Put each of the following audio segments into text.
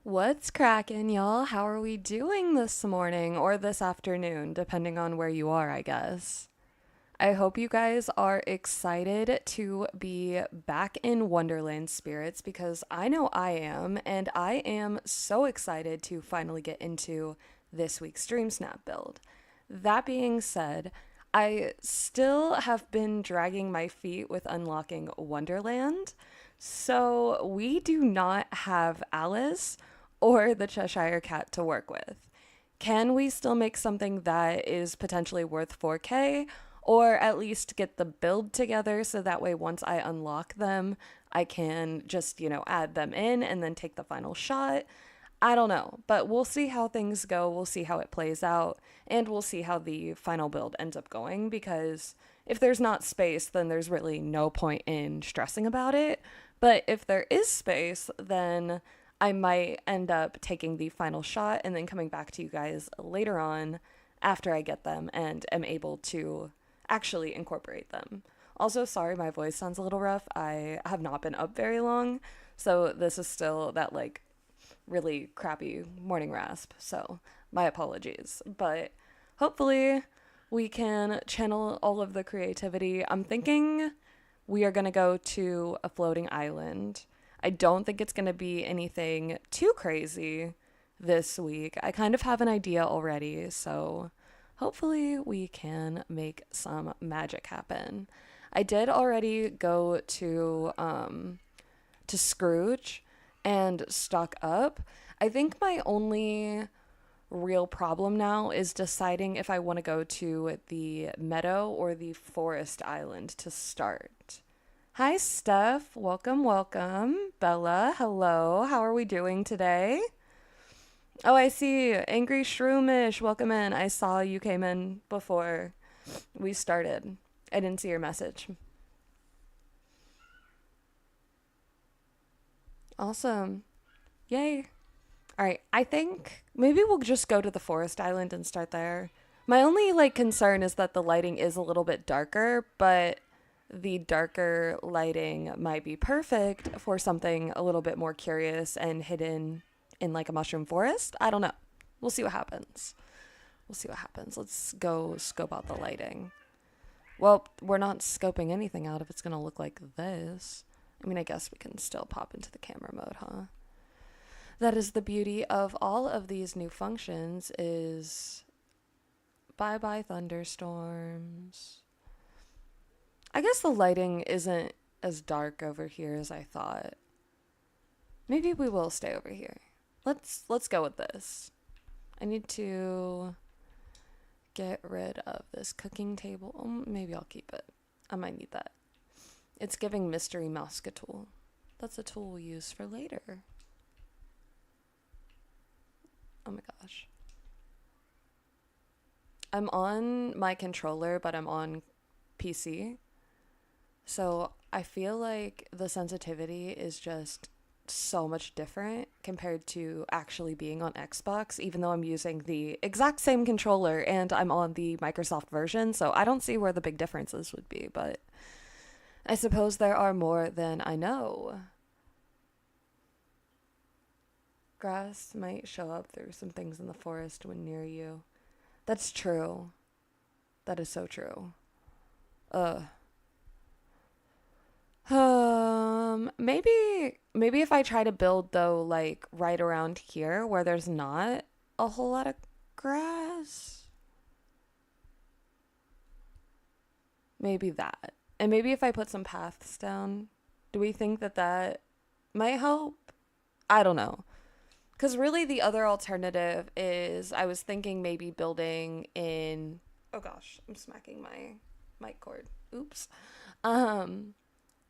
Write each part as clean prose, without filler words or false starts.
What's cracking, y'all? How are we doing this morning or this afternoon, depending on where you are, I guess? I hope you guys are excited to be back in Wonderland spirits because I know I am, and I am so excited to finally get into this week's DreamSnap build. That being said, I still have been dragging my feet with unlocking Wonderland, so we do not have Alice or the Cheshire Cat to work with. Can we still make something that is potentially worth 4K? Or at least get the build together so that way once I unlock them, I can just, add them in and then take the final shot. I don't know, but we'll see how things go. We'll see how it plays out, and we'll see how the final build ends up going because if there's not space, then there's really no point in stressing about it. But if there is space, then I might end up taking the final shot and then coming back to you guys later on after I get them and am able to actually incorporate them. Also, sorry, my voice sounds a little rough. I have not been up very long, so this is still that really crappy morning rasp. So, my apologies. But hopefully, we can channel all of the creativity. I'm thinking we are going to go to a floating island. I don't think it's going to be anything too crazy this week. I kind of have an idea already, so hopefully we can make some magic happen. I did already go to Scrooge and stock up. I think my only real problem now is deciding if I want to go to the meadow or the forest island to start. Hi, Steph. Welcome, welcome. Bella, hello. How are we doing today? Oh, I see. Angry Shroomish, welcome in. I saw you came in before we started. I didn't see your message. Awesome. Yay. All right, I think maybe we'll just go to the forest island and start there. My only concern is that the lighting is a little bit darker, but the darker lighting might be perfect for something a little bit more curious and hidden in a mushroom forest. I don't know. We'll see what happens. We'll see what happens. Let's go scope out the lighting. Well, we're not scoping anything out if it's going to look like this. I mean, I guess we can still pop into the camera mode, huh? That is the beauty of all of these new functions is bye-bye thunderstorms. I guess the lighting isn't as dark over here as I thought. Maybe we will stay over here. Let's go with this. I need to get rid of this cooking table. Maybe I'll keep it. I might need that. It's giving Mystery Mouse a tool. That's a tool we'll use for later. Oh my gosh. I'm on my controller, but I'm on PC. So I feel like the sensitivity is just so much different compared to actually being on Xbox, even though I'm using the exact same controller and I'm on the Microsoft version. So I don't see where the big differences would be, but I suppose there are more than I know. Grass might show up through some things in the forest when near you. That's true. That is so true. Ugh. Maybe if I try to build though, right around here where there's not a whole lot of grass. Maybe that. And maybe if I put some paths down, do we think that that might help? I don't know. Because really the other alternative is I was thinking maybe building in, oh gosh, I'm smacking my mic cord. Oops.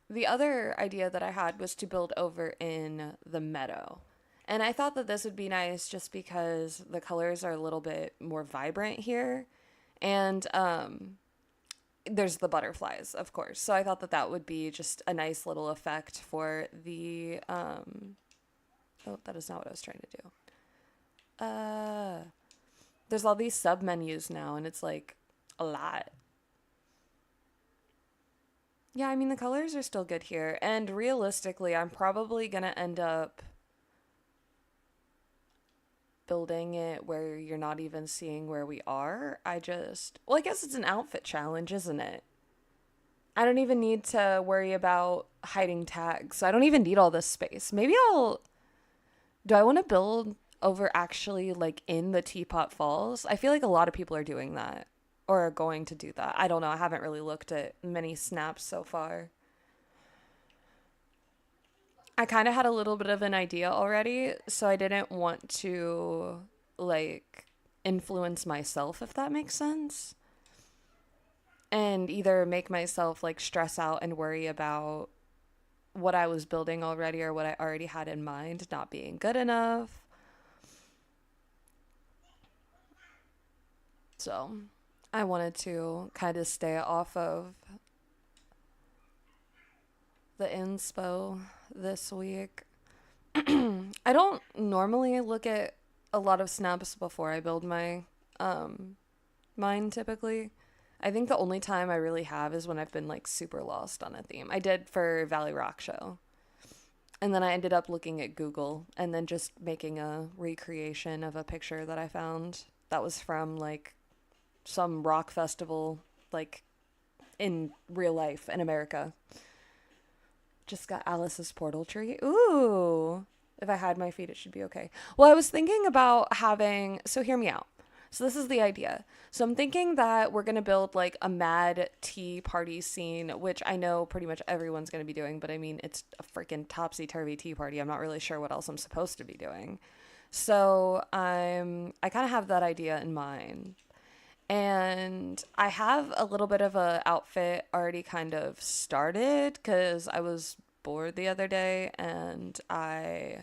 The other idea that I had was to build over in the meadow. And I thought that this would be nice just because the colors are a little bit more vibrant here. And there's the butterflies, of course. So I thought that that would be just a nice little effect for the... Oh, that is not what I was trying to do. There's all these sub-menus now, and it's a lot. Yeah, I mean, the colors are still good here. And realistically, I'm probably going to end up building it where you're not even seeing where we are. Well, I guess it's an outfit challenge, isn't it? I don't even need to worry about hiding tags. So I don't even need all this space. Do I want to build over actually like in the Teapot Falls? I feel like a lot of people are doing that or are going to do that. I don't know. I haven't really looked at many snaps so far. I kind of had a little bit of an idea already, so I didn't want to like influence myself, if that makes sense, and either make myself like stress out and worry about what I was building already or what I already had in mind not being good enough. So I wanted to kind of stay off of the inspo this week. I don't normally look at a lot of snaps before I build my mine typically. I think the only time I really have is when I've been like super lost on a theme. I did for Valley Rock Show. And then I ended up looking at Google and then just making a recreation of a picture that I found that was from like some rock festival like in real life in America. Just got Alice's portal tree. Ooh. If I hide my feet, it should be okay. Well, I was thinking about so hear me out. So this is the idea. So I'm thinking that we're going to build like a mad tea party scene, which I know pretty much everyone's going to be doing, but I mean, it's a freaking topsy-turvy tea party. I'm not really sure what else I'm supposed to be doing. So I kind of have that idea in mind. And I have a little bit of a outfit already kind of started because I was bored the other day and I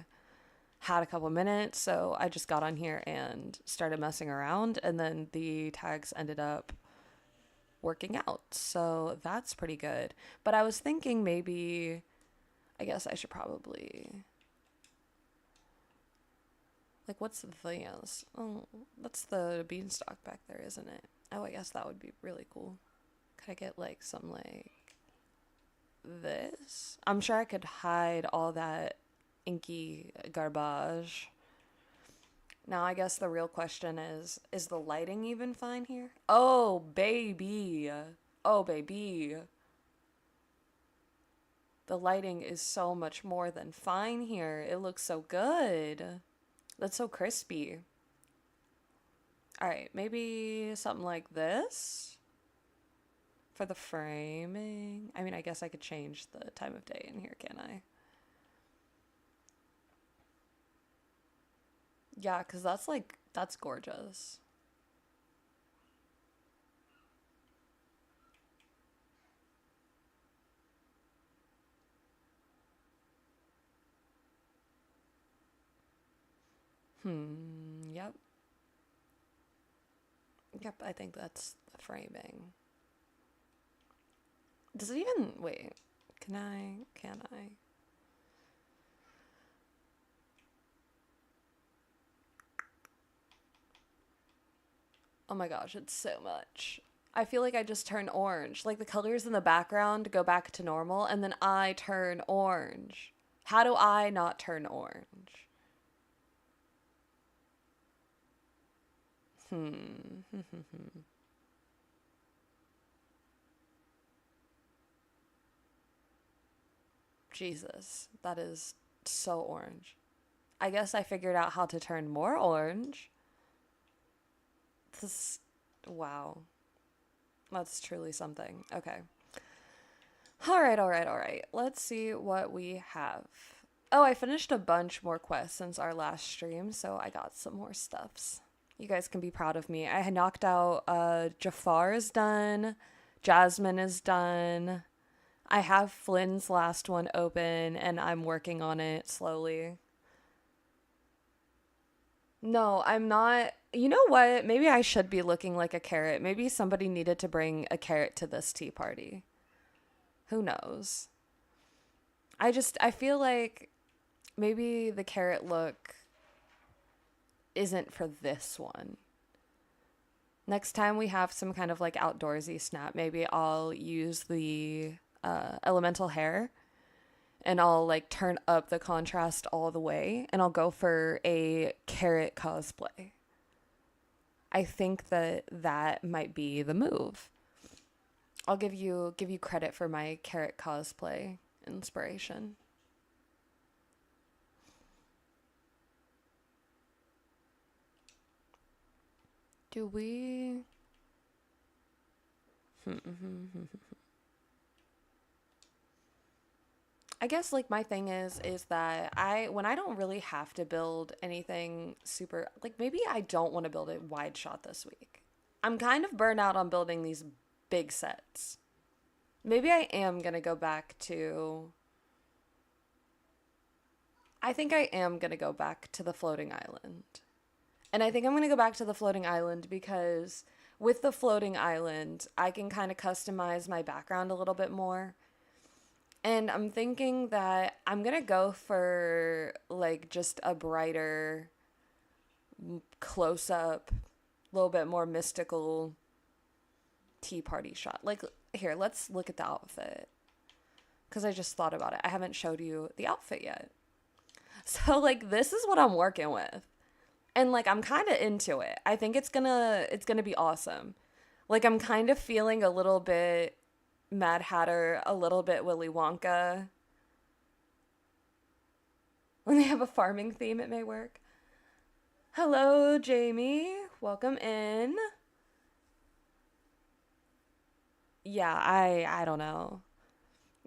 had a couple minutes, so I just got on here and started messing around, and then the tags ended up working out. So that's pretty good. But I was thinking maybe I guess I should probably like what's the thing else? Oh, that's the beanstalk back there, isn't it? Oh, I guess that would be really cool. Could I get like some like this? I'm sure I could hide all that inky garbage. Now, I guess the real question is the lighting even fine here? Oh, baby. Oh, baby. The lighting is so much more than fine here. It looks so good. That's so crispy. All right, maybe something like this for the framing. I mean, I guess I could change the time of day in here, can't I? Yeah, because that's gorgeous. Yep. Yep, I think that's the framing. Does it even, wait, can I? Oh my gosh, it's so much. I feel like I just turn orange. Like the colors in the background go back to normal and then I turn orange. How do I not turn orange? Hmm. Jesus, that is so orange. I guess I figured out how to turn more orange. This, wow. That's truly something. Okay. All right, all right, all right. Let's see what we have. Oh, I finished a bunch more quests since our last stream, so I got some more stuffs. You guys can be proud of me. I had knocked out Jafar is done. Jasmine is done. I have Flynn's last one open and I'm working on it slowly. No, I'm not. You know what? Maybe I should be looking like a carrot. Maybe somebody needed to bring a carrot to this tea party. Who knows? I feel like maybe the carrot look isn't for this one. Next time we have some kind of like outdoorsy snap, maybe I'll use the elemental hair and I'll like turn up the contrast all the way and I'll go for a carrot cosplay. I think that that might be the move. I'll give you credit for my carrot cosplay inspiration. Do we I guess like my thing is that when I don't really have to build anything super, like maybe I don't want to build a wide shot this week. I'm kind of burnt out on building these big sets. Maybe I am going to go back to I think I am going to go back to the floating island. And I think I'm going to go back to the floating island because with the floating island, I can kind of customize my background a little bit more. And I'm thinking that I'm going to go for like just a brighter close up, a little bit more mystical tea party shot. Like here, let's look at the outfit. Cuz I just thought about it. I haven't showed you the outfit yet. So like this is what I'm working with. And like I'm kind of into it. I think it's going to be awesome. Like I'm kind of feeling a little bit Mad Hatter, a little bit Willy Wonka. When they have a farming theme, it may work. Hello, Jamie. Welcome in. Yeah, I don't know.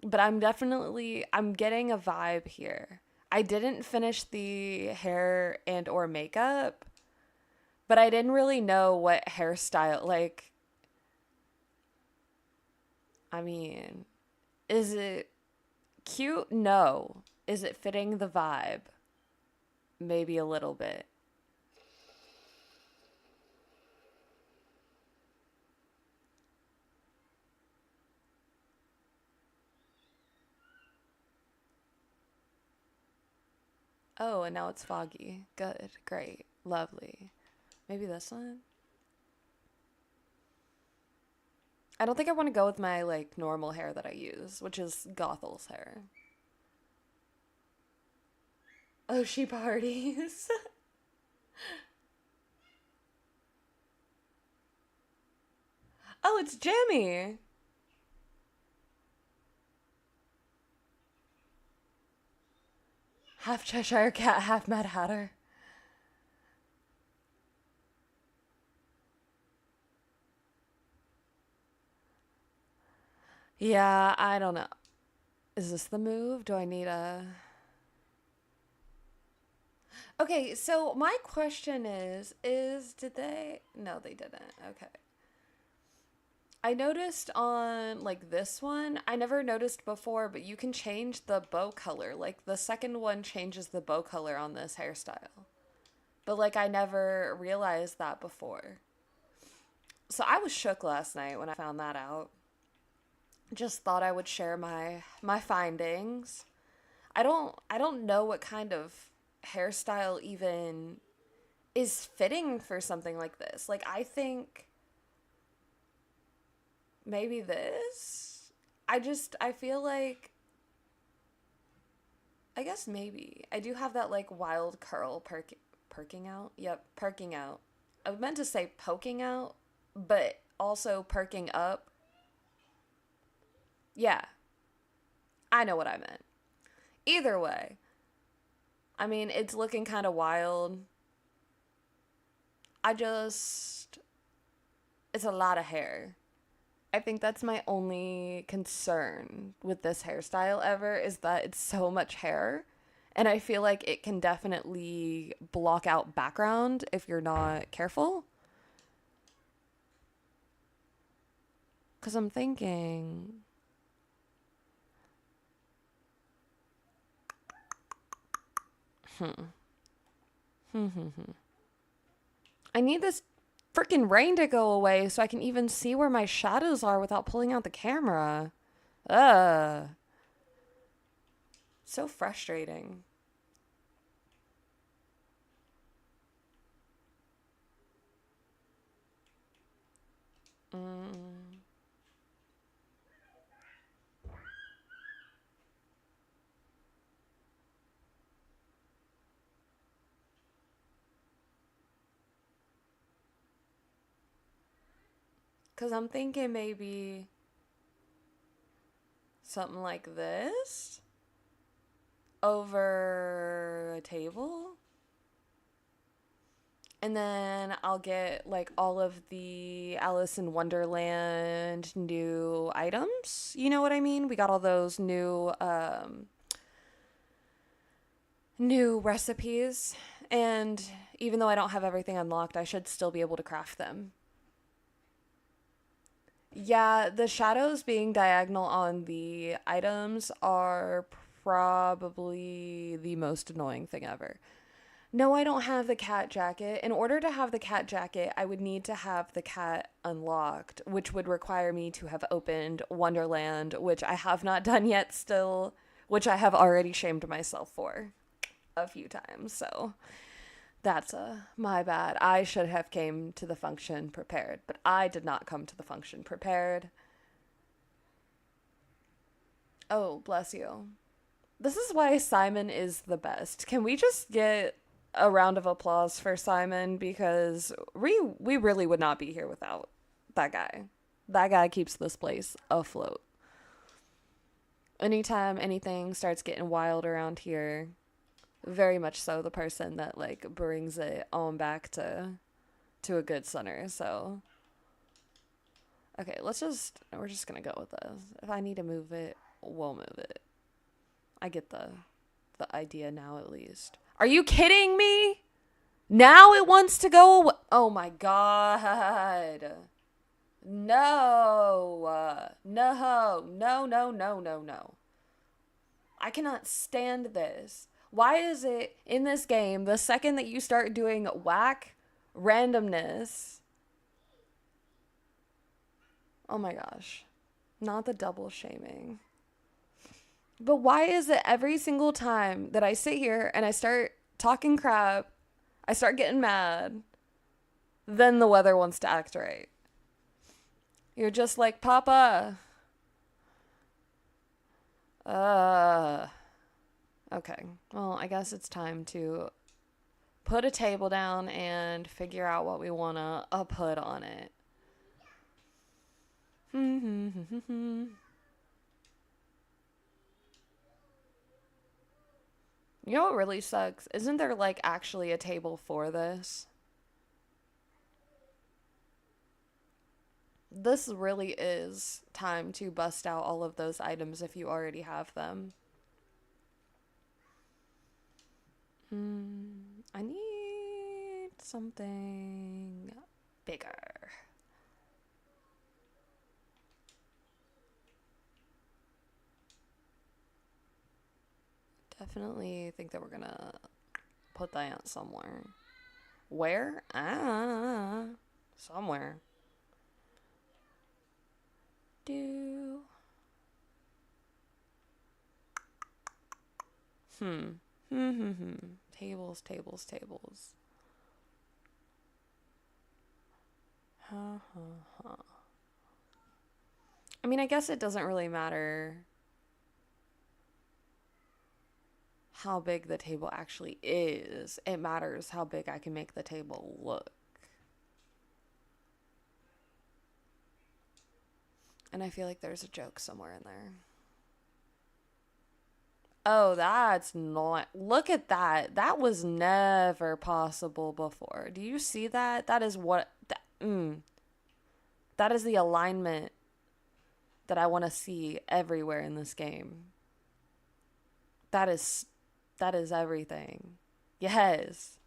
But I'm getting a vibe here. I didn't finish the hair and or makeup, but I didn't really know what hairstyle like I mean, is it cute? No. Is it fitting the vibe? Maybe a little bit. Oh, and now it's foggy. Good. Great. Lovely. Maybe this one? I don't think I want to go with my like normal hair that I use, which is Gothel's hair. Oh, she parties. Oh, it's Jimmy. Half Cheshire cat, half Mad Hatter. Yeah, I don't know. Is this the move? Do I need a... Okay, so my question is did they... No, they didn't. Okay. I noticed on like this one, I never noticed before, but you can change the bow color. Like the second one changes the bow color on this hairstyle. But like I never realized that before. So I was shook last night when I found that out. Just thought I would share my findings. I don't know what kind of hairstyle even is fitting for something like this. Like I think maybe this. I feel like I guess maybe. I do have that like wild curl perking out. Yep, perking out. I meant to say poking out, but also perking up. Yeah, I know what I meant. Either way, I mean, it's looking kind of wild. I just it's a lot of hair. I think that's my only concern with this hairstyle ever is that it's so much hair. And I feel like it can definitely block out background if you're not careful. Because I'm thinking, I need this freaking rain to go away so I can even see where my shadows are without pulling out the camera. Ugh. So frustrating. Mm. Because I'm thinking maybe something like this over a table. And then I'll get like all of the Alice in Wonderland new items. You know what I mean? We got all those new recipes. And even though I don't have everything unlocked, I should still be able to craft them. Yeah, the shadows being diagonal on the items are probably the most annoying thing ever. No, I don't have the cat jacket. In order to have the cat jacket, I would need to have the cat unlocked, which would require me to have opened Wonderland, which I have not done yet still, which I have already shamed myself for a few times. So that's my bad. I should have came to the function prepared, but I did not come to the function prepared. Oh, bless you. This is why Simon is the best. Can we just get a round of applause for Simon, because we really would not be here without that guy. That guy keeps this place afloat. Anytime anything starts getting wild around here, very much so the person that like brings it on back to a good center. So okay, we're just gonna go with this. If I need to move it, we'll move it. I get the idea now, at least. Are you kidding me? Now it wants to go away. Oh my god. No. No. I cannot stand this. Why is it in this game, the second that you start doing whack randomness? Oh my gosh. Not the double shaming. But why is it every single time that I sit here and I start talking crap, I start getting mad, then the weather wants to act right? You're just like, Papa. Okay. Well, I guess it's time to put a table down and figure out what we want to put on it. You know what really sucks? Isn't there like actually a table for this? This really is time to bust out all of those items if you already have them. I need something bigger. Definitely think that we're gonna put that somewhere. Where? Somewhere. Do. Tables. I mean, I guess it doesn't really matter how big the table actually is. It matters how big I can make the table look. And I feel like there's a joke somewhere in there. Oh, that's not. Look at that. That was never possible before. Do you see that? That is what. That is the alignment that I want to see everywhere in this game. That is everything. Yes.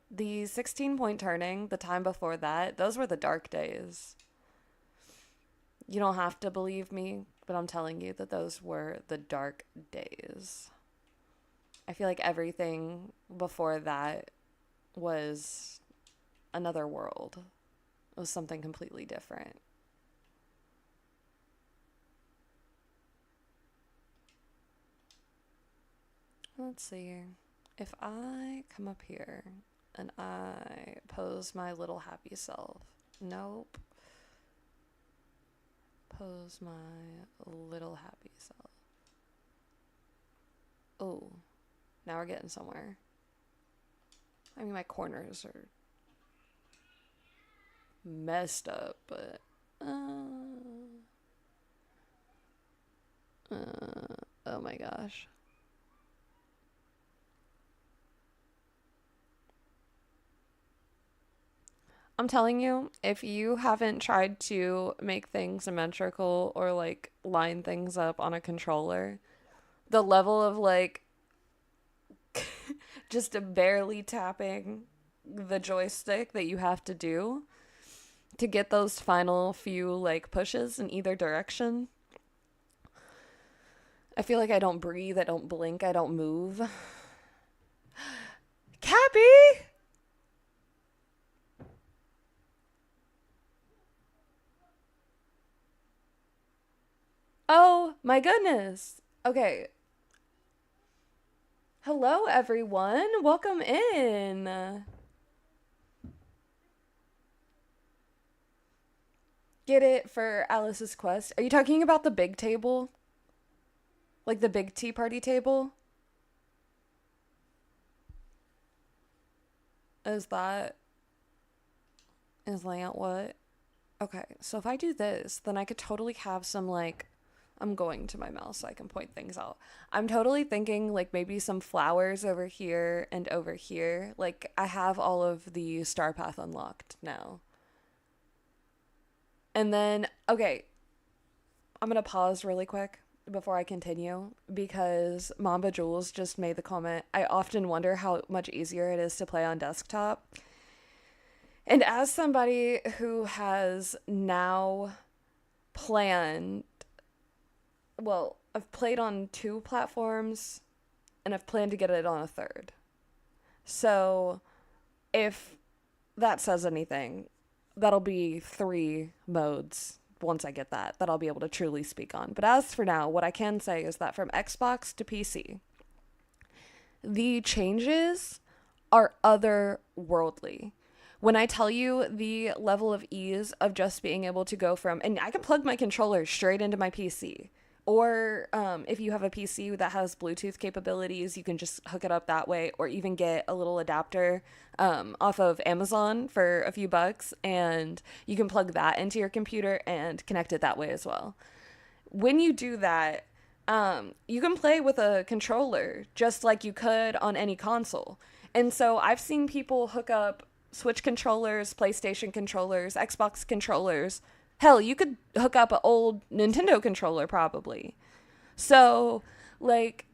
The 16-point turning, the time before that, those were the dark days. You don't have to believe me, but I'm telling you that those were the dark days. I feel like everything before that was another world. It was something completely different. Let's see. If I come up here and I pose my little happy self. Nope. Pose my little happy self. Oh, now we're getting somewhere. I mean, my corners are messed up, but oh my gosh. I'm telling you, if you haven't tried to make things symmetrical or like line things up on a controller, the level of like just barely tapping the joystick that you have to do to get those final few like pushes in either direction. I feel like I don't breathe, I don't blink, I don't move. Cappy! Oh my goodness. Okay. Hello, everyone. Welcome in. Get it for Alice's quest? Are you talking about the big table? Like the big tea party table? Is that is that what? Okay, so if I do this, then I could totally have some like I'm going to my mouse so I can point things out. I'm totally thinking like maybe some flowers over here and over here. Like I have all of the star path unlocked now. And then okay, I'm gonna pause really quick before I continue because Mamba Jules just made the comment. I often wonder how much easier it is to play on desktop. And as somebody who has now planned, well, I've played on two platforms and I've planned to get it on a third. So if that says anything, that'll be three modes once I get that I'll be able to truly speak on. But as for now, what I can say is that from Xbox to PC, the changes are otherworldly. When I tell you the level of ease of just being able to go from, and I can plug my controller straight into my PC. Or if you have a PC that has Bluetooth capabilities, you can just hook it up that way, or even get a little adapter off of Amazon for a few bucks, and you can plug that into your computer and connect it that way as well. When you do that, you can play with a controller just like you could on any console. And so I've seen people hook up Switch controllers, PlayStation controllers, Xbox controllers. Hell, you could hook up an old Nintendo controller probably. So, like,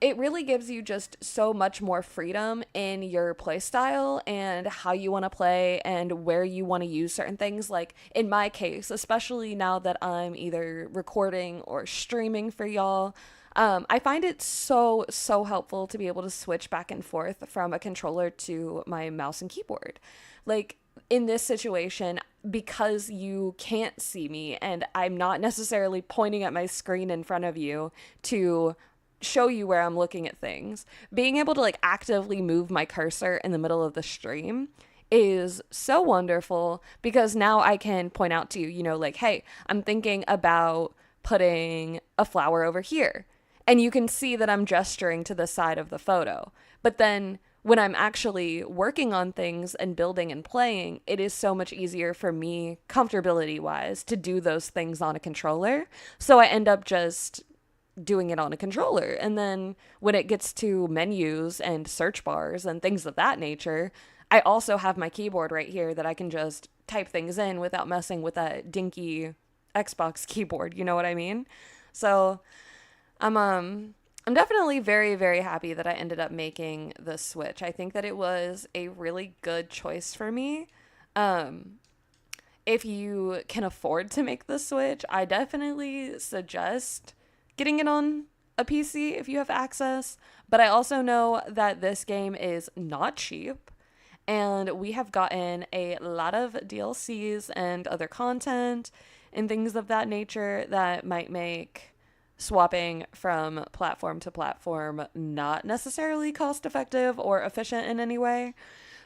it really gives you just so much more freedom in your play style and how you want to play and where you want to use certain things. Like in my case, especially now that I'm either recording or streaming for y'all, I find it so helpful to be able to switch back and forth from a controller to my mouse and keyboard. Like in this situation, because you can't see me and I'm not necessarily pointing at my screen in front of you to show you where I'm looking at things, being able to like actively move my cursor in the middle of the stream is so wonderful because now I can point out to you, like, hey, I'm thinking about putting a flower over here. And you can see that I'm gesturing to the side of the photo. But then when I'm actually working on things and building and playing, it is so much easier for me, comfortability wise, to do those things on a controller. So I end up just doing it on a controller. And then when it gets to menus and search bars and things of that nature, I also have my keyboard right here that I can just type things in without messing with that dinky Xbox keyboard. You know what I mean? So I'm definitely very, very happy that I ended up making the switch. I think that it was a really good choice for me. Um, if you can afford to make the switch, I definitely suggest getting it on a PC if you have access. But I also know that this game is not cheap. And we have gotten a lot of DLCs and other content and things of that nature that might make swapping from platform to platform not necessarily cost effective or efficient in any way.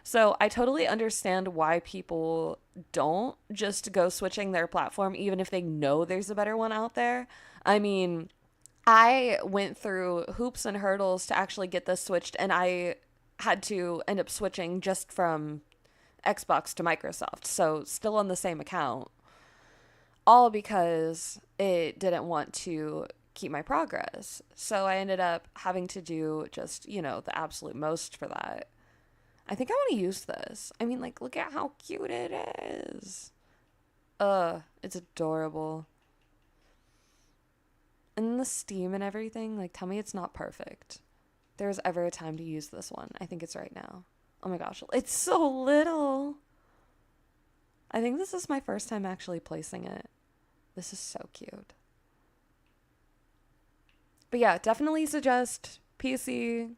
So I totally understand why people don't just go switching their platform, even if they know there's a better one out there. I mean, I went through hoops and hurdles to actually get this switched, and I had to end up switching just from Xbox to Microsoft. So still on the same account. All because it didn't want to keep my progress. So I ended up having to do just, the absolute most for that. I think I want to use this. I mean, like, look at how cute it is. It's adorable. And the steam and everything, like, tell me it's not perfect. There's ever a time to use this one. I think it's right now. Oh my gosh, it's so little. I think this is my first time actually placing it. This is so cute. But yeah, definitely suggest PC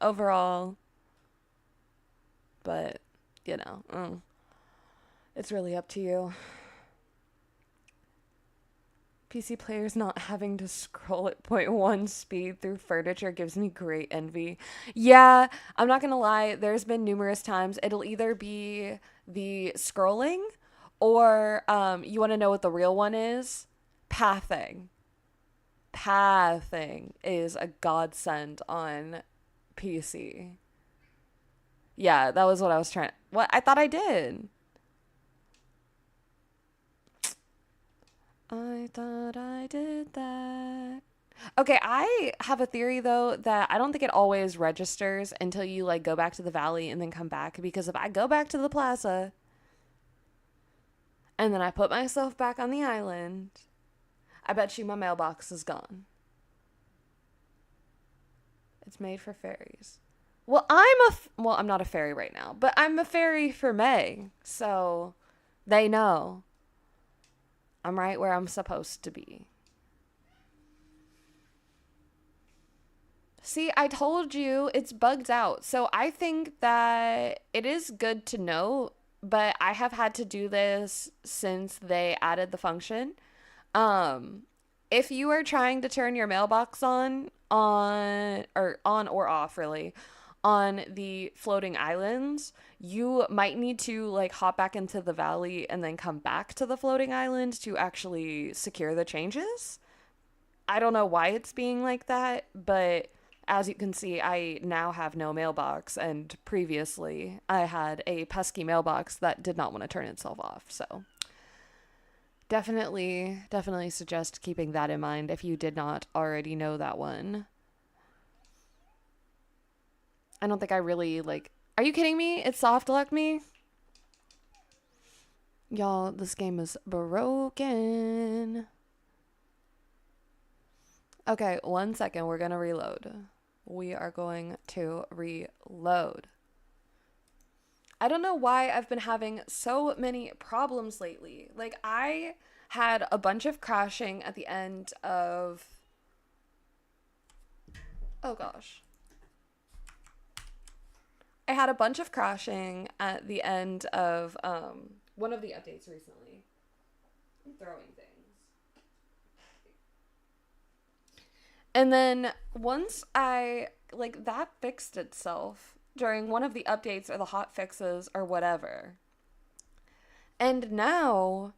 overall. But, it's really up to you. PC players not having to scroll at 0.1 speed through furniture gives me great envy. Yeah, I'm not gonna lie, there's been numerous times it'll either be the scrolling or you want to know what the real one is? Pathing. Pathing is a godsend on PC. Yeah, that was what I was trying. What? I thought I did. I thought I did that. Okay, I have a theory though that I don't think it always registers until you like go back to the valley and then come back, because if I go back to the plaza and then I put myself back on the island, I bet you my mailbox is gone. It's made for fairies. Well, I'm not a fairy right now, but I'm a fairy for May, so they know I'm right where I'm supposed to be. See, I told you it's bugged out. So I think that it is good to know, but I have had to do this since they added the function. Um, if you are trying to turn your mailbox on or off really, on the floating islands, you might need to like hop back into the valley and then come back to the floating island to actually secure the changes. I don't know why it's being like that, but as you can see, I now have no mailbox, and previously I had a pesky mailbox that did not want to turn itself off. So definitely suggest keeping that in mind if you did not already know that one. I don't think I really like. Are you kidding me? It soft locked me? Y'all, this game is broken. Okay, 1 second. We're gonna reload. We are going to reload. I don't know why I've been having so many problems lately. Like, I had a bunch of crashing at the end of. Oh gosh. I had a bunch of crashing at the end of one of the updates recently. I'm throwing things. And then once that fixed itself during one of the updates or the hot fixes or whatever. And now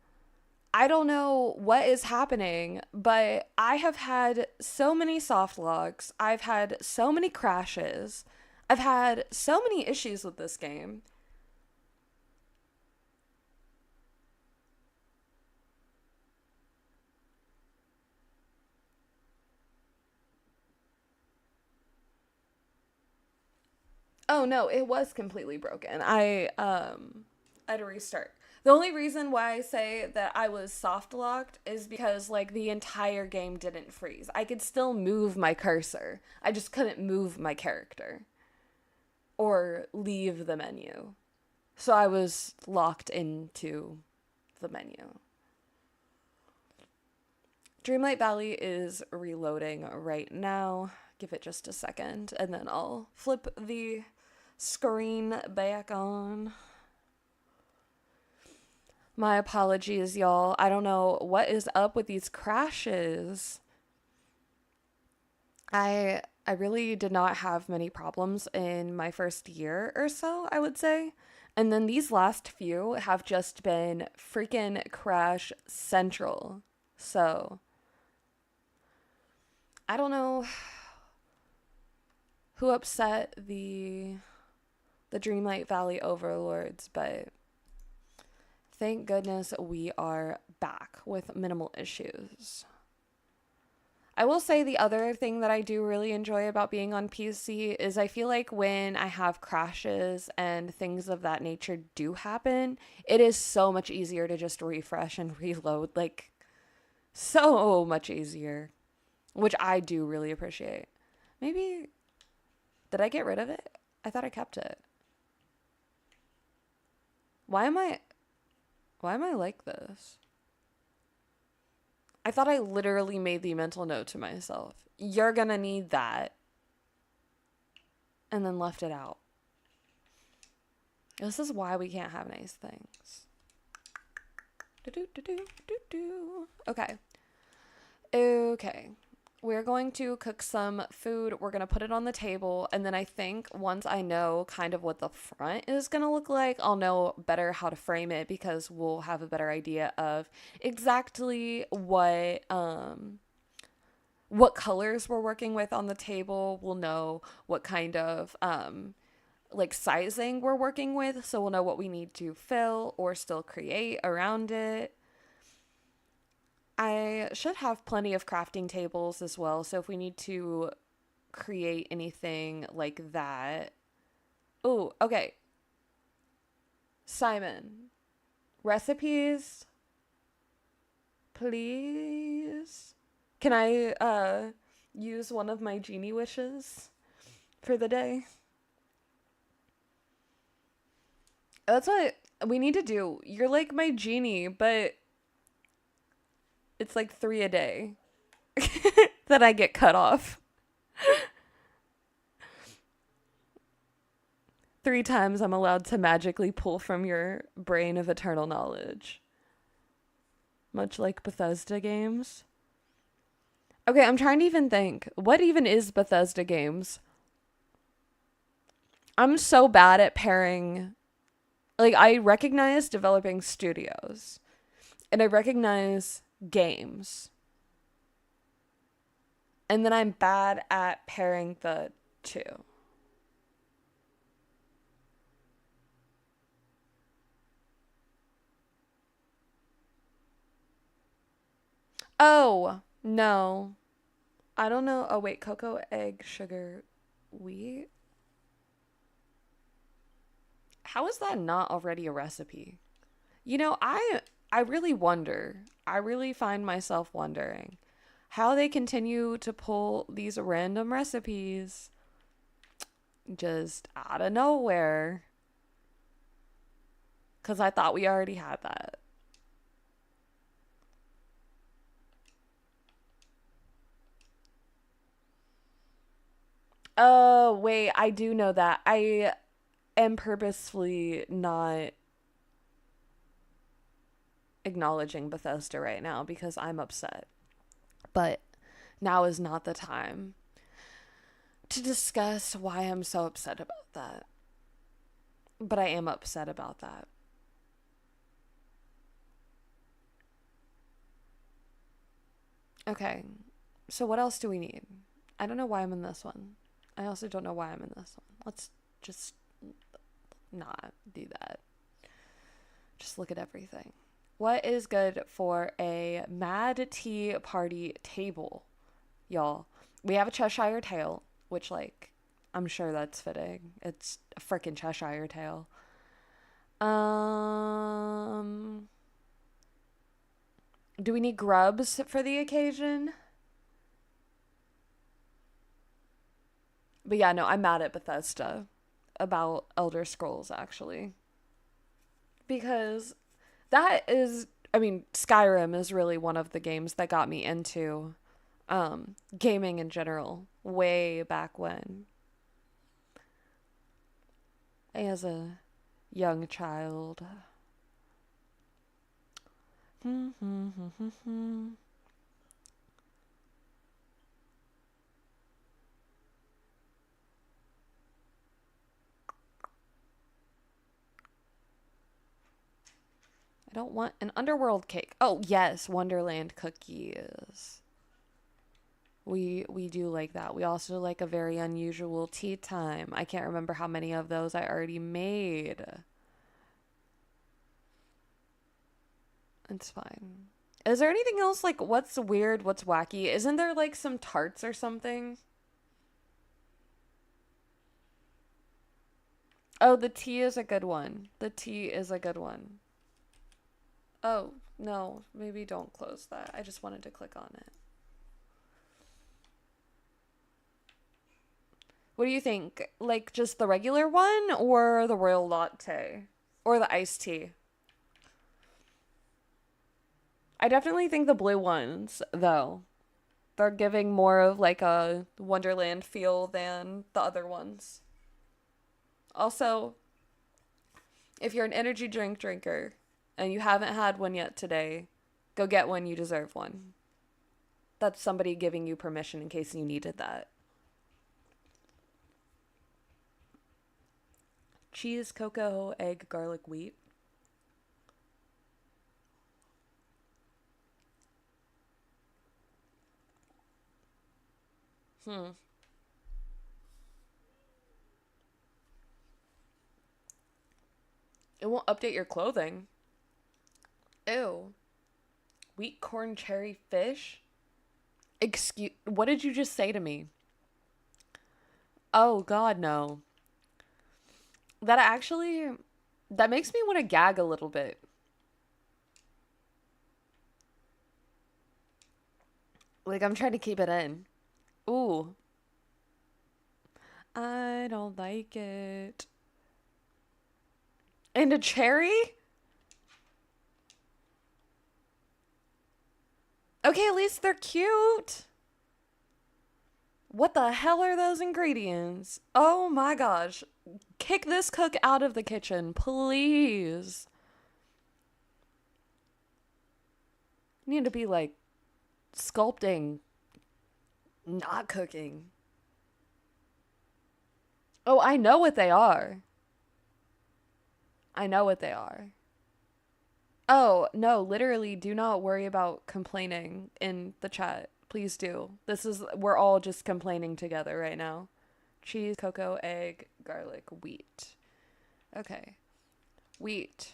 I don't know what is happening, but I have had so many soft locks. I've had so many crashes. I've had so many issues with this game. Oh no, it was completely broken. I had to restart. The only reason why I say that I was soft locked is because like the entire game didn't freeze. I could still move my cursor. I just couldn't move my character or leave the menu. So I was locked into the menu. Dreamlight Valley is reloading right now. Give it just a second and then I'll flip the screen back on. My apologies, y'all. I don't know what is up with these crashes. I really did not have many problems in my first year or so, I would say. And then these last few have just been freaking crash central. So I don't know who upset the the Dreamlight Valley overlords, but thank goodness we are back with minimal issues. I will say the other thing that I do really enjoy about being on PC is I feel like when I have crashes and things of that nature do happen, it is so much easier to just refresh and reload, like so much easier, which I do really appreciate. Maybe, did I get rid of it? I thought I kept it. Why am I like this? I thought I literally made the mental note to myself. You're gonna need that. And then left it out. This is why we can't have nice things. Okay. Okay. We're going to cook some food. We're going to put it on the table. And then I think once I know kind of what the front is going to look like, I'll know better how to frame it because we'll have a better idea of exactly what colors we're working with on the table. We'll know what kind of like sizing we're working with. So we'll know what we need to fill or still create around it. I should have plenty of crafting tables as well, so if we need to create anything like that. Oh, okay. Simon, recipes, please? Can I use one of my genie wishes for the day? That's what we need to do. You're like my genie, but it's like 3 a day that I get cut off. 3 times I'm allowed to magically pull from your brain of eternal knowledge. Much like Bethesda games. Okay, I'm trying to even think. What even is Bethesda games? I'm so bad at pairing. Like, I recognize developing studios. And I recognize games. And then I'm bad at pairing the two. Oh, no. I don't know. Oh, wait. Cocoa, egg, sugar, wheat? How is that not already a recipe? You know, I really wonder. I really find myself wondering how they continue to pull these random recipes just out of nowhere. 'Cause I thought we already had that. Oh, wait, I do know that. I am purposefully not acknowledging Bethesda right now because I'm upset. But now is not the time to discuss why I'm so upset about that. But I am upset about that. Okay, so what else do we need? I don't know why I'm in this one. I also don't know why I'm in this one. Let's just not do that. Just look at everything. What is good for a mad tea party table, y'all? We have a Cheshire tail, which, like, I'm sure that's fitting. It's a freaking Cheshire tail. Do we need grubs for the occasion? But yeah, no, I'm mad at Bethesda about Elder Scrolls, actually. Because that is, I mean, Skyrim is really one of the games that got me into gaming in general, way back when. As a young child. I don't want an underworld cake. Oh, yes, Wonderland cookies. We do like that. We also like a very unusual tea time. I can't remember how many of those I already made. It's fine. Is there anything else like what's weird, what's wacky? Isn't there like some tarts or something? Oh, the tea is a good one. The tea is a good one. Oh, no, maybe don't close that. I just wanted to click on it. What do you think? Like just the regular one or the royal latte? Or the iced tea? I definitely think the blue ones, though. They're giving more of like a Wonderland feel than the other ones. Also, if you're an energy drink drinker and you haven't had one yet today, go get one. You deserve one. That's somebody giving you permission in case you needed that. Cheese, cocoa, egg, garlic, wheat. Hmm. It won't update your clothing. Ew. Wheat, corn, cherry, fish? Excuse. What did you just say to me? Oh, God, no. That actually. That makes me want to gag a little bit. Like, I'm trying to keep it in. Ooh. I don't like it. And a cherry? Okay, at least they're cute. What the hell are those ingredients? Oh my gosh. Kick this cook out of the kitchen, please. You need to be like sculpting, not cooking. Oh, I know what they are. I know what they are. Oh, no, literally, do not worry about complaining in the chat. Please do. We're all just complaining together right now. Cheese, cocoa, egg, garlic, wheat. Okay. Wheat.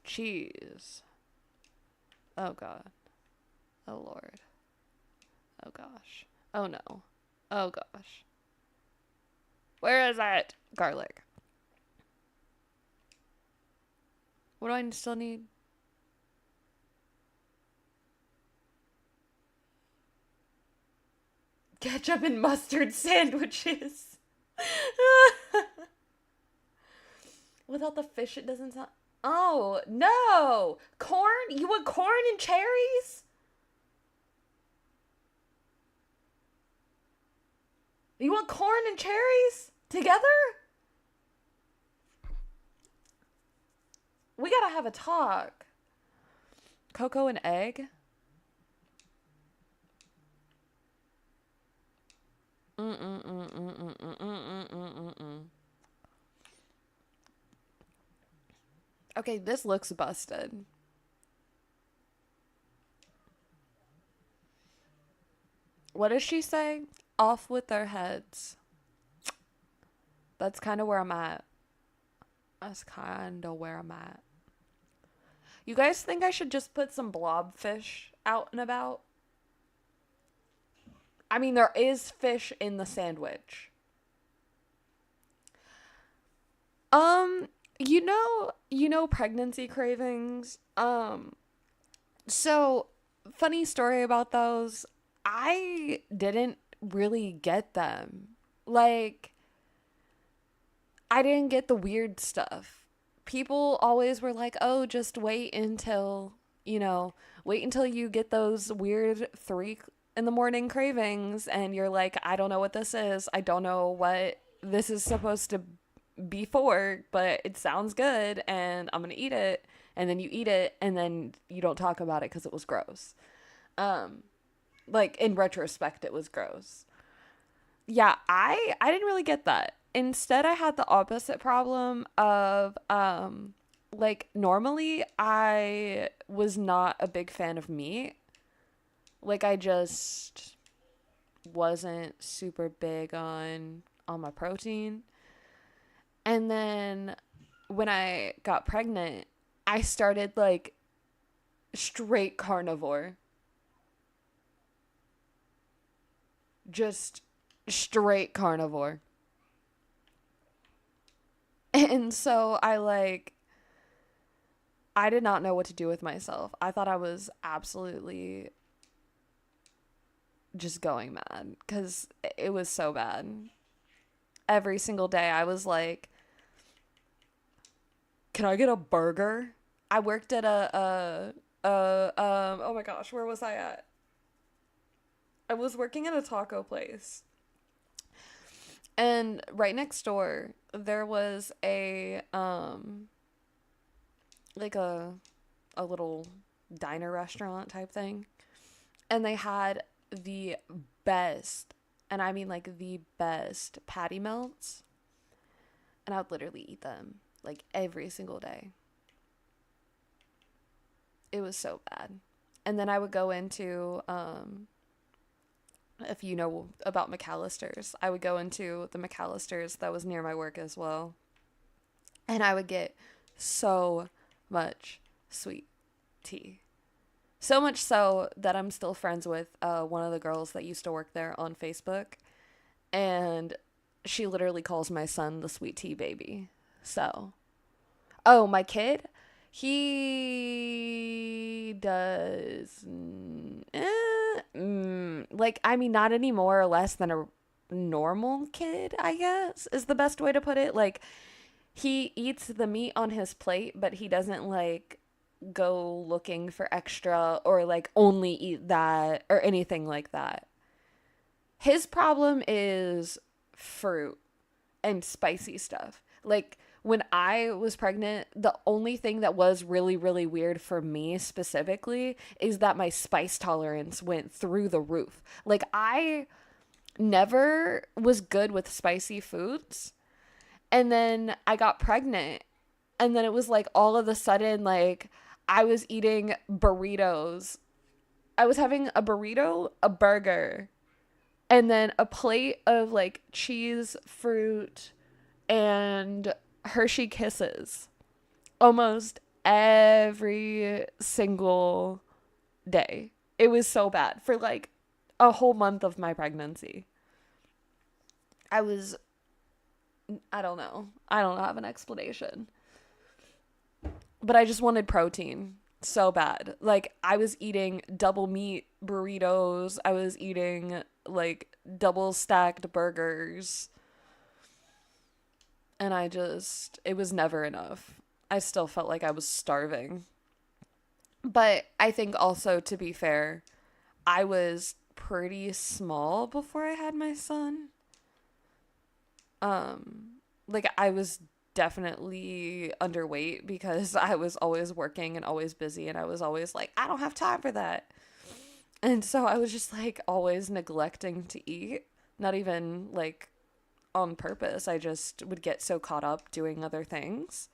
Cheese. Oh, God. Oh, Lord. Oh, gosh. Oh, no. Oh, gosh. Where is it? Garlic. What do I still need? Ketchup and mustard sandwiches. Without the fish, it doesn't sound. Oh, no. Corn? You want corn and cherries? You want corn and cherries together? We gotta have a talk. Cocoa and egg? Okay, this looks busted. What does she say? Off with their heads. That's kind of where I'm at. That's kind of where I'm at. You guys think I should just put some blobfish out and about? I mean, there is fish in the sandwich. You know pregnancy cravings. So funny story about those. I didn't really get them. Like I didn't get the weird stuff. People always were like, "Oh, just wait until you get those weird 3 in the morning cravings and you're like, I don't know what this is. I don't know what this is supposed to be for, but it sounds good and I'm going to eat it." And then you eat it and then you don't talk about it cuz it was gross. Um like in retrospect it was gross. Yeah, I didn't really get that. Instead, I had the opposite problem of like normally I was not a big fan of meat. Like, I just wasn't super big on my protein. And then when I got pregnant, I started like straight carnivore. Just straight carnivore. And so I did not know what to do with myself. I thought I was absolutely just going mad because it was so bad. Every single day I was like, can I get a burger? I worked at oh my gosh, where was I at? I was working at a taco place. And right next door there was like a little diner restaurant type thing. And they had the best, and I mean like the best patty melts. And I would literally eat them like every single day. It was so bad. And then I would go into, if you know about McAllister's, I would go into the McAllister's that was near my work as well. And I would get so much sweet tea. So much so that I'm still friends with one of the girls that used to work there on Facebook. And she literally calls my son the sweet tea baby. So, oh, my kid, he does, like, I mean, not any more or less than a normal kid, I guess, is the best way to put it. Like, he eats the meat on his plate, but he doesn't, like, go looking for extra or, like, only eat that or anything like that. His problem is fruit and spicy stuff. Like, when I was pregnant, the only thing that was really, really weird for me specifically is that my spice tolerance went through the roof. Like, I never was good with spicy foods. And then I got pregnant. And then it was like all of a sudden, like, I was eating burritos. I was having a burrito, a burger, and then a plate of like cheese, fruit, and Hershey Kisses almost every single day. It was so bad for like a whole month of my pregnancy. I was, I don't know. I don't have an explanation. But I just wanted protein so bad. Like, I was eating double meat burritos. I was eating like double stacked burgers. And it was never enough. I still felt like I was starving. But I think also, to be fair, I was pretty small before I had my son. Like, I was definitely underweight because I was always working and always busy, and I was always like, I don't have time for that. And so I was just like always neglecting to eat, not even like on purpose. I just would get so caught up doing other things.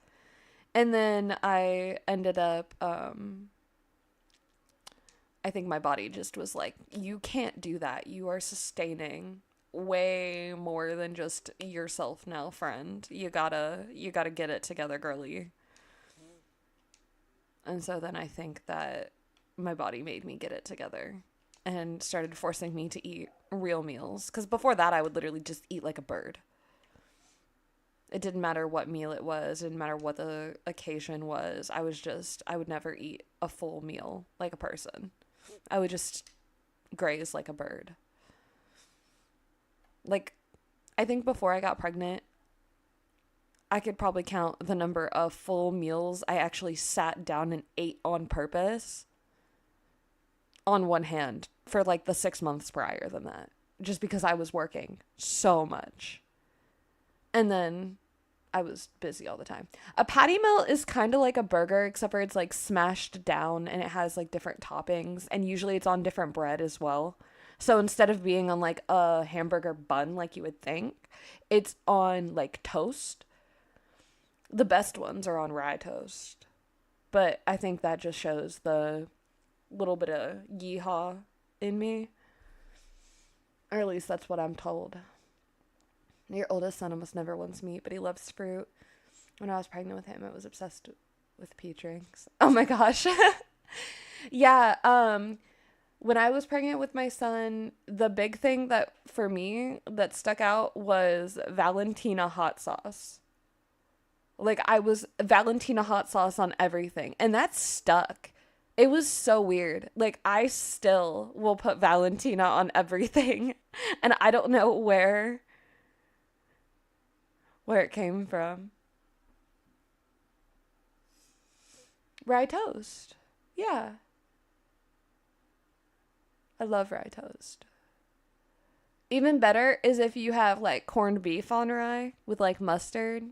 And then I ended up, I think my body just was like, you can't do that. You are sustaining way more than just yourself now, friend. You gotta get it together, girly. And so then I think that my body made me get it together and started forcing me to eat real meals. Because before that, I would literally just eat like a bird. It didn't matter what meal it was. It didn't matter what the occasion was. I would never eat a full meal like a person. I would just graze like a bird. Like, I think before I got pregnant, I could probably count the number of full meals I actually sat down and ate on purpose on one hand for like the 6 months prior than that. Just because I was working so much. And then I was busy all the time. A patty melt is kind of like a burger, except for it's like smashed down and it has like different toppings. And usually it's on different bread as well. So instead of being on like a hamburger bun like you would think, it's on like toast. The best ones are on rye toast. But I think that just shows the little bit of yeehaw in me. Or at least that's what I'm told. Your oldest son almost never wants meat, but he loves fruit. When I was pregnant with him, I was obsessed with peach rings. Oh my gosh. Yeah, when I was pregnant with my son, the big thing that for me that stuck out was Valentina hot sauce. Like I was Valentina hot sauce on everything, and that stuck. It was so weird. Like I still will put Valentina on everything, and I don't know where it came from. Rye toast. Yeah, I love rye toast. Even better is if you have like corned beef on rye with like mustard.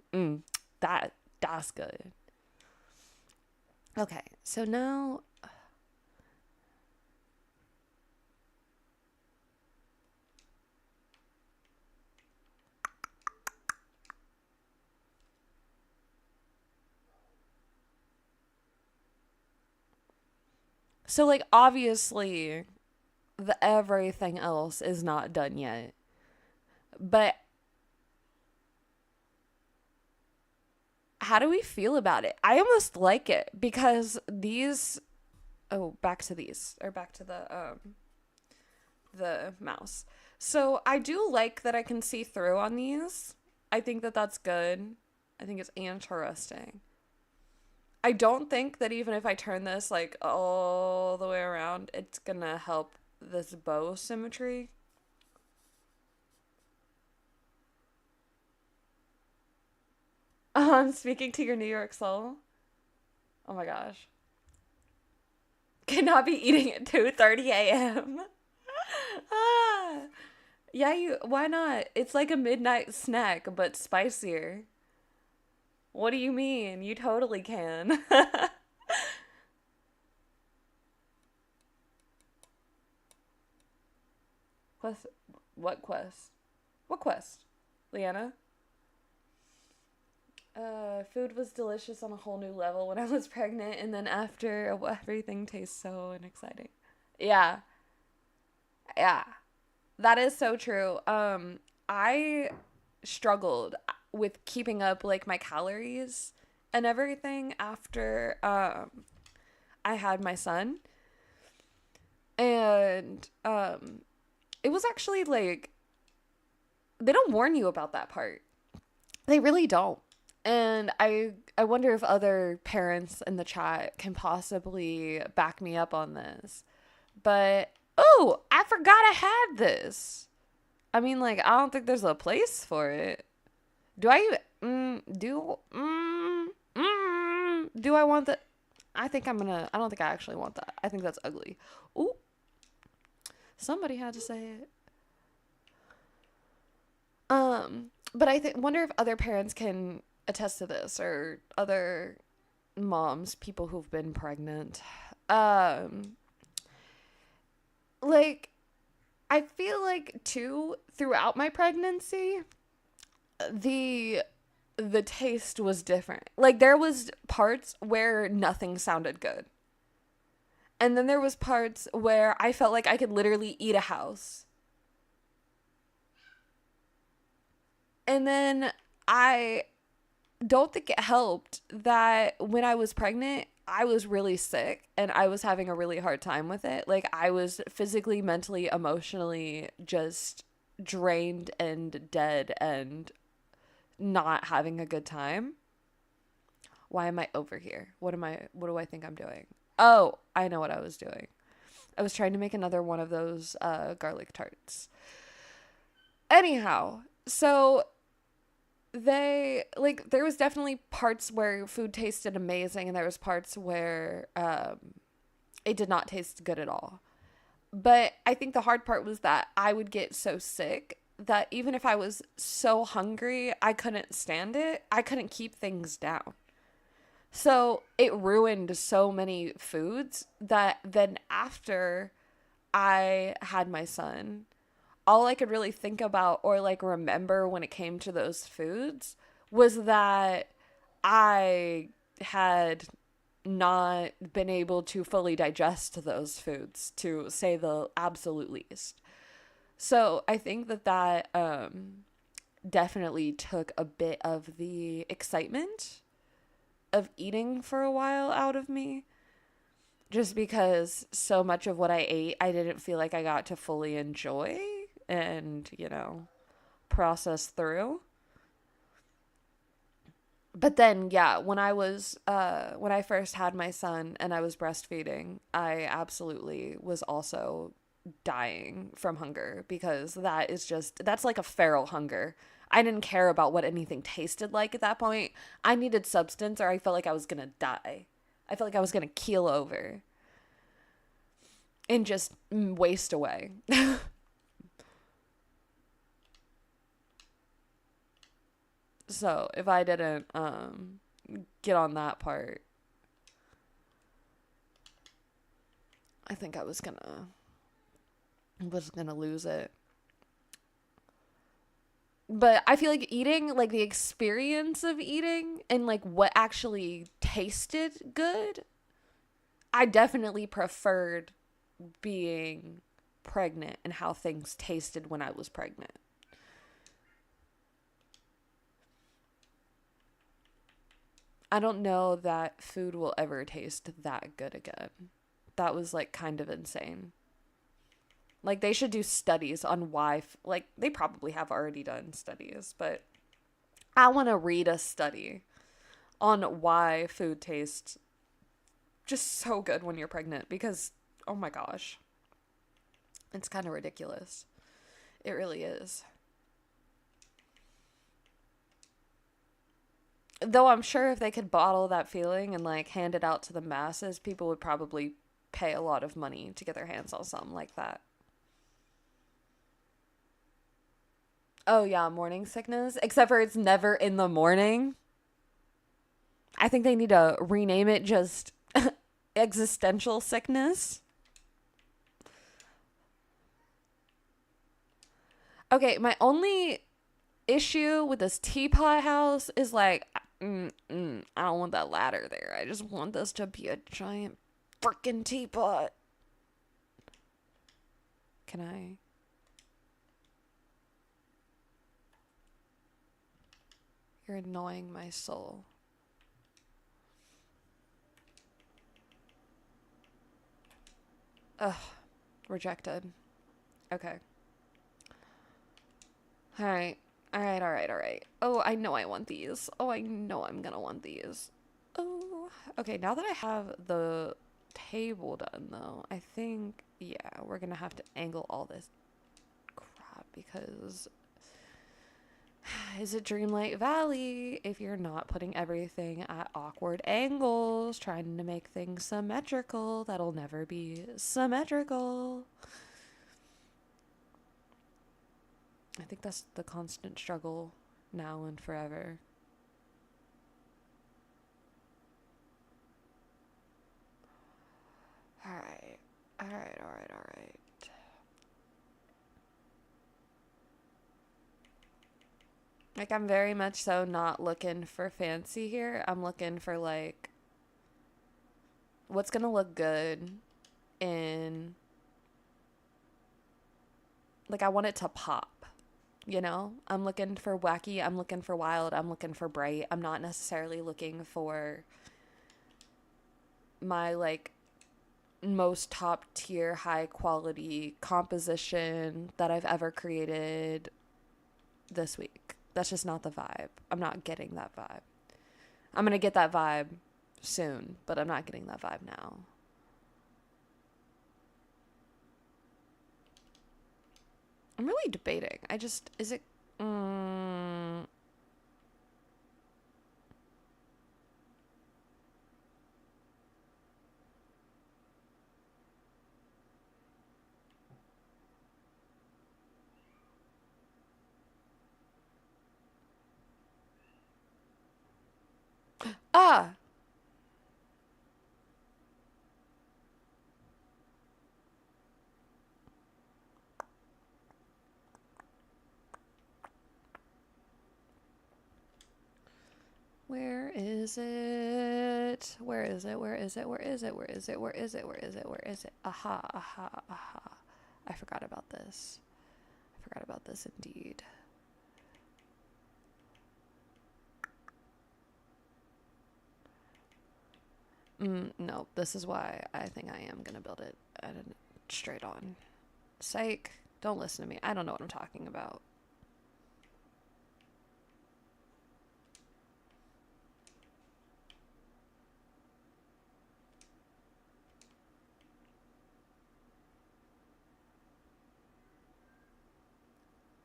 That's good. Okay, so now so like obviously the everything else is not done yet. But how do we feel about it? I almost like it because these back to these or back to the mouse. So I do like that I can see through on these. I think that that's good. I think it's interesting. I don't think that even if I turn this like all the way around, it's gonna help this bow symmetry. Speaking to your New York soul. Oh my gosh. Cannot be eating at 2:30 a.m. ah. Yeah, why not? It's like a midnight snack but spicier. What do you mean? You totally can. Quest what quest? What quest? Leanna? Food was delicious on a whole new level when I was pregnant, and then after, everything tastes so exciting. Yeah, yeah, that is so true. I struggled with keeping up like my calories and everything after I had my son, and it was actually like they don't warn you about that part. They really don't. And I wonder if other parents in the chat can possibly back me up on this. But oh, I forgot I had this. I mean, like I don't think there's a place for it. Do I even do I want that? I don't think I actually want that. I think that's ugly. Ooh, somebody had to say it. But I wonder if other parents can attest to this or other moms, people who've been pregnant. Um, like I feel like too throughout my pregnancy, the the taste was different. Like there was parts where nothing sounded good. And then there was parts where I felt like I could literally eat a house. And then I don't think it helped that when I was pregnant, I was really sick and I was having a really hard time with it. Like I was physically, mentally, emotionally just drained and dead and not having a good time. Why am I over here? What do I think I'm doing? Oh, I know what I was doing. I was trying to make another one of those garlic tarts. Anyhow, so there was definitely parts where food tasted amazing and there was parts where it did not taste good at all. But I think the hard part was that I would get so sick that even if I was so hungry, I couldn't stand it. I couldn't keep things down. So it ruined so many foods that then after I had my son, all I could really think about or like remember when it came to those foods was that I had not been able to fully digest those foods, to say the absolute least. So I think that definitely took a bit of the excitement of eating for a while out of me. Just because so much of what I ate, I didn't feel like I got to fully enjoy and, process through. But then, yeah, when I first had my son and I was breastfeeding, I absolutely was also dying from hunger, because that's like a feral hunger. I didn't care about what anything tasted like at that point. I needed substance, or I felt like I was gonna die. I felt like I was gonna keel over and just waste away. So if I didn't get on that part, I think I was gonna lose it. But I feel like eating, like the experience of eating and like what actually tasted good, I definitely preferred being pregnant and how things tasted when I was pregnant. I don't know that food will ever taste that good again. That was like kind of insane. Like they should do studies on why, like they probably have already done studies, but I want to read a study on why food tastes just so good when you're pregnant, because oh my gosh, it's kind of ridiculous. It really is. Though I'm sure if they could bottle that feeling and like hand it out to the masses, people would probably pay a lot of money to get their hands on something like that. Oh yeah, morning sickness. Except for it's never in the morning. I think they need to rename it just existential sickness. Okay, my only issue with this teapot house is like, I don't want that ladder there. I just want this to be a giant freaking teapot. Can I? You're annoying my soul. Ugh. Rejected. Okay. Alright. Alright. Oh, I know I want these. Oh, I know I'm gonna want these. Oh. Okay, now that I have the table done, though, I think, yeah, we're gonna have to angle all this crap, because is it Dreamlight Valley if you're not putting everything at awkward angles, trying to make things symmetrical? That'll never be symmetrical. I think that's the constant struggle now and forever. Alright. Alright. Like, I'm very much so not looking for fancy here. I'm looking for, like, what's gonna look good in, like, I want it to pop, you know? I'm looking for wacky, I'm looking for wild, I'm looking for bright. I'm not necessarily looking for my, like, most top tier, high quality composition that I've ever created this week. That's just not the vibe. I'm not getting that vibe. I'm gonna get that vibe soon, but I'm not getting that vibe now. I'm really debating. Is it, ah, Where is it? Where is it? Where is it? Where is it? Where is it? Where is it? Where is it? Where is it? Aha, aha, aha. I forgot about this. I forgot about this indeed. No, this is why I think I am gonna build it at a straight on. Psych. Don't listen to me. I don't know what I'm talking about.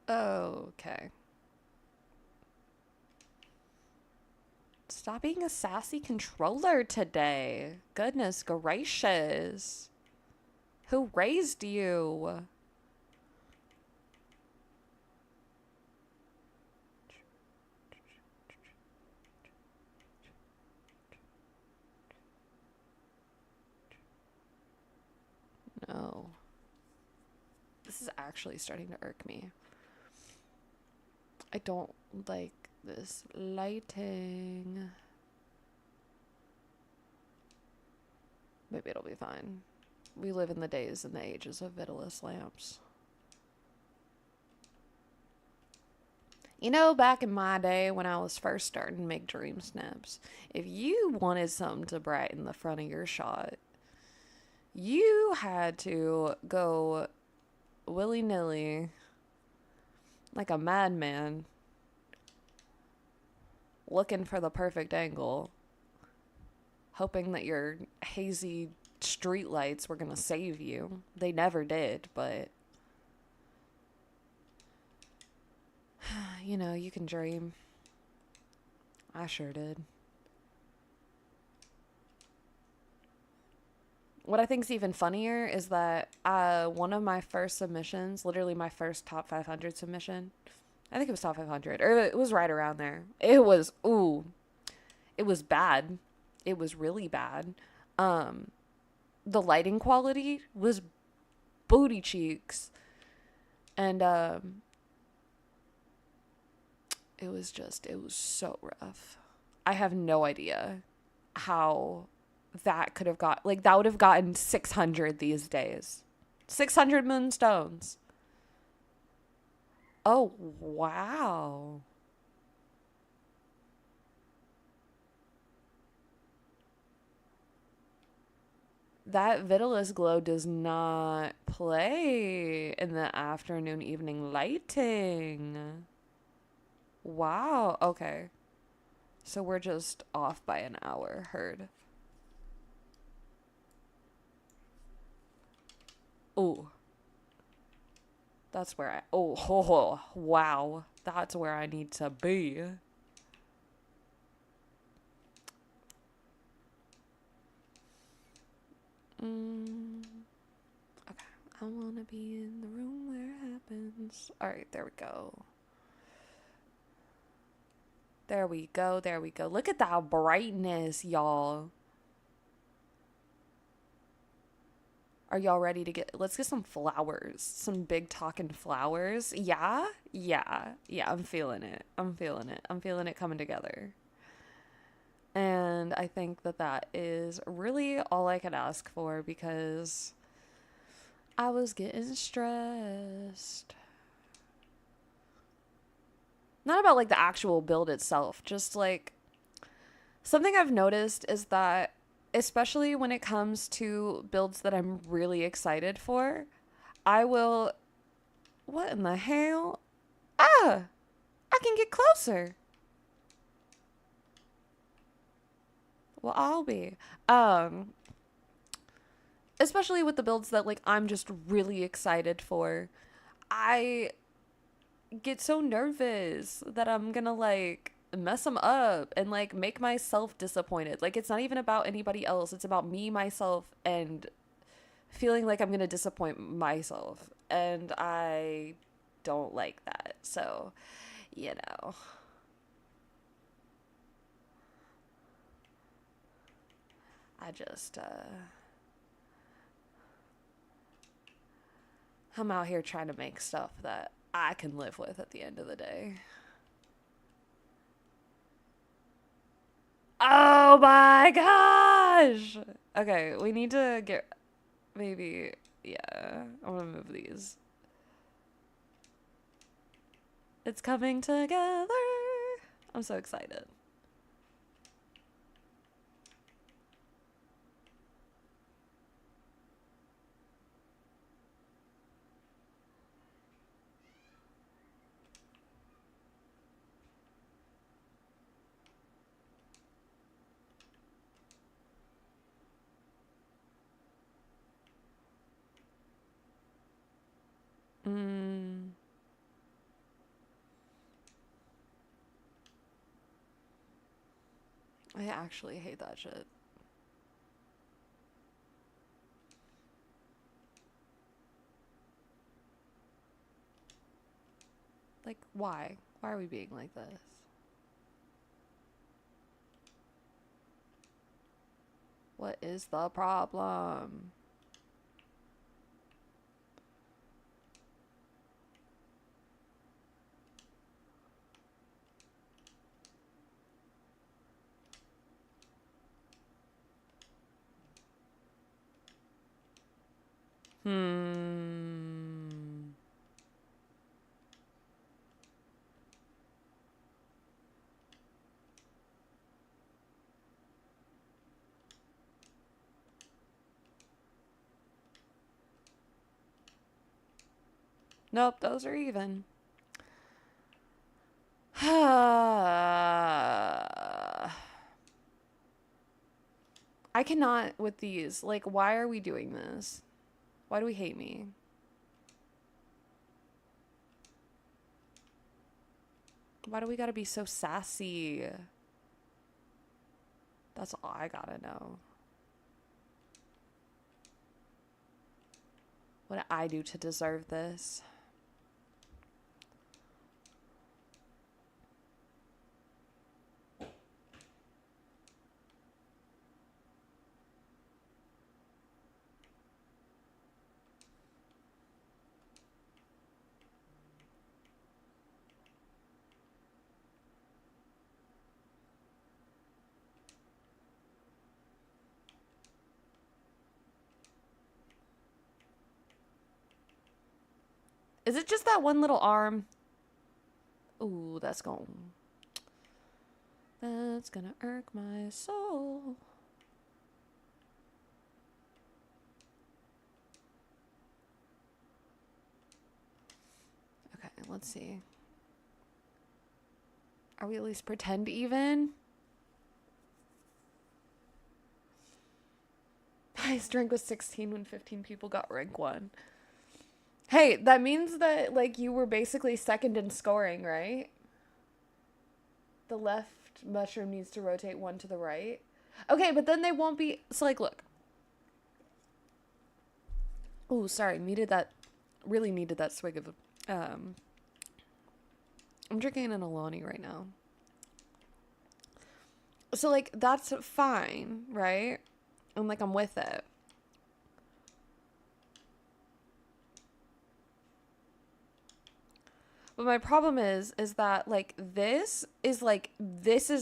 Okay. Stop being a sassy controller today. Goodness gracious. Who raised you? No. This is actually starting to irk me. I don't like this lighting. Maybe it'll be fine. We live in the days and the ages of vidaless lamps. You know, back in my day when I was first starting to make dream snaps, if you wanted something to brighten the front of your shot, you had to go willy-nilly like a madman looking for the perfect angle, hoping that your hazy street lights were gonna save you. They never did, but you know, you can dream. I sure did. What I think is even funnier is that one of my first submissions, literally my first top 500 submission, I think it was top 500, or it was right around there. It was, it was bad. It was really bad. The lighting quality was booty cheeks. And it was so rough. I have no idea how that could have got, like, that would have gotten 600 these days. 600 moonstones. Oh, wow. That Vitalist glow does not play in the afternoon evening lighting. Wow. Okay. So we're just off by an hour. Heard. Ooh. That's where I... Oh, wow. That's where I need to be. Okay. I want to be in the room where it happens. Alright, there we go. There we go. There we go. Look at that brightness, y'all. Are y'all ready to get... Let's get some flowers. Some big talking flowers. Yeah? Yeah. Yeah, I'm feeling it. I'm feeling it. I'm feeling it coming together. And I think that that is really all I could ask for because I was getting stressed. Not about like the actual build itself, just like something I've noticed is that especially when it comes to builds that I'm really excited for, I will... What in the hell? Ah! I can get closer. Well, I'll be. Especially with the builds that like I'm just really excited for. I get so nervous that I'm gonna like mess them up and like make myself disappointed. Like it's not even about anybody else. It's about me, myself, and feeling like I'm gonna disappoint myself. And I don't like that. So, you know. I just, I'm out here trying to make stuff that I can live with at the end of the day. Oh my gosh. Okay, we need to get maybe, yeah, I'm gonna move these. It's coming together. I'm so excited. I actually hate that shit. Like, why? Why are we being like this? What is the problem? Nope, those are even. I cannot with these. Like, why are we doing this? Why do we hate me? Why do we gotta be so sassy? That's all I gotta know. What did I do to deserve this? Is it just that one little arm? Ooh, that's gonna irk my soul. Okay, let's see. Are we at least pretend even? Highest rank was 16 when 15 people got rank 1. Hey, that means that, like, you were basically second in scoring, right? The left mushroom needs to rotate 1 to the right. Okay, but then they won't be... So, like, look. Oh, sorry. Really needed that swig of... I'm drinking an Alani right now. So, like, that's fine, right? And, like, I'm with it. But my problem is that, like, this is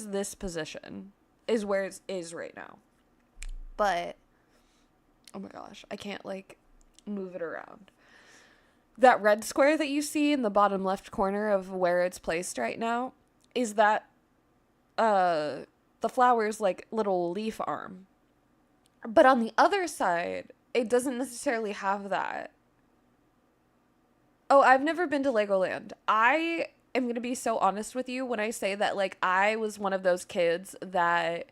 this position is where it is right now. But, oh my gosh, I can't, like, move it around. That red square that you see in the bottom left corner of where it's placed right now is that, the flower's, like, little leaf arm. But on the other side, it doesn't necessarily have that. Oh, I've never been to Legoland. I am going to be so honest with you when I say that, like, I was one of those kids that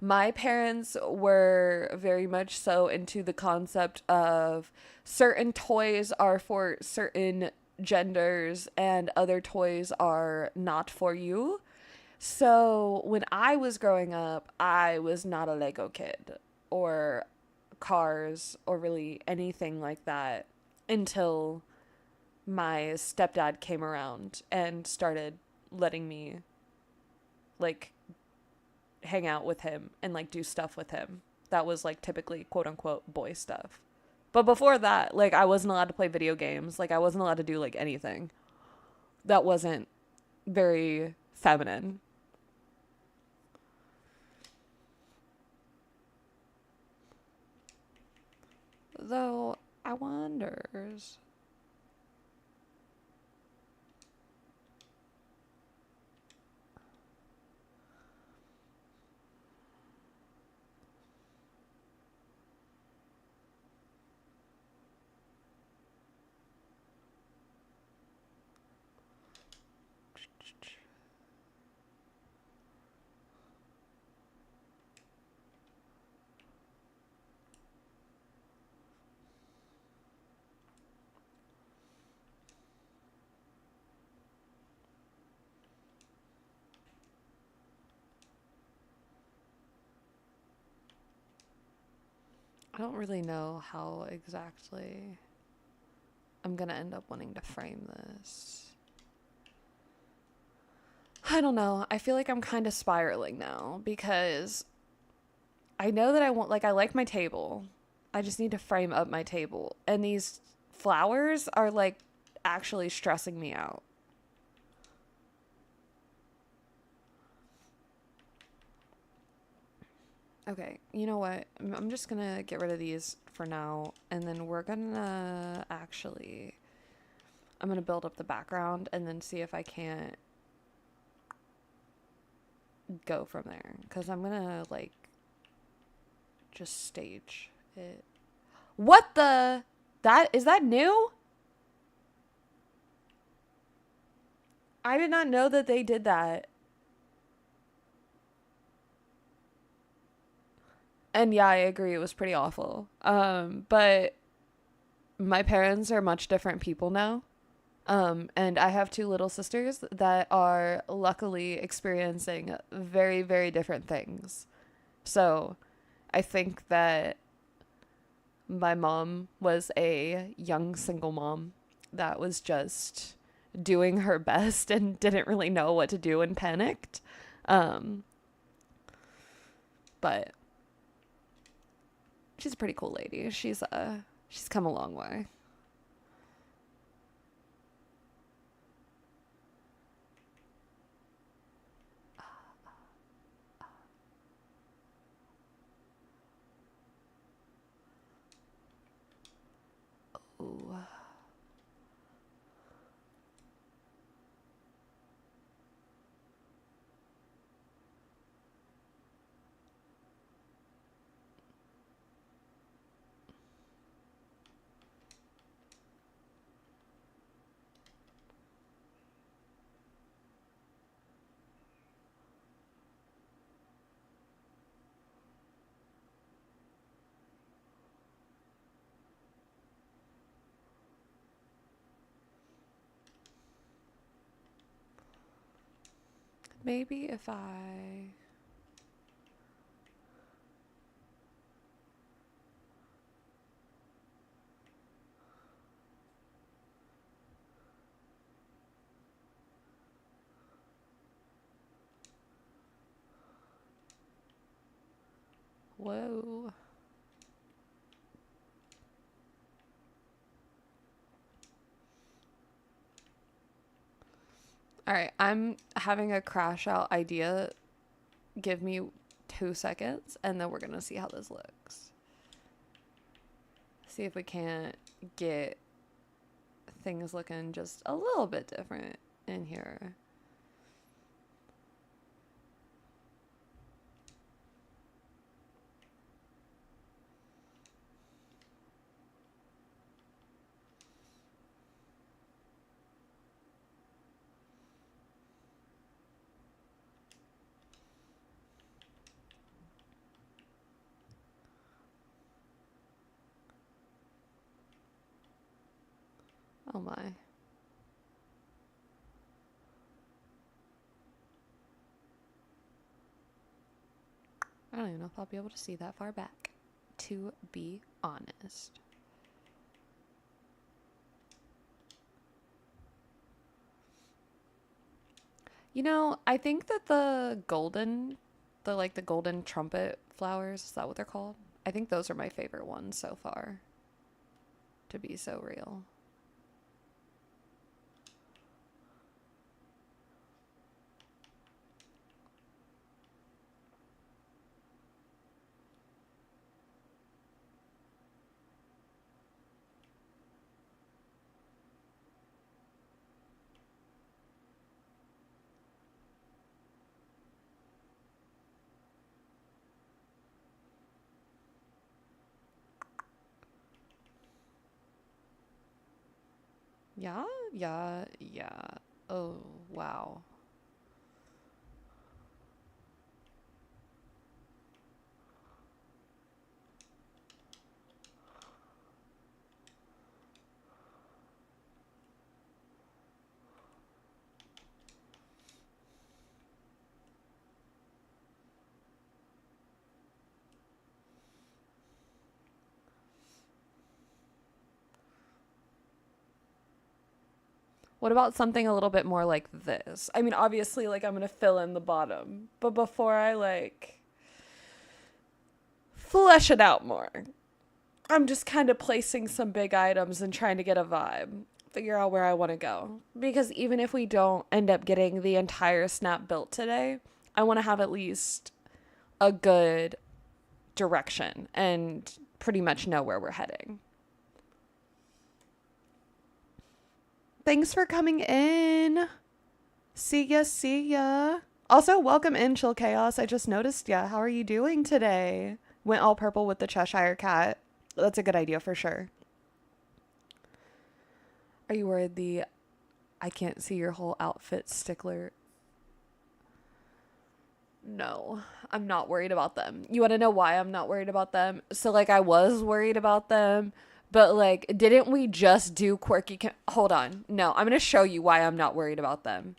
my parents were very much so into the concept of certain toys are for certain genders and other toys are not for you. So when I was growing up, I was not a Lego kid or cars or really anything like that until my stepdad came around and started letting me, like, hang out with him and, like, do stuff with him. That was, like, typically quote unquote boy stuff. But before that, like, I wasn't allowed to play video games. Like, I wasn't allowed to do, like, anything that wasn't very feminine. got wonders. I don't really know how exactly I'm gonna end up wanting to frame this. I don't know. I feel like I'm kind of spiraling now because I know that I want, like, I like my table. I just need to frame up my table. And these flowers are, like, actually stressing me out. Okay, you know what? I'm just gonna get rid of these for now, and then we're gonna actually, I'm gonna build up the background and then see if I can't go from there, because I'm gonna, like, just stage it. What the? Is that new? I did not know that they did that. And yeah, I agree. It was pretty awful. But my parents are much different people now. And I have two little sisters that are luckily experiencing very, very different things. So I think that my mom was a young single mom that was just doing her best and didn't really know what to do and panicked. But she's a pretty cool lady. She's come a long way. Ooh. Maybe if I... Whoa. All right, I'm having a crash out idea. Give me 2 seconds, and then we're going to see how this looks. See if we can't get things looking just a little bit different in here. Oh my. I don't even know if I'll be able to see that far back, to be honest. You know, I think that the golden trumpet flowers, is that what they're called? I think those are my favorite ones so far, to be so real. Yeah, yeah, yeah. Oh, wow. What about something a little bit more like this? I mean, obviously, like, I'm gonna fill in the bottom, but before I, like, flesh it out more, I'm just kind of placing some big items and trying to get a vibe, figure out where I want to go. Because even if we don't end up getting the entire snap built today, I want to have at least a good direction and pretty much know where we're heading. Thanks for coming in. See ya, see ya. Also, welcome in, Chill Chaos. I just noticed ya. How are you doing today? Went all purple with the Cheshire cat. That's a good idea for sure. Are you worried I can't see your whole outfit stickler? No, I'm not worried about them. You want to know why I'm not worried about them? So, like, I was worried about them, but, like, didn't we just do quirky? Hold on. No, I'm going to show you why I'm not worried about them.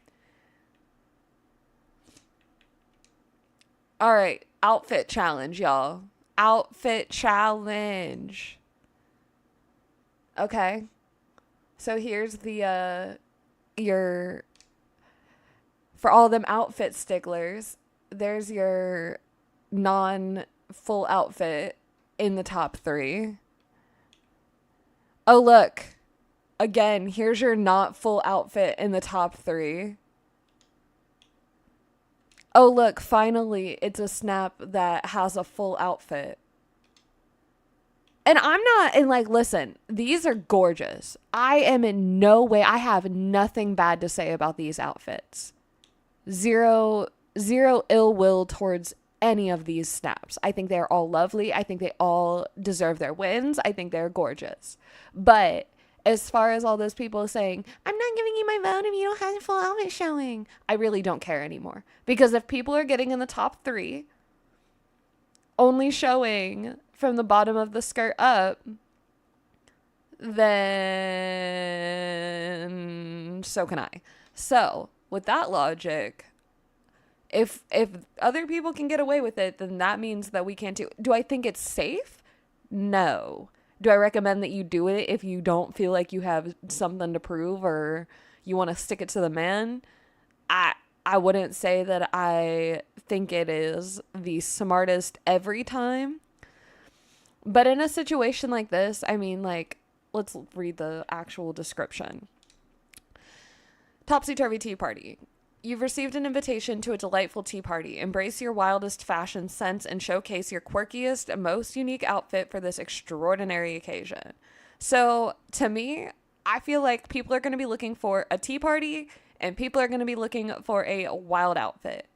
All right, outfit challenge, y'all. Outfit challenge. Okay. So here's your, for all them outfit sticklers, there's your non-full outfit in the top 3. Oh, look. Again, here's your not full outfit in the top 3. Oh, look, finally, it's a snap that has a full outfit. And like, listen, these are gorgeous. I am in no way, I have nothing bad to say about these outfits. Zero ill will towards any of these snaps. I think they're all lovely. I think they all deserve their wins. I think they're gorgeous. But as far as all those people saying, I'm not giving you my vote if you don't have a full outfit showing, I really don't care anymore. Because if people are getting in the top 3, only showing from the bottom of the skirt up, then so can I. So with that logic, if other people can get away with it, then that means that we can't do. Do I think it's safe? No. Do I recommend that you do it if you don't feel like you have something to prove or you want to stick it to the man? I wouldn't say that I think it is the smartest every time. But in a situation like this, I mean, like, let's read the actual description. Topsy Turvy Tea Party. You've received an invitation to a delightful tea party. Embrace your wildest fashion sense and showcase your quirkiest and most unique outfit for this extraordinary occasion. So, to me, I feel like people are going to be looking for a tea party and people are going to be looking for a wild outfit.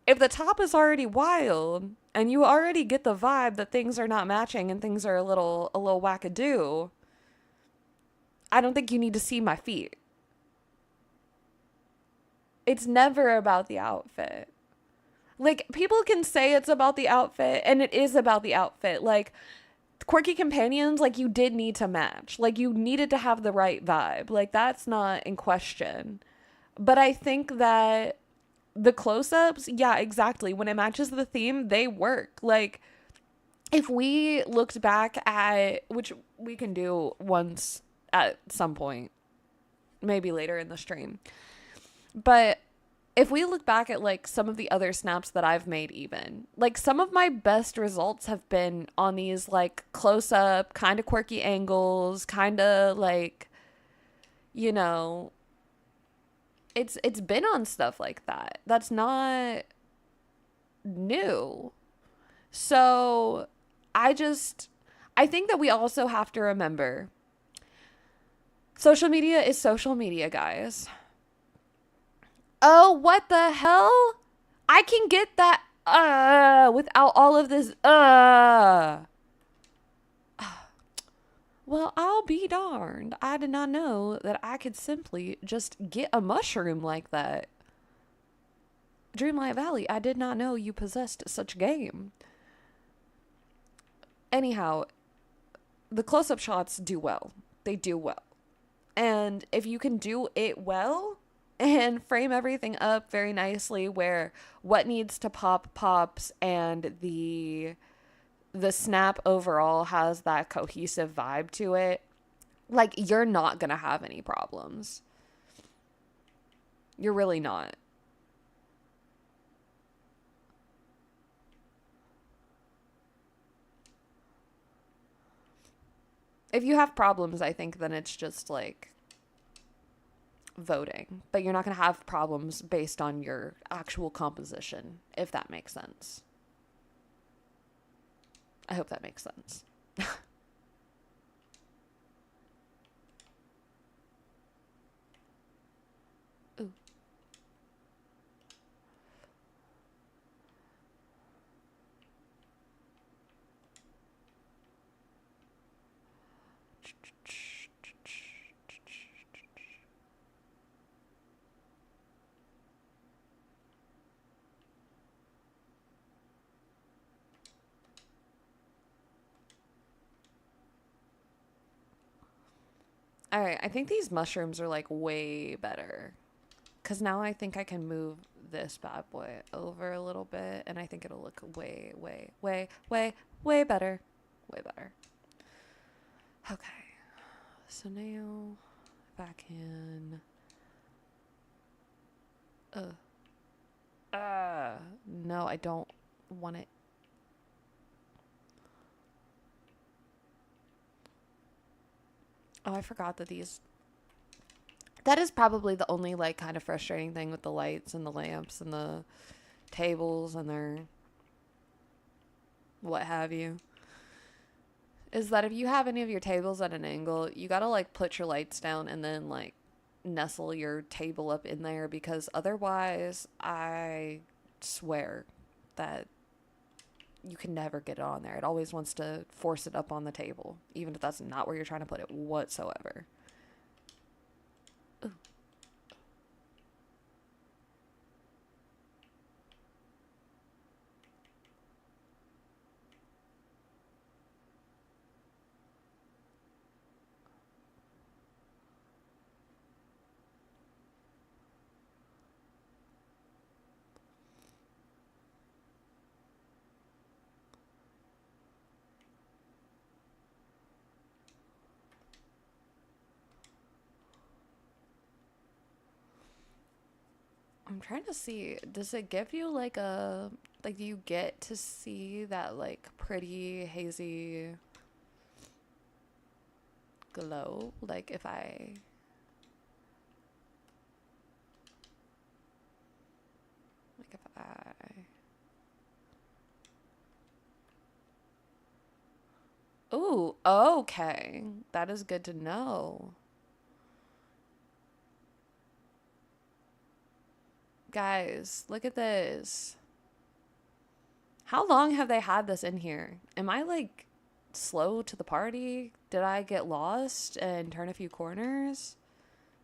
If the top is already wild and you already get the vibe that things are not matching and things are a little wackadoo, I don't think you need to see my feet. It's never about the outfit. Like, people can say it's about the outfit, and it is about the outfit. Like, quirky companions, like, you did need to match. Like, you needed to have the right vibe. Like, that's not in question. But I think that the close-ups, yeah, exactly. When it matches the theme, they work. Like, if we looked back at, which we can do once at some point, maybe later in the stream. But if we look back at, like, some of the other snaps that I've made even, like, some of my best results have been on these, like, close-up, kind of quirky angles, kind of, like, you know, it's been on stuff like that. That's not new. So I think that we also have to remember social media is social media, guys. Oh, what the hell? I can get that without all of this what Well, I'll be darned. I did not know that I could simply just get a mushroom like that. Dreamlight Valley, I did not know you possessed such game. Anyhow, the close-up shots do well. They do well. And if you can do it well and frame everything up very nicely where what needs to pop pops and the snap overall has that cohesive vibe to it, like, you're not going to have any problems. You're really not. If you have problems, I think then it's just like voting. But you're not going to have problems based on your actual composition, if that makes sense. I hope that makes sense. Ooh. All right, I think these mushrooms are like way better. Because now I think I can move this bad boy over a little bit and I think it'll look way, way, way, way, way better. Way better. Okay. So now back in. No, I don't want it. Oh, I forgot that these. That is probably the only, like, kind of frustrating thing with the lights and the lamps and the tables and their what have you. Is that if you have any of your tables at an angle, you gotta, like, put your lights down and then, like, nestle your table up in there because otherwise, I swear that you can never get it on there. It always wants to force it up on the table, even if that's not where you're trying to put it whatsoever. Ooh. I'm trying to see, does it give you like a, like, do you get to see that like pretty hazy glow? Like if I, like if I, ooh, okay. That is good to know. Guys, look at this. How long have they had this in here? Am I like slow to the party? Did I get lost and turn a few corners?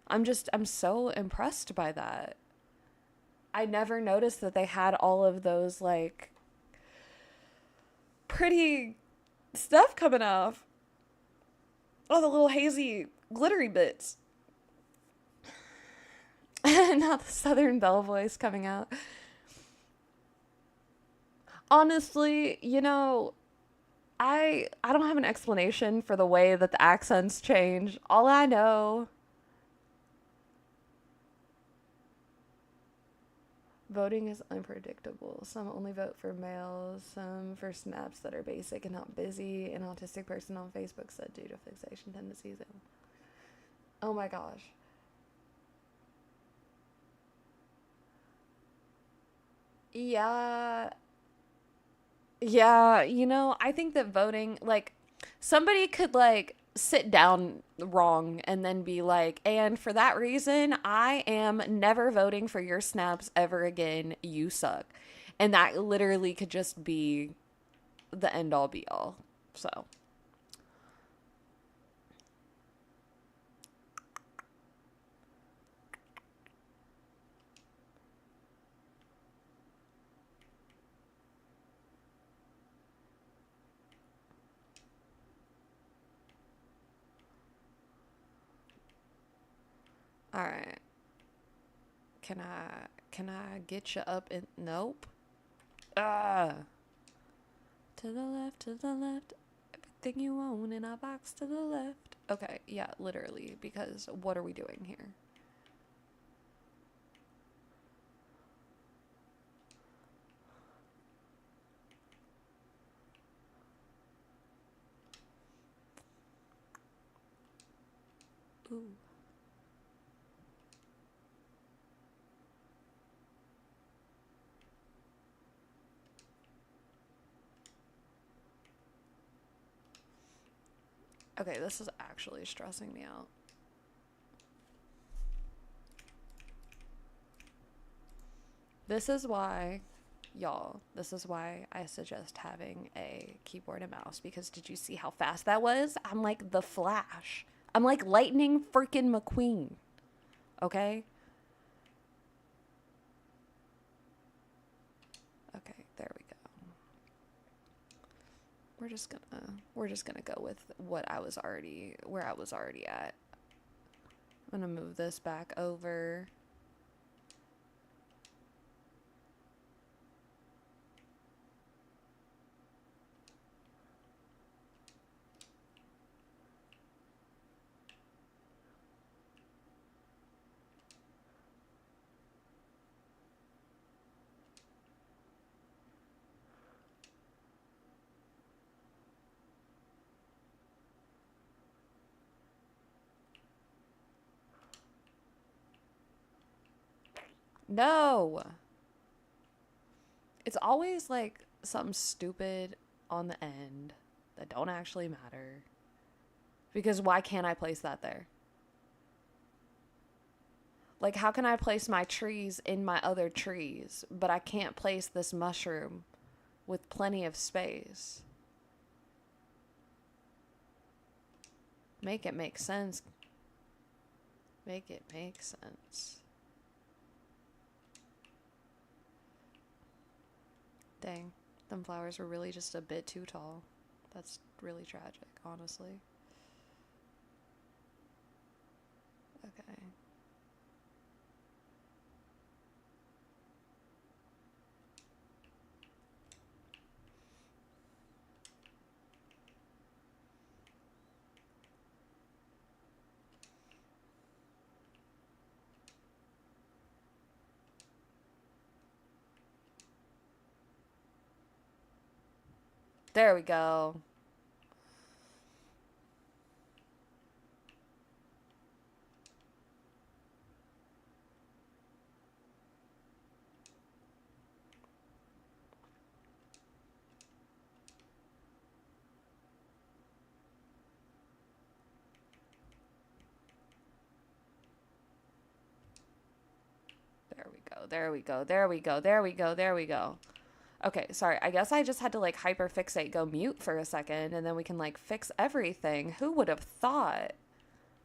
I'm so impressed by that. I never noticed that they had all of those like pretty stuff coming off. All the little hazy glittery bits. Not the Southern Belle voice coming out. Honestly, I don't have an explanation for the way that the accents change. All I know, voting is unpredictable. Some only vote for males, some for snaps that are basic and not busy. An autistic person on Facebook said due to fixation tendencies. Oh my gosh. Yeah. Yeah, I think that voting, like, somebody could, like, sit down wrong and then be like, and for that reason, I am never voting for your snaps ever again. You suck. And that literally could just be the end all be all. So, All right. Can I get you up in? Nope. Ah. To the left, to the left. Everything you own in a box to the left. Okay, yeah, literally, because what are we doing here? Ooh. Okay, this is actually stressing me out. This is why, y'all, this is why I suggest having a keyboard and mouse, because did you see how fast that was? I'm like the Flash. I'm like Lightning freaking McQueen. Okay? Okay, there we go. We're just gonna go with where I was already at. I'm gonna move this back over. No! It's always like something stupid on the end that don't actually matter. Because why can't I place that there? Like, how can I place my trees in my other trees, but I can't place this mushroom with plenty of space? Make it make sense. Make it make sense. Dang, them flowers were really just a bit too tall. That's really tragic, honestly. Okay. There we go. There we go. There we go. There we go. There we go. There we go. Okay, sorry. I guess I just had to like hyperfixate, go mute for a second, and then we can like fix everything. Who would have thought?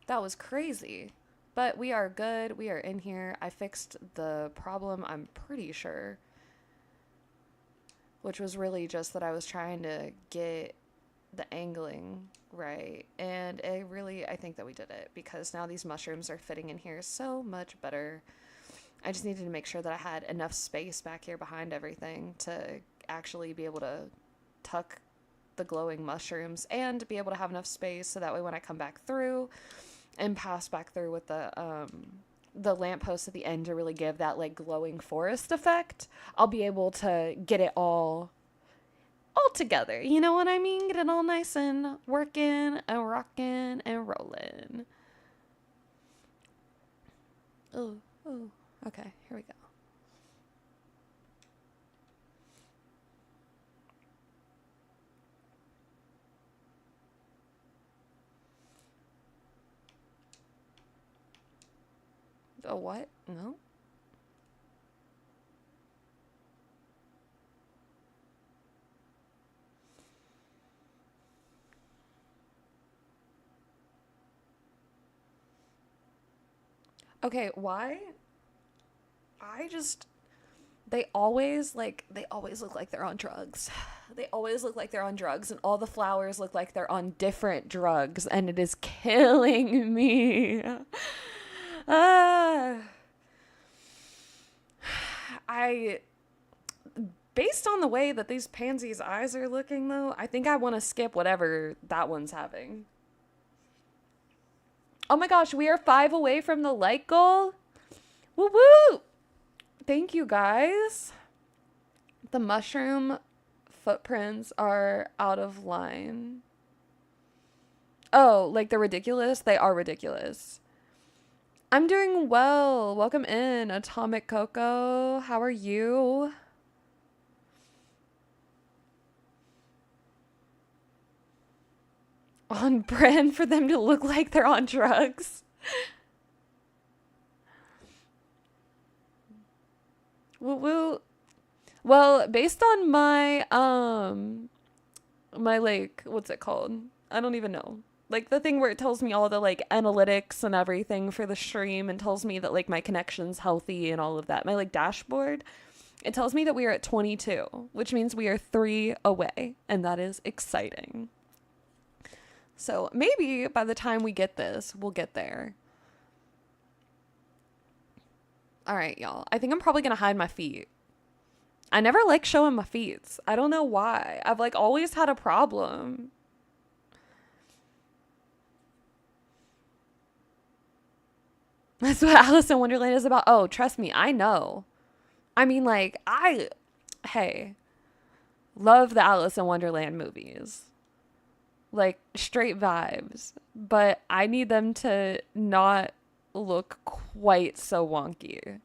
That was crazy. But we are good. We are in here. I fixed the problem, I'm pretty sure, which was really just that I was trying to get the angling right. And I think that we did it, because now these mushrooms are fitting in here so much better. I just needed to make sure that I had enough space back here behind everything to actually be able to tuck the glowing mushrooms and be able to have enough space so that way when I come back through and pass back through with the lamppost at the end to really give that like glowing forest effect, I'll be able to get it all together. You know what I mean? Get it all nice and working and rocking and rolling. Oh, oh. Okay, here we go. Oh, what? No? Okay, why? I just they always look like they're on drugs. They always look like they're on drugs, and all the flowers look like they're on different drugs, and it is killing me. Uh, I, based on the way that these pansies' eyes are looking, though, I think I want to skip whatever that one's having. Oh my gosh, we are 5 away from the like goal. Woo woo! Thank you guys. The mushroom footprints are out of line. Oh, like they're ridiculous? They are ridiculous. I'm doing well. Welcome in, Atomic Coco. How are you? On brand for them to look like they're on drugs. Woo woo. Well, based on my like what's it called? I don't even know. Like the thing where it tells me all the like analytics and everything for the stream and tells me that like my connection's healthy and all of that. My like dashboard, it tells me that we are at 22, which means we are 3 away, and that is exciting. So maybe by the time we get this, we'll get there. All right, y'all. I think I'm probably going to hide my feet. I never like showing my feet. I don't know why. I've like always had a problem. That's what Alice in Wonderland is about. Oh, trust me, I know. I mean, like, hey, love the Alice in Wonderland movies. Like, straight vibes. But I need them to not look quite so wonky.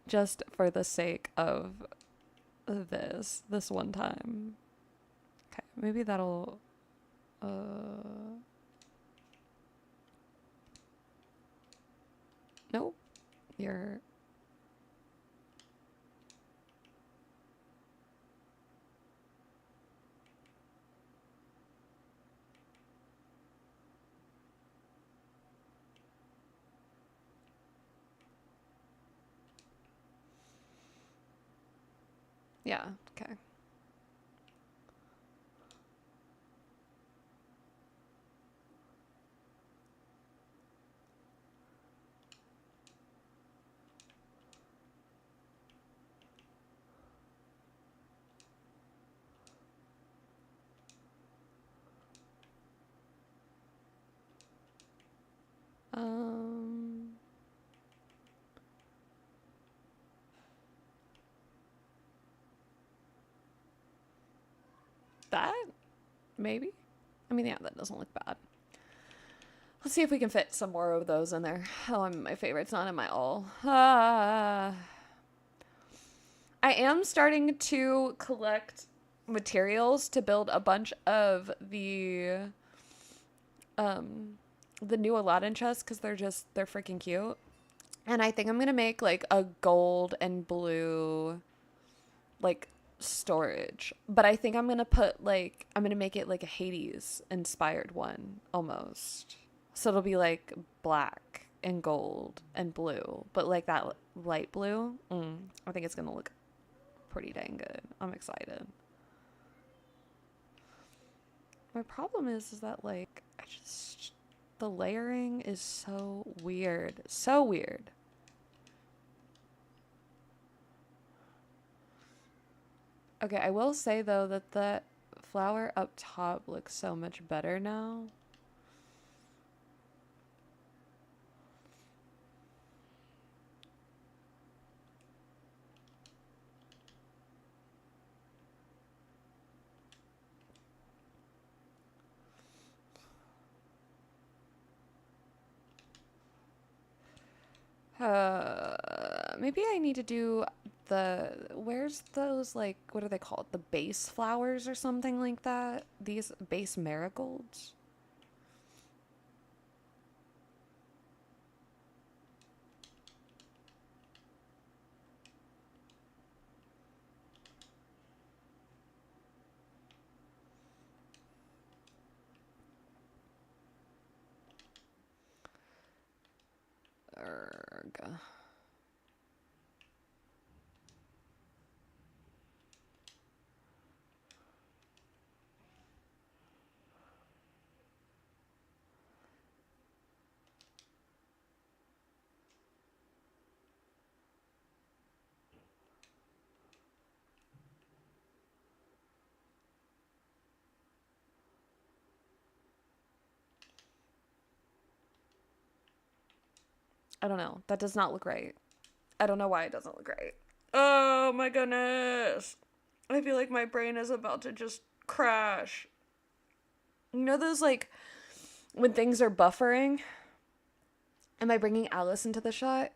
Just for the sake of this one time. Okay, maybe that'll, nope, you're, yeah, okay. Um, that, maybe? I mean, yeah, that doesn't look bad. Let's see if we can fit some more of those in there. Oh, I'm my favorite. It's not in my all. I am starting to collect materials to build a bunch of the new Aladdin chests because they're freaking cute. And I think I'm gonna make like a gold and blue like storage. But I think I'm gonna I'm gonna make it like a Hades inspired one almost. So it'll be like black and gold and blue, but like that light blue. I think it's gonna look pretty dang good. I'm excited. My problem is that like the layering is so weird. So weird. Okay, I will say though that the flower up top looks so much better now. Maybe I need to do where's those, like, what are they called? The base flowers or something like that? These base marigolds? Erg. I don't know. That does not look right. I don't know why it doesn't look right. Oh my goodness. I feel like my brain is about to just crash. You know those, like, when things are buffering? Am I bringing Alice into the shot?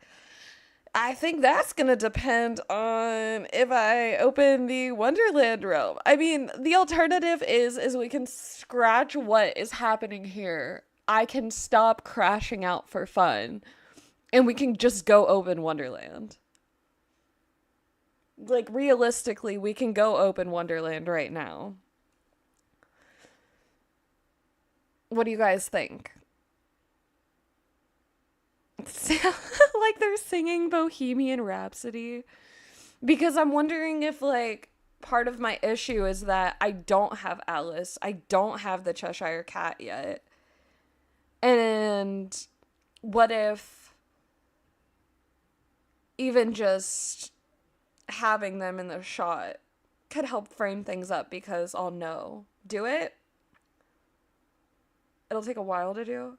I think that's going to depend on if I open the Wonderland realm. I mean, the alternative is we can scratch what is happening here. I can stop crashing out for fun, and we can just go open Wonderland. Like, realistically, we can go open Wonderland right now. What do you guys think? Like they're singing Bohemian Rhapsody. Because I'm wondering if, like, part of my issue is that I don't have Alice. I don't have the Cheshire Cat yet. And what if even just having them in the shot could help frame things up, because I'll know. Do it? It'll take a while to do.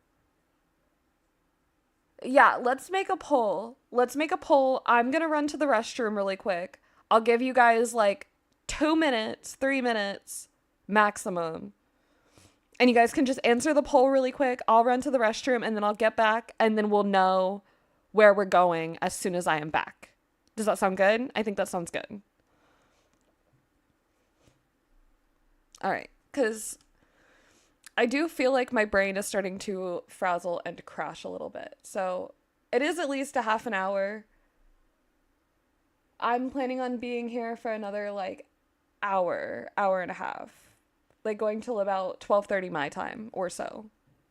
Yeah, let's make a poll. Let's make a poll. I'm gonna run to the restroom really quick. I'll give you guys like 2 minutes, 3 minutes maximum. And you guys can just answer the poll really quick. I'll run to the restroom and then I'll get back and then we'll know where we're going as soon as I am back. Does that sound good? I think that sounds good. All right, because I do feel like my brain is starting to frazzle and crash a little bit. So it is at least a half an hour. I'm planning on being here for another like hour and a half. Like going till about 12:30 my time or so.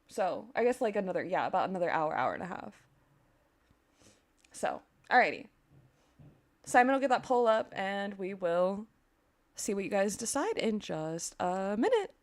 So I guess like another, yeah, about another hour and a half. So, alrighty. Simon will get that poll up and we will see what you guys decide in just a minute.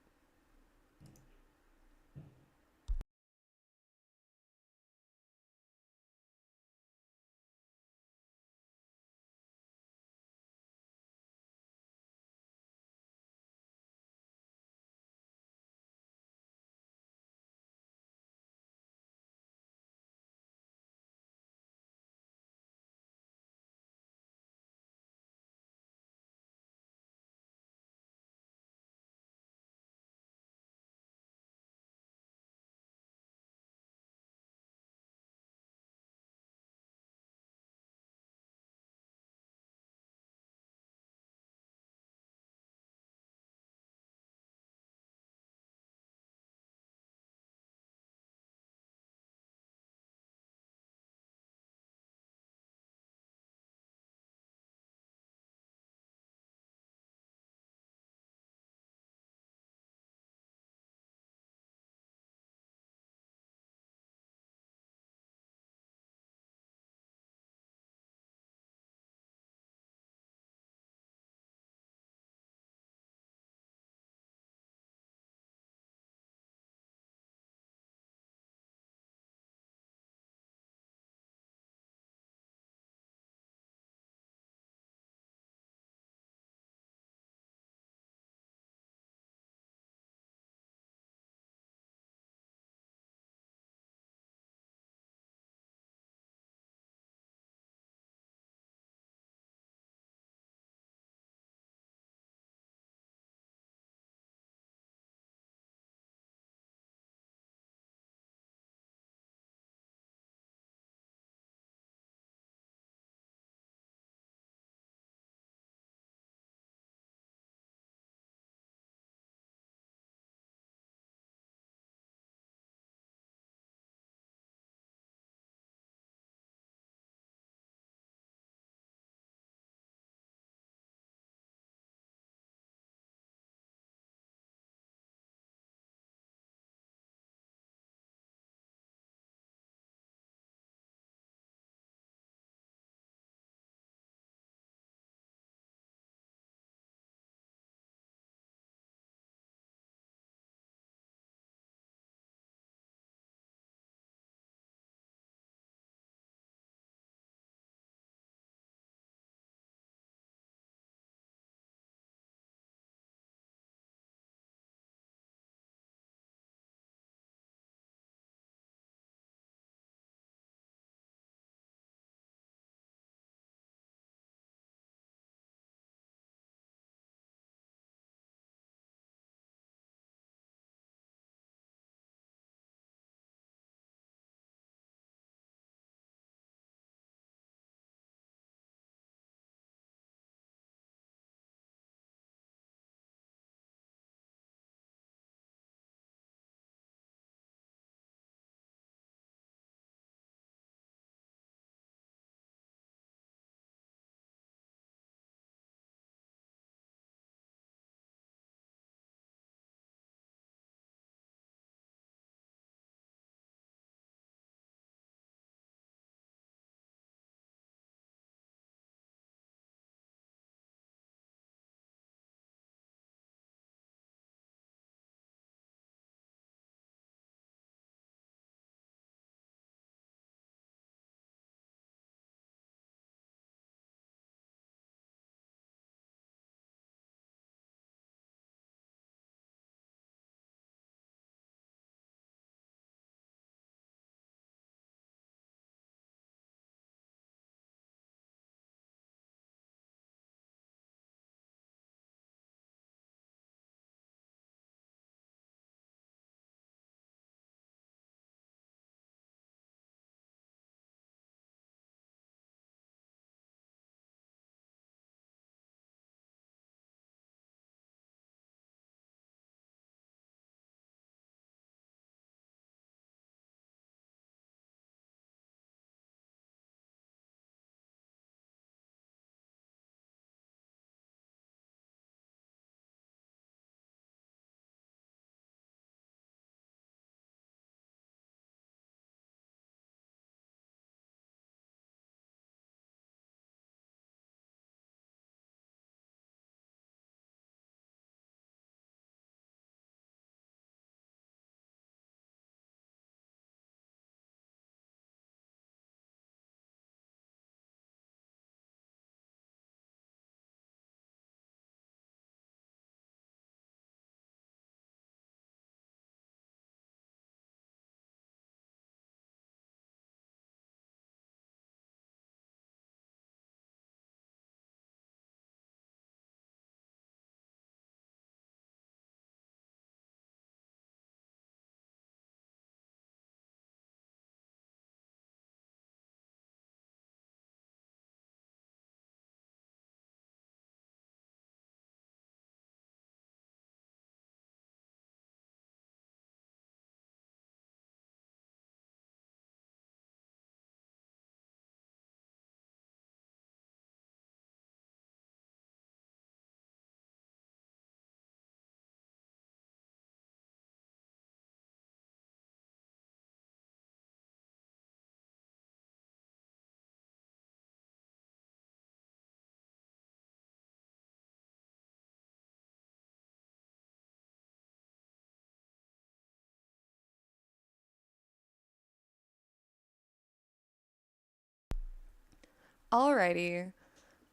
Alrighty,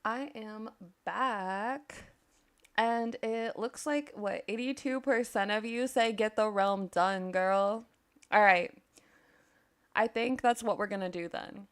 I am back. And it looks like, what, 82% of you say get the realm done, girl. All right. I think that's what we're going to do then.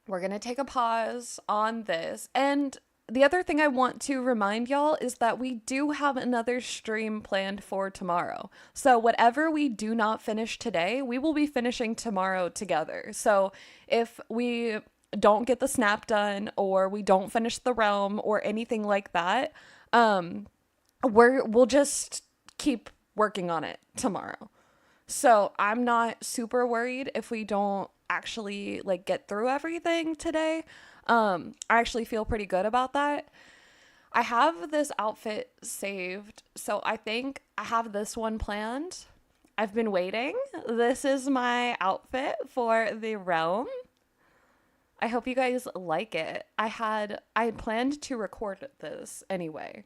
We're going to take a pause on this. And the other thing I want to remind y'all is that we do have another stream planned for tomorrow. So whatever we do not finish today, we will be finishing tomorrow together. So if we don't get the snap done or we don't finish the realm or anything like that, we'll just keep working on it tomorrow. So I'm not super worried if we don't actually like get through everything today. I actually feel pretty good about that. I have this outfit saved, so I think I have this one planned. I've been waiting. This is my outfit for the realm. I hope you guys like it. I had planned to record this anyway.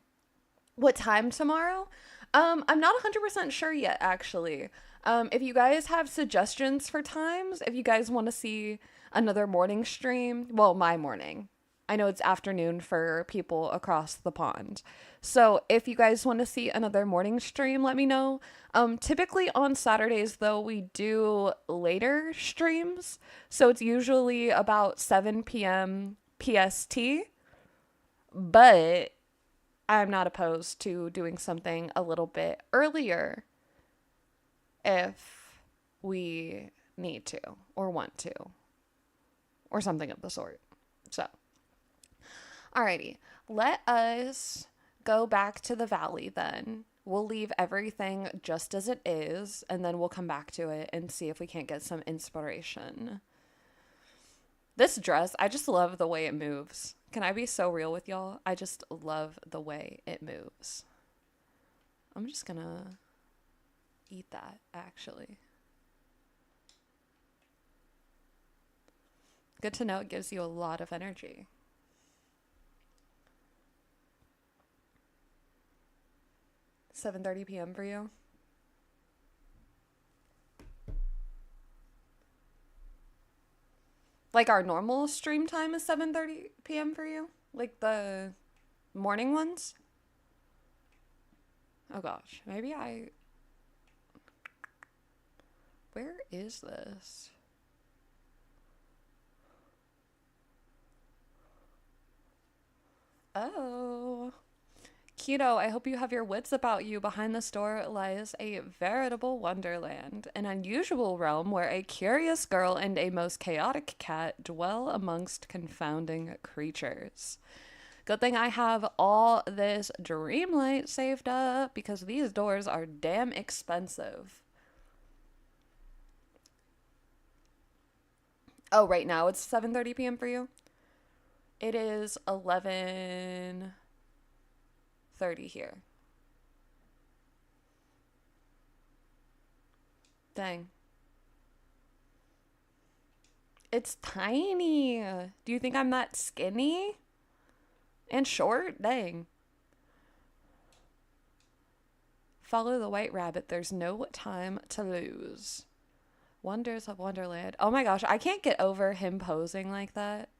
What time tomorrow? I'm not 100% sure yet, actually. If you guys have suggestions for times, if you guys want to see another morning stream, well, my morning. I know it's afternoon for people across the pond. So if you guys want to see another morning stream, let me know. Typically on Saturdays, though, we do later streams. So it's usually about 7 p.m. PST. But I'm not opposed to doing something a little bit earlier if we need to or want to or something of the sort. So, alrighty, let us go back to the valley then. We'll leave everything just as it is, and then we'll come back to it and see if we can't get some inspiration. This dress, I just love the way it moves. Can I be so real with y'all? I just love the way it moves. I'm just gonna eat that, actually. Good to know it gives you a lot of energy. $7:30 p.m. for you? Like our normal stream time is 7:30 p.m. for you? Like the morning ones? Oh gosh, maybe where is this? Oh. Keto, I hope you have your wits about you. Behind this door lies a veritable wonderland, an unusual realm where a curious girl and a most chaotic cat dwell amongst confounding creatures. Good thing I have all this Dreamlight saved up because these doors are damn expensive. Oh, right now it's 7:30 p.m. for you? It is 11:30 here. Dang. It's tiny. Do you think I'm that skinny? And short? Dang. Follow the white rabbit. There's no time to lose. Wonders of Wonderland. Oh my gosh, I can't get over him posing like that.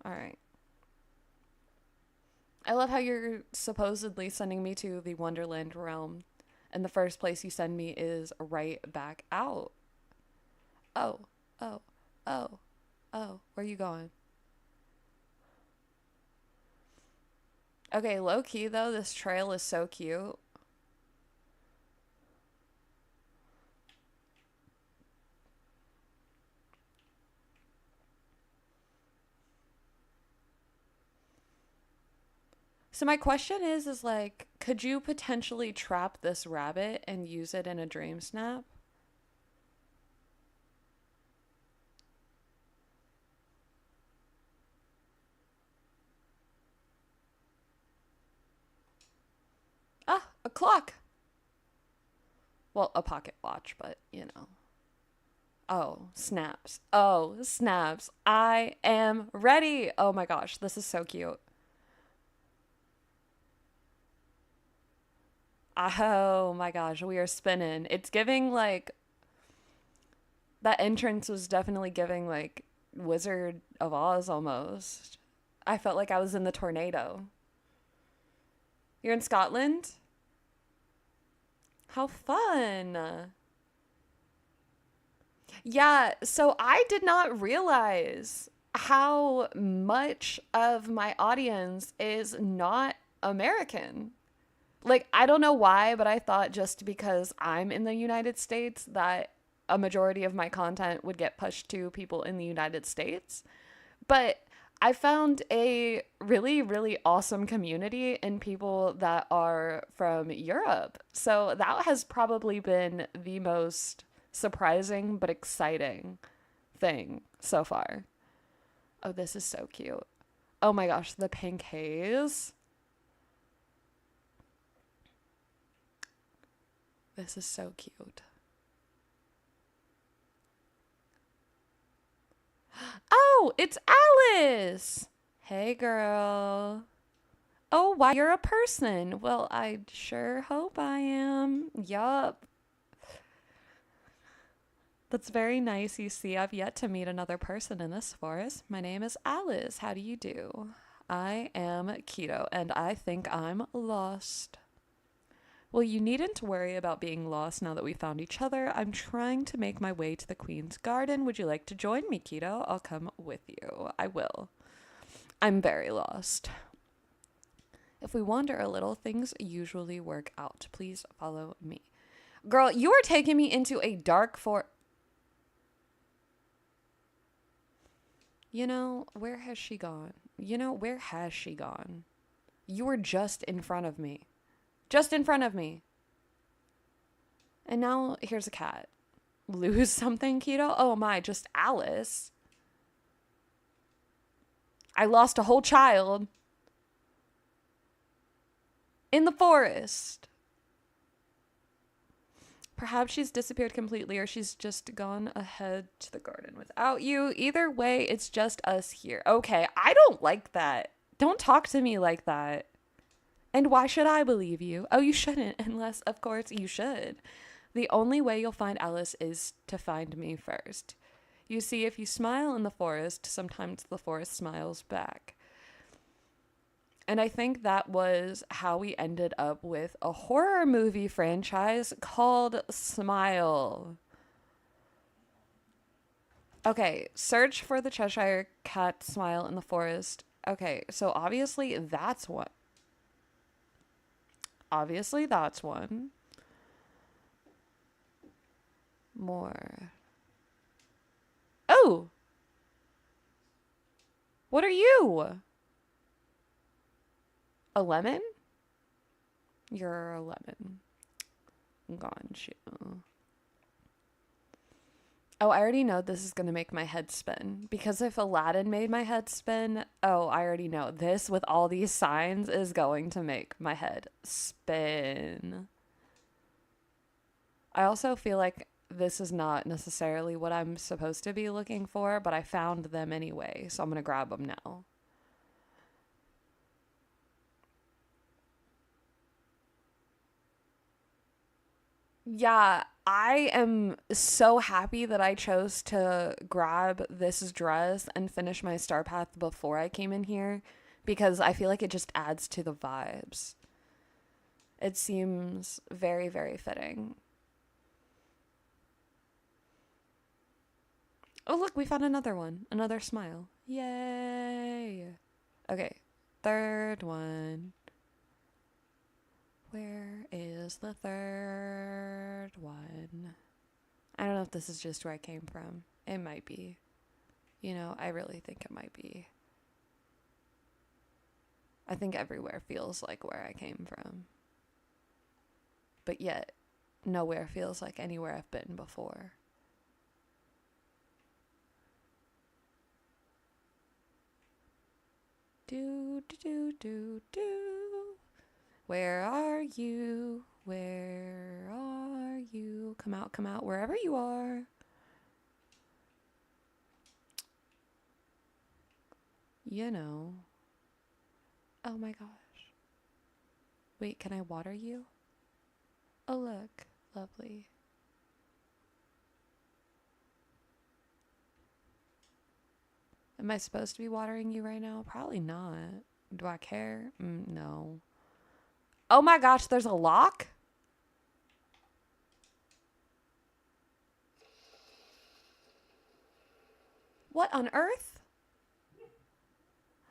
All right. I love how you're supposedly sending me to the Wonderland realm, and the first place you send me is right back out. Oh, oh, oh, oh. Where are you going? Okay, low key though, this trail is so cute. So my question is like, could you potentially trap this rabbit and use it in a dream snap? Ah, a clock. Well, a pocket watch, but you know. Oh, snaps. Oh, snaps. I am ready. Oh my gosh, this is so cute. Oh my gosh, we are spinning. It's giving like That entrance was definitely giving like Wizard of Oz almost. I felt like I was in the tornado. You're in Scotland? How fun. Yeah, so I did not realize how much of my audience is not American. Like, I don't know why, but I thought just because I'm in the United States that a majority of my content would get pushed to people in the United States. But I found a really, really awesome community in people that are from Europe. So that has probably been the most surprising but exciting thing so far. Oh, this is so cute. Oh my gosh, the pink haze. This is so cute. Oh, it's Alice. Hey, girl. Oh, wow, you're a person. Well, I sure hope I am. Yup. That's very nice. You see, I've yet to meet another person in this forest. My name is Alice. How do you do? I am keto, and I think I'm lost. Well, you needn't worry about being lost now that we found each other. I'm trying to make my way to the Queen's Garden. Would you like to join me, Keto? I'll come with you. I will. I'm very lost. If we wander a little, things usually work out. Please follow me. Girl, you are taking me into a dark You know, where has she gone? Where has she gone? You were just in front of me. Just in front of me. And now here's a cat. Lose something, Keto? Oh my, just Alice. I lost a whole child in the forest. Perhaps she's disappeared completely or she's just gone ahead to the garden without you. Either way, it's just us here. Okay, I don't like that. Don't talk to me like that. And why should I believe you? Oh, you shouldn't, unless, of course, you should. The only way you'll find Alice is to find me first. You see, if you smile in the forest, sometimes the forest smiles back. And I think that was how we ended up with a horror movie franchise called Smile. Okay, search for the Cheshire Cat Smile in the forest. Okay, so obviously that's one. Obviously that's one. More. Oh! What are you? A lemon? You're a lemon. Got you. Oh, I already know this is going to make my head spin. Because if Aladdin made my head spin, oh, I already know. This, with all these signs, is going to make my head spin. I also feel like this is not necessarily what I'm supposed to be looking for, but I found them anyway, so I'm going to grab them now. Yeah, I am so happy that I chose to grab this dress and finish my star path before I came in here because I feel like it just adds to the vibes. It seems very, very fitting. Oh, look, we found another one. Another smile. Yay. Okay, third one. Where is the third one? I don't know if this is just where I came from. It might be. I really think it might be. I think everywhere feels like where I came from. But yet, nowhere feels like anywhere I've been before. Do, do, do, do, do. Where are you? Where are you? Come out, wherever you are. You know. Oh my gosh. Wait, can I water you? Oh, look. Lovely. Am I supposed to be watering you right now? Probably not. Do I care? No. Oh my gosh, there's a lock? What on earth?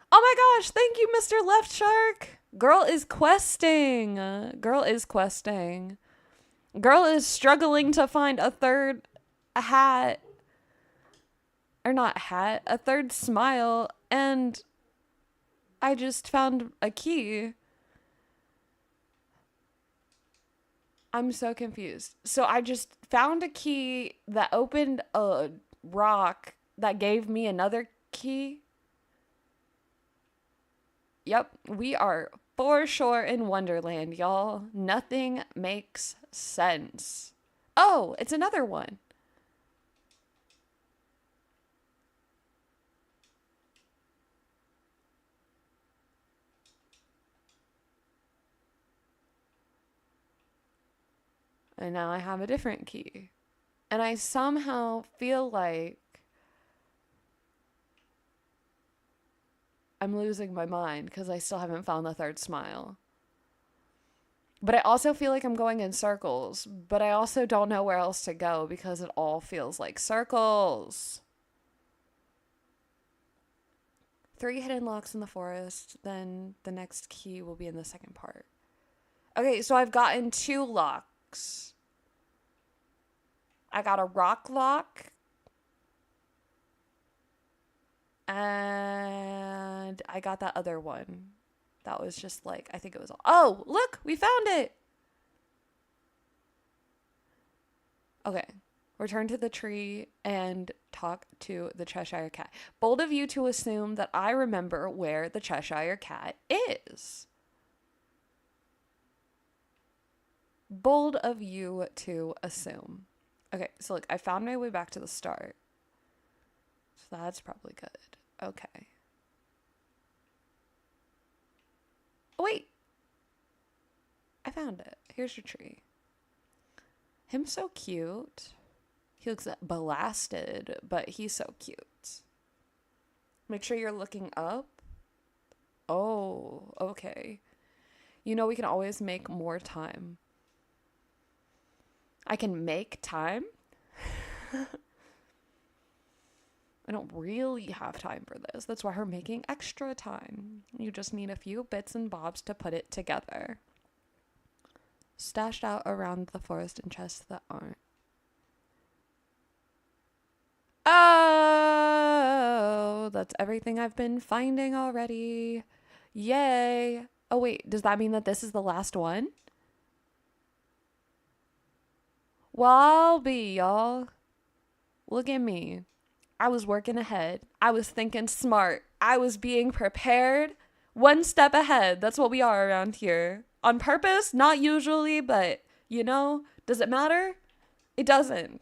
Oh my gosh, thank you, Mr. Left Shark. Girl is questing. Girl is questing. Girl is struggling to find a third hat. Or not hat, a third smile. And I just found a key. I'm so confused. So I just found a key that opened a rock that gave me another key. Yep, we are for sure in Wonderland, y'all. Nothing makes sense. Oh, it's another one. And now I have a different key. And I somehow feel like I'm losing my mind because I still haven't found the third smile. But I also feel like I'm going in circles. But I also don't know where else to go because it all feels like circles. 3 hidden locks in the forest. Then the next key will be in the second part. Okay, so I've gotten 2 locks. I got a rock lock. And I got that other one. That was just like, I think it was all. Oh, look, we found it. Okay. Return to the tree and talk to the Cheshire cat. Bold of you to assume that I remember where the Cheshire cat is. Bold of you to assume. Okay, so look, I found my way back to the start. So that's probably good. Okay. Oh, wait. I found it. Here's your tree. Him's so cute. He looks blasted, but he's so cute. Make sure you're looking up. Oh, okay. You know, we can always make more time. I can make time. I don't really have time for this. That's why we're making extra time. You just need a few bits and bobs to put it together. Stashed out around the forest in chests that aren't. Oh, that's everything I've been finding already. Yay. Oh, wait. Does that mean that this is the last one? Well, I'll be, y'all. Look at me. I was working ahead. I was thinking smart. I was being prepared. One step ahead. That's what we are around here. On purpose? Not usually, but, you know, does it matter? It doesn't.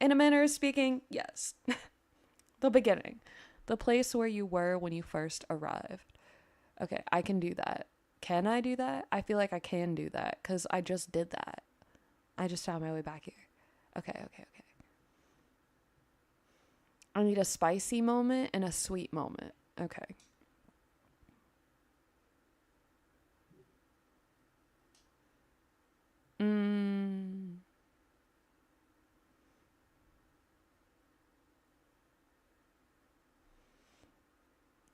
In a manner of speaking, yes. The beginning. The place where you were when you first arrived. Okay, I can do that. Can I do that? I feel like I can do that because I just did that. I just found my way back here. Okay. I need a spicy moment and a sweet moment. Okay.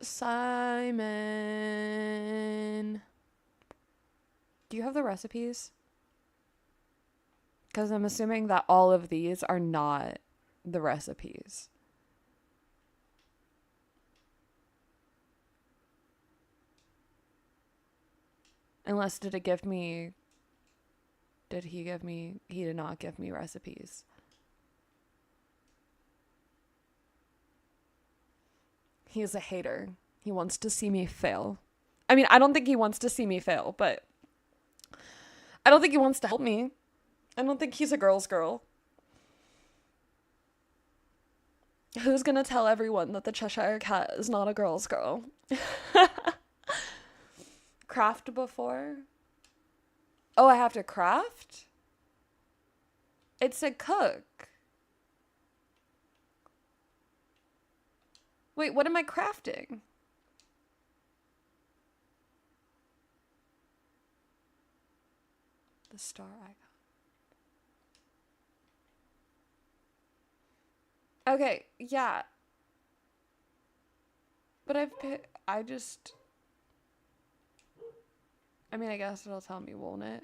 Simon. Do you have the recipes? Because I'm assuming that all of these are not the recipes. Unless did he give me he did not give me recipes. He is a hater. He wants to see me fail. I mean, I don't think he wants to see me fail, but I don't think he wants to help me. I don't think he's a girl's girl. Who's gonna tell everyone that the Cheshire cat is not a girl's girl? Craft before? Oh, I have to craft? It said cook. Wait, what am I crafting? The star icon. Okay, yeah. But I just... I mean, I guess it'll tell me, won't it?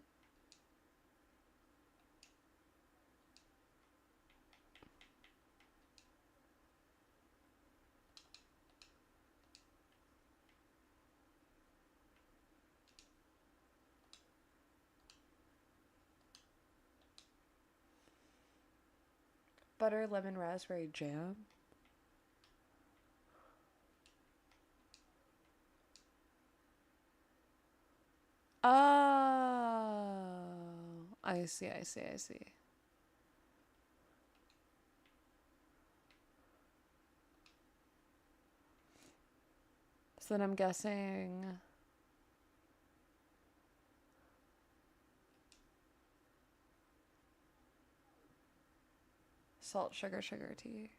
Butter, lemon, raspberry jam. Oh, I see, I see, I see. So then I'm guessing... Salt, sugar, sugar, tea.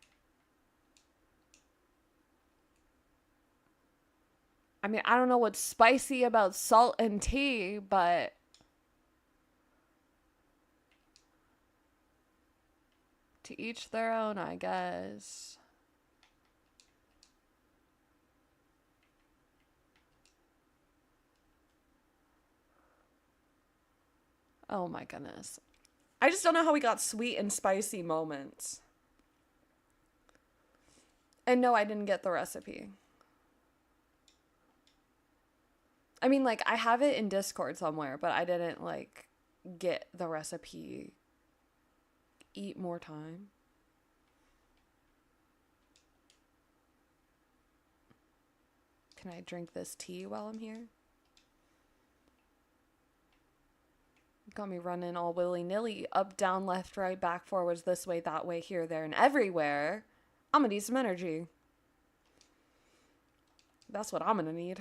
I mean, I don't know what's spicy about salt and tea, but... To each their own, I guess. Oh my goodness. I just don't know how we got sweet and spicy moments. And no, I didn't get the recipe. I mean, like, I have it in Discord somewhere, but I didn't, like, get the recipe. Eat more time. Can I drink this tea while I'm here? Got me running all willy-nilly. Up, down, left, right, back, forwards, this way, that way, here, there, and everywhere. I'm gonna need some energy. That's what I'm gonna need.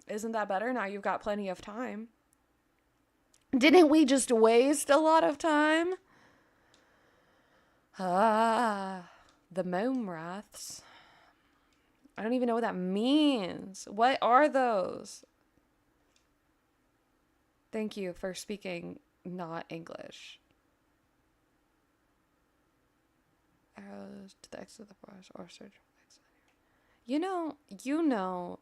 Isn't that better? Now you've got plenty of time. Didn't we just waste a lot of time? Ah, the mome wraths. I don't even know what that means. What are those? Thank you for speaking not English. Arrows to the exit of the forest or search for the exit. You know.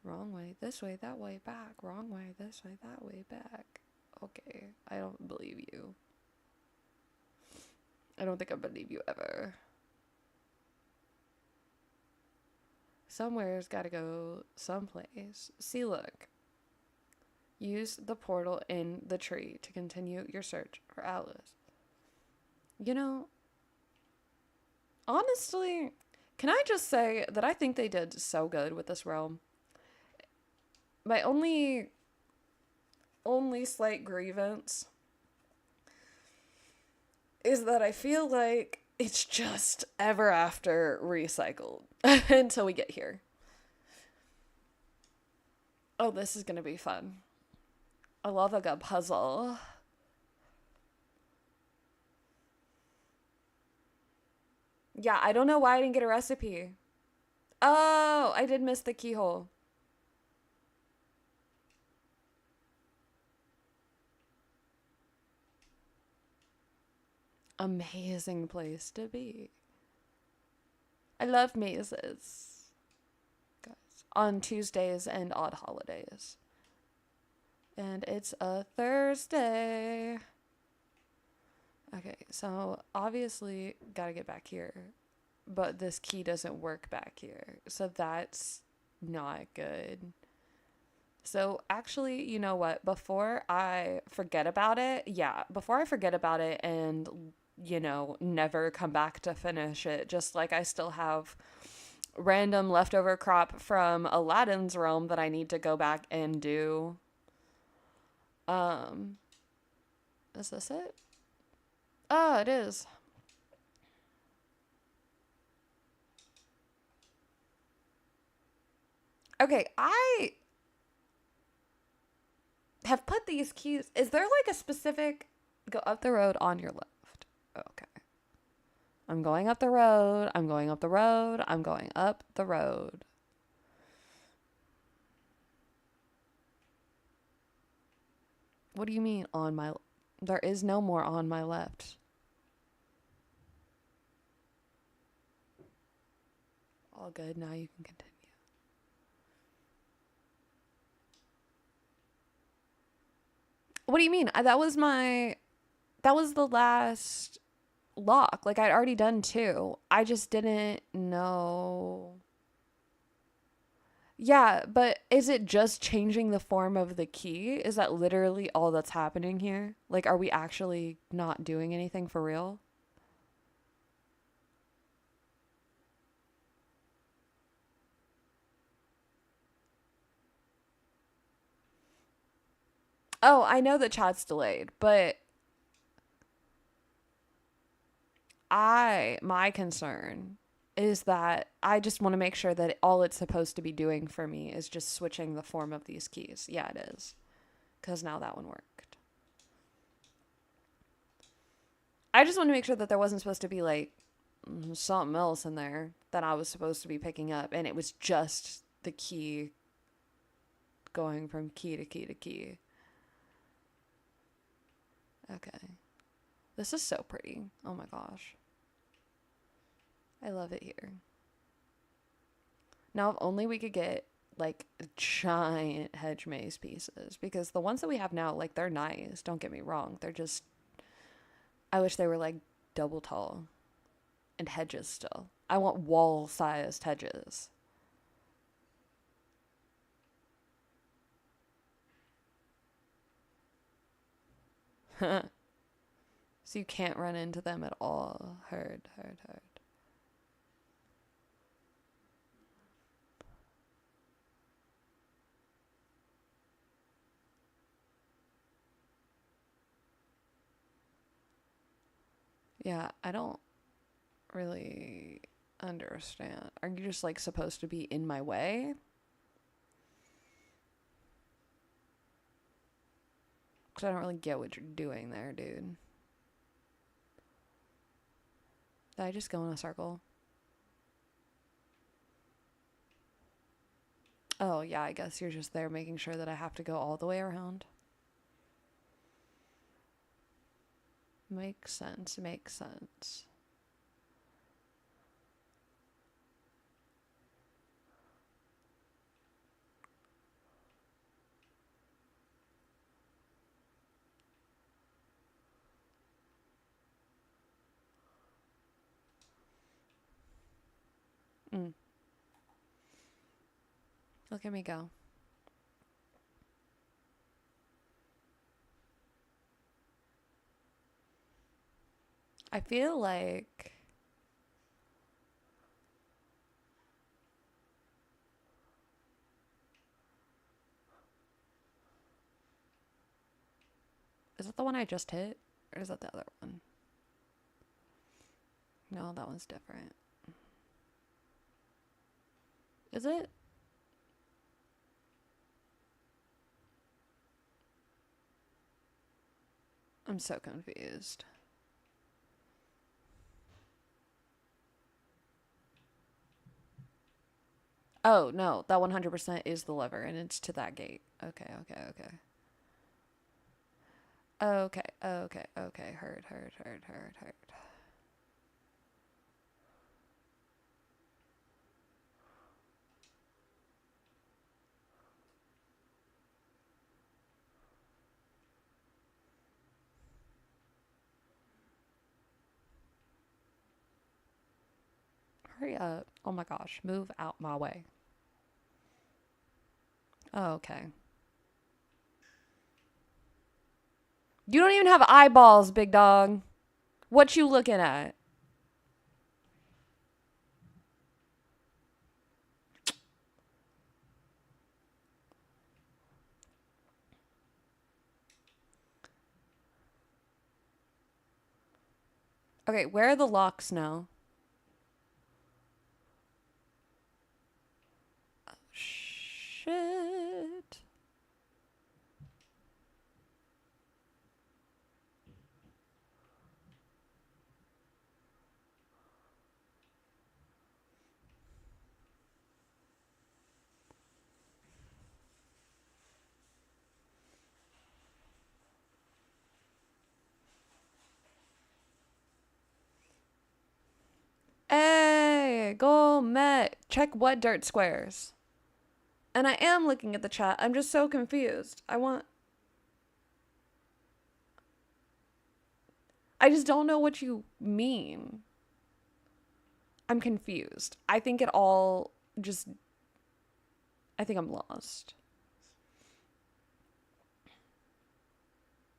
Wrong way, this way, that way, back. Wrong way, this way, that way, back. Okay, I don't believe you. I don't think I believe you ever. Somewhere's gotta go someplace. See, look. Use the portal in the tree to continue your search for Alice. You know, honestly, can I just say that I think they did so good with this realm? My only slight grievance is that I feel like it's just ever after recycled until we get here. Oh, this is gonna be fun. I love a good puzzle. Yeah, I don't know why I didn't get a recipe. Oh, I did miss the keyhole. Amazing place to be. I love mazes. Guys, on Tuesdays and odd holidays. And it's a Thursday. Okay, so obviously gotta get back here. But this key doesn't work back here. So that's not good. So actually, you know what? Before I forget about it, and, you know, never come back to finish it, just like I still have random leftover crop from Aladdin's realm that I need to go back and do. Is this it? Oh, it is. Okay, I have put these keys. Is there like a specific go up the road on your left? Okay. I'm going up the road. I'm going up the road. I'm going up the road. What do you mean on my... There is no more on my left. All good. Now you can continue. What do you mean? That was the last lock. Like, I'd already done 2. I just didn't know. Yeah, but is it just changing the form of the key? Is that literally all that's happening here? Like, are we actually not doing anything for real? Oh, I know that chat's delayed, but my concern is that I just want to make sure that all it's supposed to be doing for me is just switching the form of these keys. Yeah, it is. Because now that one worked. I just want to make sure that there wasn't supposed to be, like, something else in there that I was supposed to be picking up, and it was just the key going from key to key to key. Okay. This is so pretty. Oh my gosh. I love it here. Now, if only we could get, like, giant hedge maze pieces, because the ones that we have now, like, they're nice. Don't get me wrong. They're just... I wish they were, like, double tall. And hedges still. I want wall-sized hedges. So you can't run into them at all. Heard. Yeah, I don't really understand. Are you just, like, supposed to be in my way? Because I don't really get what you're doing there, dude. Did I just go in a circle? Oh, yeah, I guess you're just there making sure that I have to go all the way around. Makes sense. Look at me go. I feel like... Is that the one I just hit? Or is that the other one? No, that one's different. Is it? I'm so confused. Oh, no, that 100% is the lever, and it's to that gate. Okay. Heard. Hurry up. Oh my gosh, move out my way. Oh, okay. You don't even have eyeballs, big dog. What you looking at? Okay, where are the locks now? Oh, shit. No, Met. Check what dirt squares? And I am looking at the chat. I'm just so confused. I just don't know what you mean. I'm confused. I think I'm lost.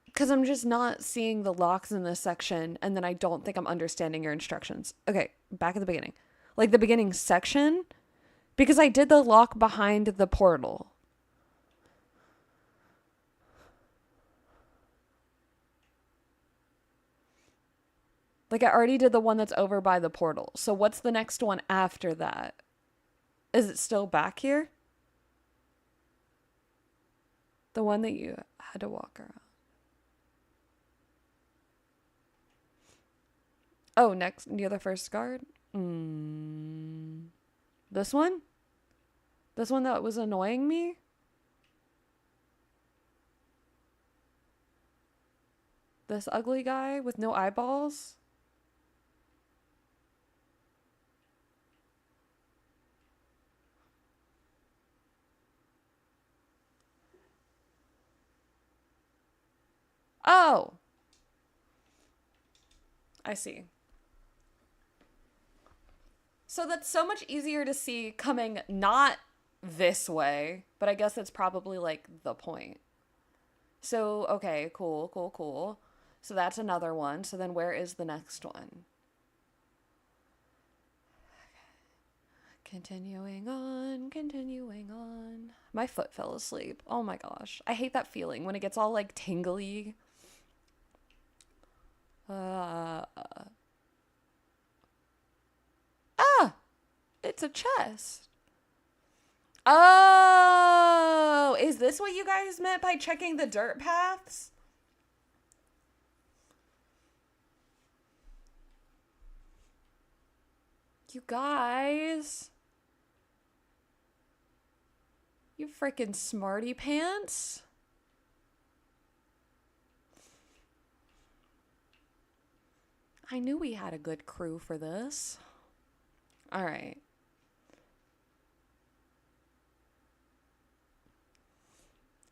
Because I'm just not seeing the locks in this section, and then I don't think I'm understanding your instructions. Okay, back at the beginning. Like the beginning section? Because I did the lock behind the portal. Like I already did the one that's over by the portal. So what's the next one after that? Is it still back here? The one that you had to walk around. Oh, next near the first guard? This one? This one that was annoying me? This ugly guy with no eyeballs? Oh! I see. So that's so much easier to see coming not this way, but I guess that's probably like the point. So, okay, cool. So that's another one. So then where is the next one? Continuing on. My foot fell asleep. Oh my gosh. I hate that feeling when it gets all like tingly. It's a chest. Oh, is this what you guys meant by checking the dirt paths? You guys. You freaking smarty pants. I knew we had a good crew for this. All right.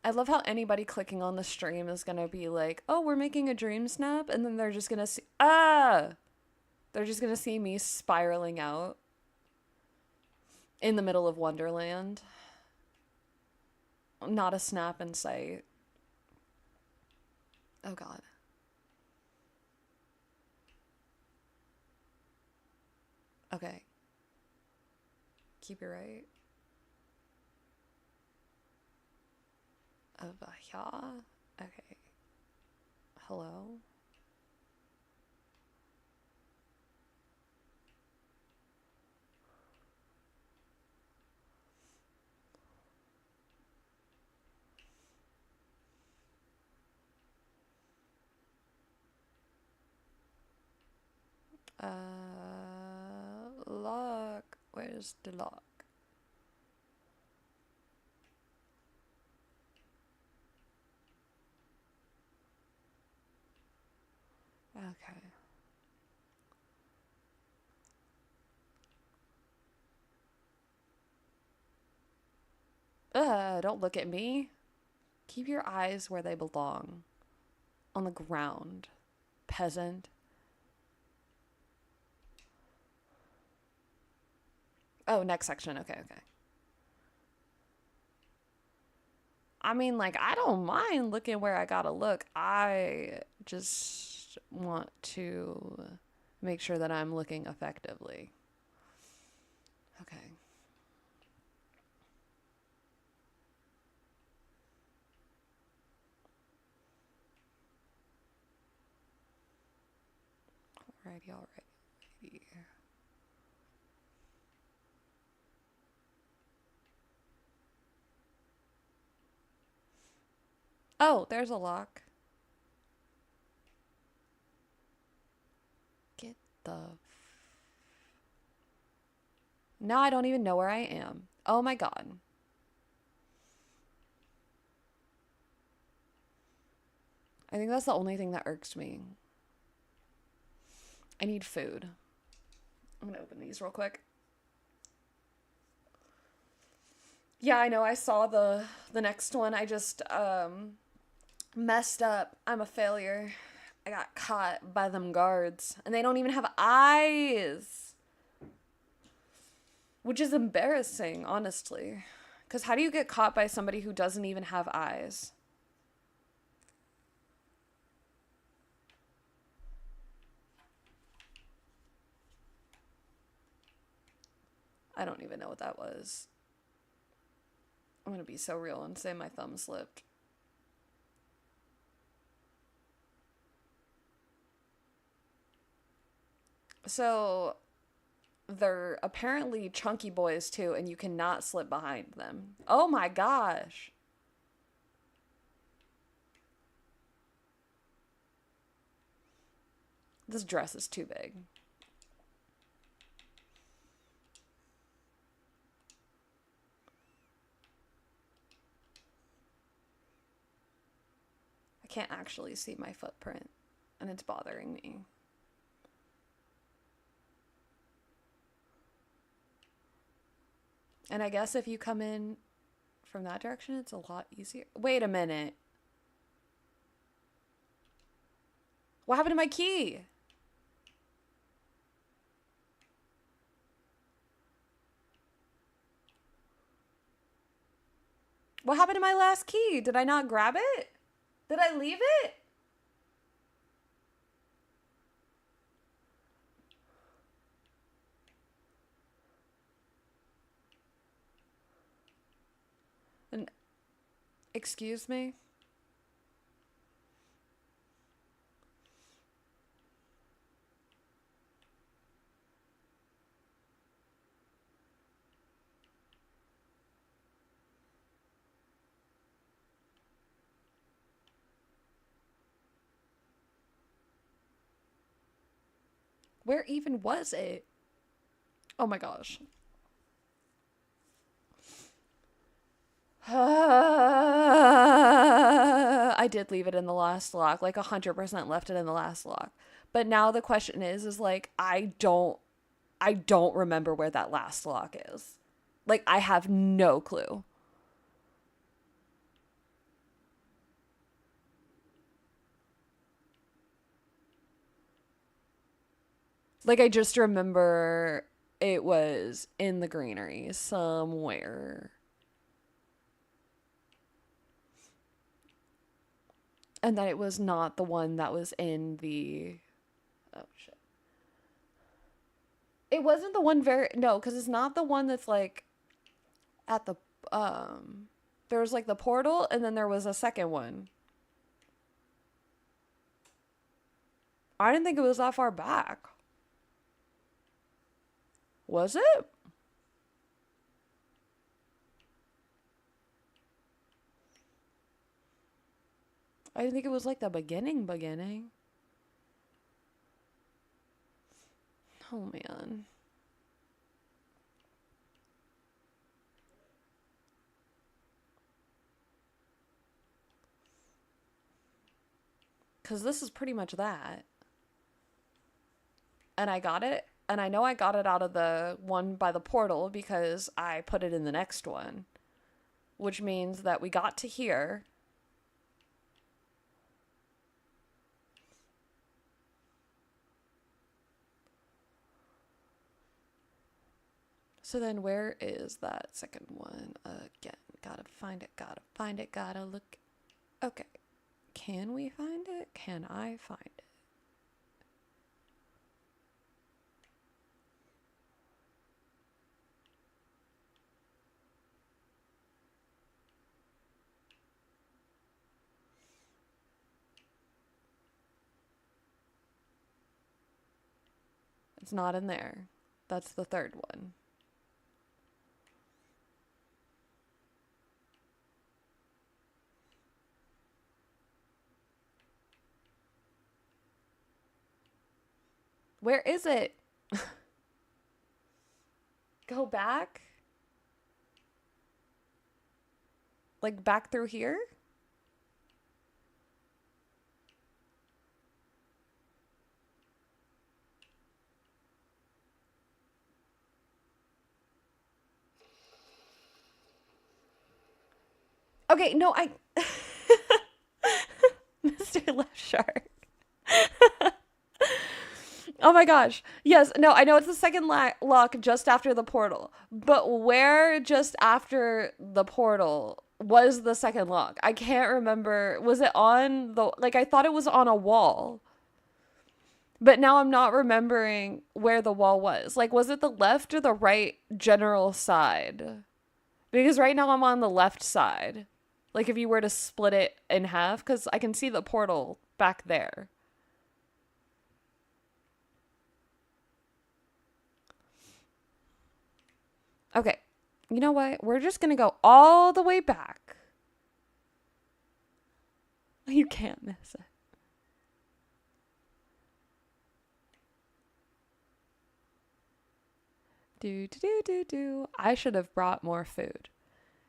I love how anybody clicking on the stream is going to be like, oh, we're making a dream snap. And then they're just going to see, they're just going to see me spiraling out in the middle of Wonderland. Not a snap in sight. Oh, God. Okay. Keep it right. Over here. Okay. Hello? Lock. Where's the lock? Okay. Don't look at me. Keep your eyes where they belong. On the ground. Peasant. Oh, next section. Okay. I mean, like, I don't mind looking where I gotta look. I just want to make sure that I'm looking effectively. Okay. Alrighty. Oh, there's a lock. Get the... Now I don't even know where I am. Oh my God. I think that's the only thing that irks me. I need food. I'm gonna open these real quick. Yeah, I know. I saw the next one. I just messed up. I'm a failure. I got caught by them guards, and they don't even have eyes, which is embarrassing, honestly. Cuz how do you get caught by somebody who doesn't even have eyes? I don't even know what that was. I'm going to be so real and say my thumb slipped. So they're apparently chunky boys too, and you cannot slip behind them. Oh my gosh. This dress is too big. I can't actually see my footprint, and it's bothering me. And I guess if you come in from that direction, it's a lot easier. Wait a minute. What happened to my key? What happened to my last key? Did I not grab it? Did I leave it? And excuse me? Where even was it? Oh my gosh. I did leave it in the last lock, like 100% left it in the last lock. But now the question is like I don't remember where that last lock is. Like I have no clue. Like I just remember it was in the greenery somewhere. And that it was not the one that was in the oh shit. It wasn't the one very no, because it's not the one that's like at the there was like the portal and then there was a second one. I didn't think it was that far back. Was it? I didn't think it was like the beginning. Oh man. Cuz this is pretty much that. And I got it and I know I got it out of the one by the portal because I put it in the next one, which means that we got to here. So then where is that second one again? Gotta find it, gotta look. Okay. Can we find it? Can I find it? It's not in there. That's the third one. Where is it? Go back? Like back through here? Okay, no, I... Mr. Left Shark. Oh my gosh. Yes, no, I know it's the second lock just after the portal. But where just after the portal was the second lock? I can't remember. Was it on the... Like, I thought it was on a wall. But now I'm not remembering where the wall was. Like, was it the left or the right general side? Because right now I'm on the left side. Like, if you were to split it in half, because I can see the portal back there. Okay, you know what? We're just going to go all the way back. You can't miss it. I should have brought more food.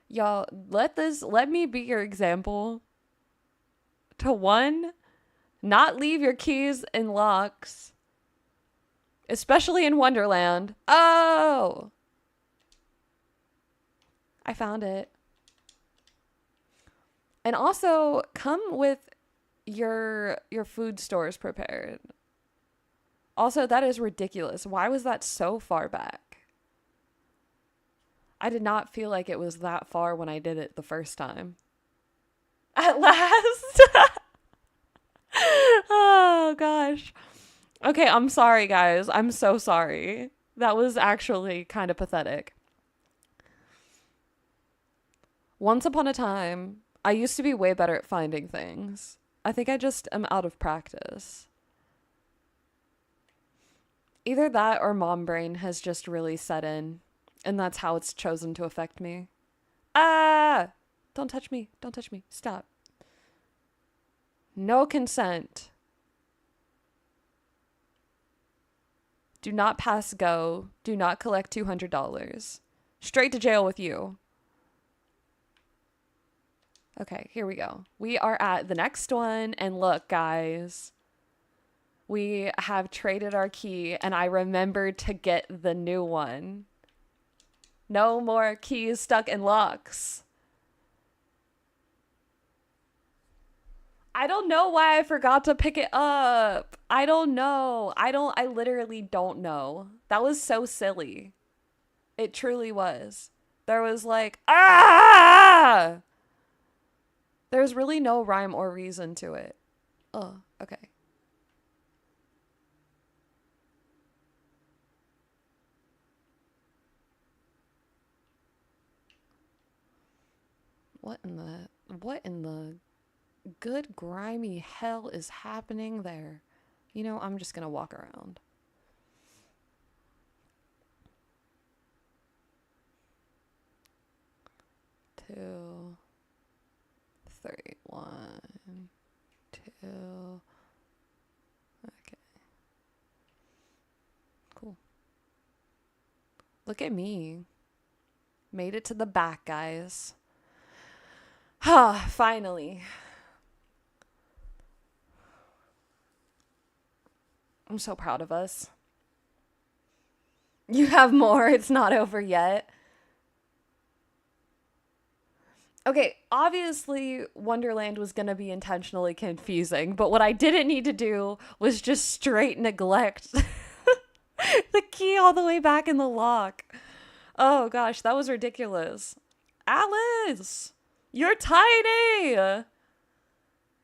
Y'all, let me be your example. To one, not leave your keys in locks. Especially in Wonderland. Oh! I found it. And also, come with your food stores prepared. Also, that is ridiculous. Why was that so far back? I did not feel like it was that far when I did it the first time. At last! Oh, gosh. Okay, I'm sorry, guys. I'm so sorry. That was actually kind of pathetic. Once upon a time, I used to be way better at finding things. I think I just am out of practice. Either that or mom brain has just really set in. And that's how it's chosen to affect me. Ah! Don't touch me. Don't touch me. Stop. No consent. Do not pass go. Do not collect $200. Straight to jail with you. Okay, here we go. We are at the next one. And look, guys. We have traded our key. And I remembered to get the new one. No more keys stuck in locks. I don't know why I forgot to pick it up. I don't know. I literally don't know. That was so silly. It truly was. There was like, ah! There's really no rhyme or reason to it. Oh, okay. What in the good grimy hell is happening there? You know, I'm just gonna walk around. Two, three, one, two. Okay. Cool. Look at me. Made it to the back, guys. Ah, finally. I'm so proud of us. You have more. It's not over yet. Okay, obviously Wonderland was going to be intentionally confusing, but what I didn't need to do was just straight neglect the key all the way back in the lock. Oh gosh, that was ridiculous. Alice! You're tiny!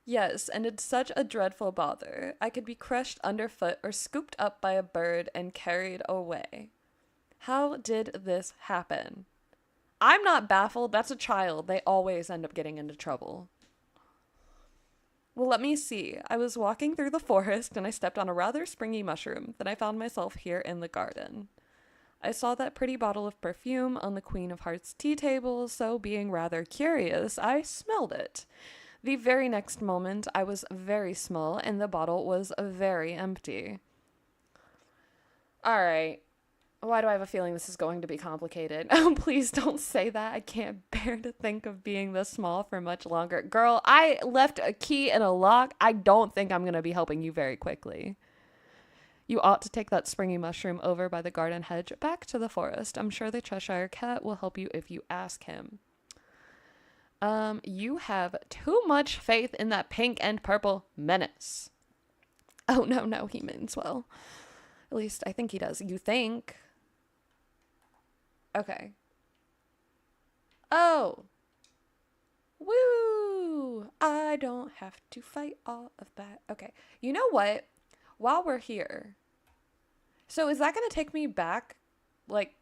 Yes, and it's such a dreadful bother. I could be crushed underfoot or scooped up by a bird and carried away. How did this happen? I'm not baffled. That's a child. They always end up getting into trouble. Well, let me see. I was walking through the forest and I stepped on a rather springy mushroom. Then I found myself here in the garden. I saw that pretty bottle of perfume on the Queen of Hearts tea table, so being rather curious, I smelled it. The very next moment, I was very small and the bottle was very empty. All right. Why do I have a feeling this is going to be complicated? Oh, please don't say that. I can't bear to think of being this small for much longer. Girl, I left a key in a lock. I don't think I'm going to be helping you very quickly. You ought to take that springy mushroom over by the garden hedge back to the forest. I'm sure the Cheshire cat will help you if you ask him. You have too much faith in that pink and purple menace. Oh, no, no, he means well. At least I think he does. You think. Okay. Oh. Woo! I don't have to fight all of that. Okay. You know what? While we're here. So is that going to take me back? Like,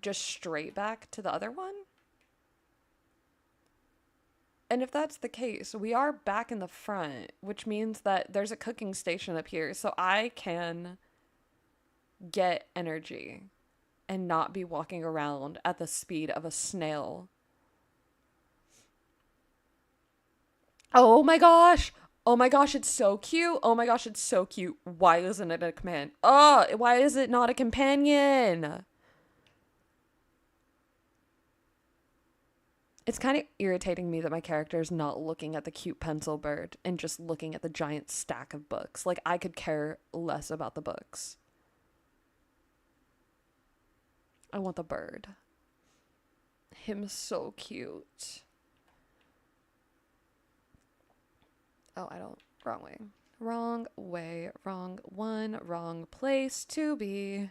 just straight back to the other one? And if that's the case, we are back in the front, which means that there's a cooking station up here. So I can get energy and not be walking around at the speed of a snail. Oh my gosh. Oh my gosh, it's so cute. Oh my gosh, it's so cute. Why isn't it a command? Oh, why is it not a companion? It's kind of irritating me that my character is not looking at the cute pencil bird and just looking at the giant stack of books. Like, I could care less about the books. I want the bird. Him so cute. Oh, I don't. Wrong way. Wrong way. Wrong one. Wrong place to be.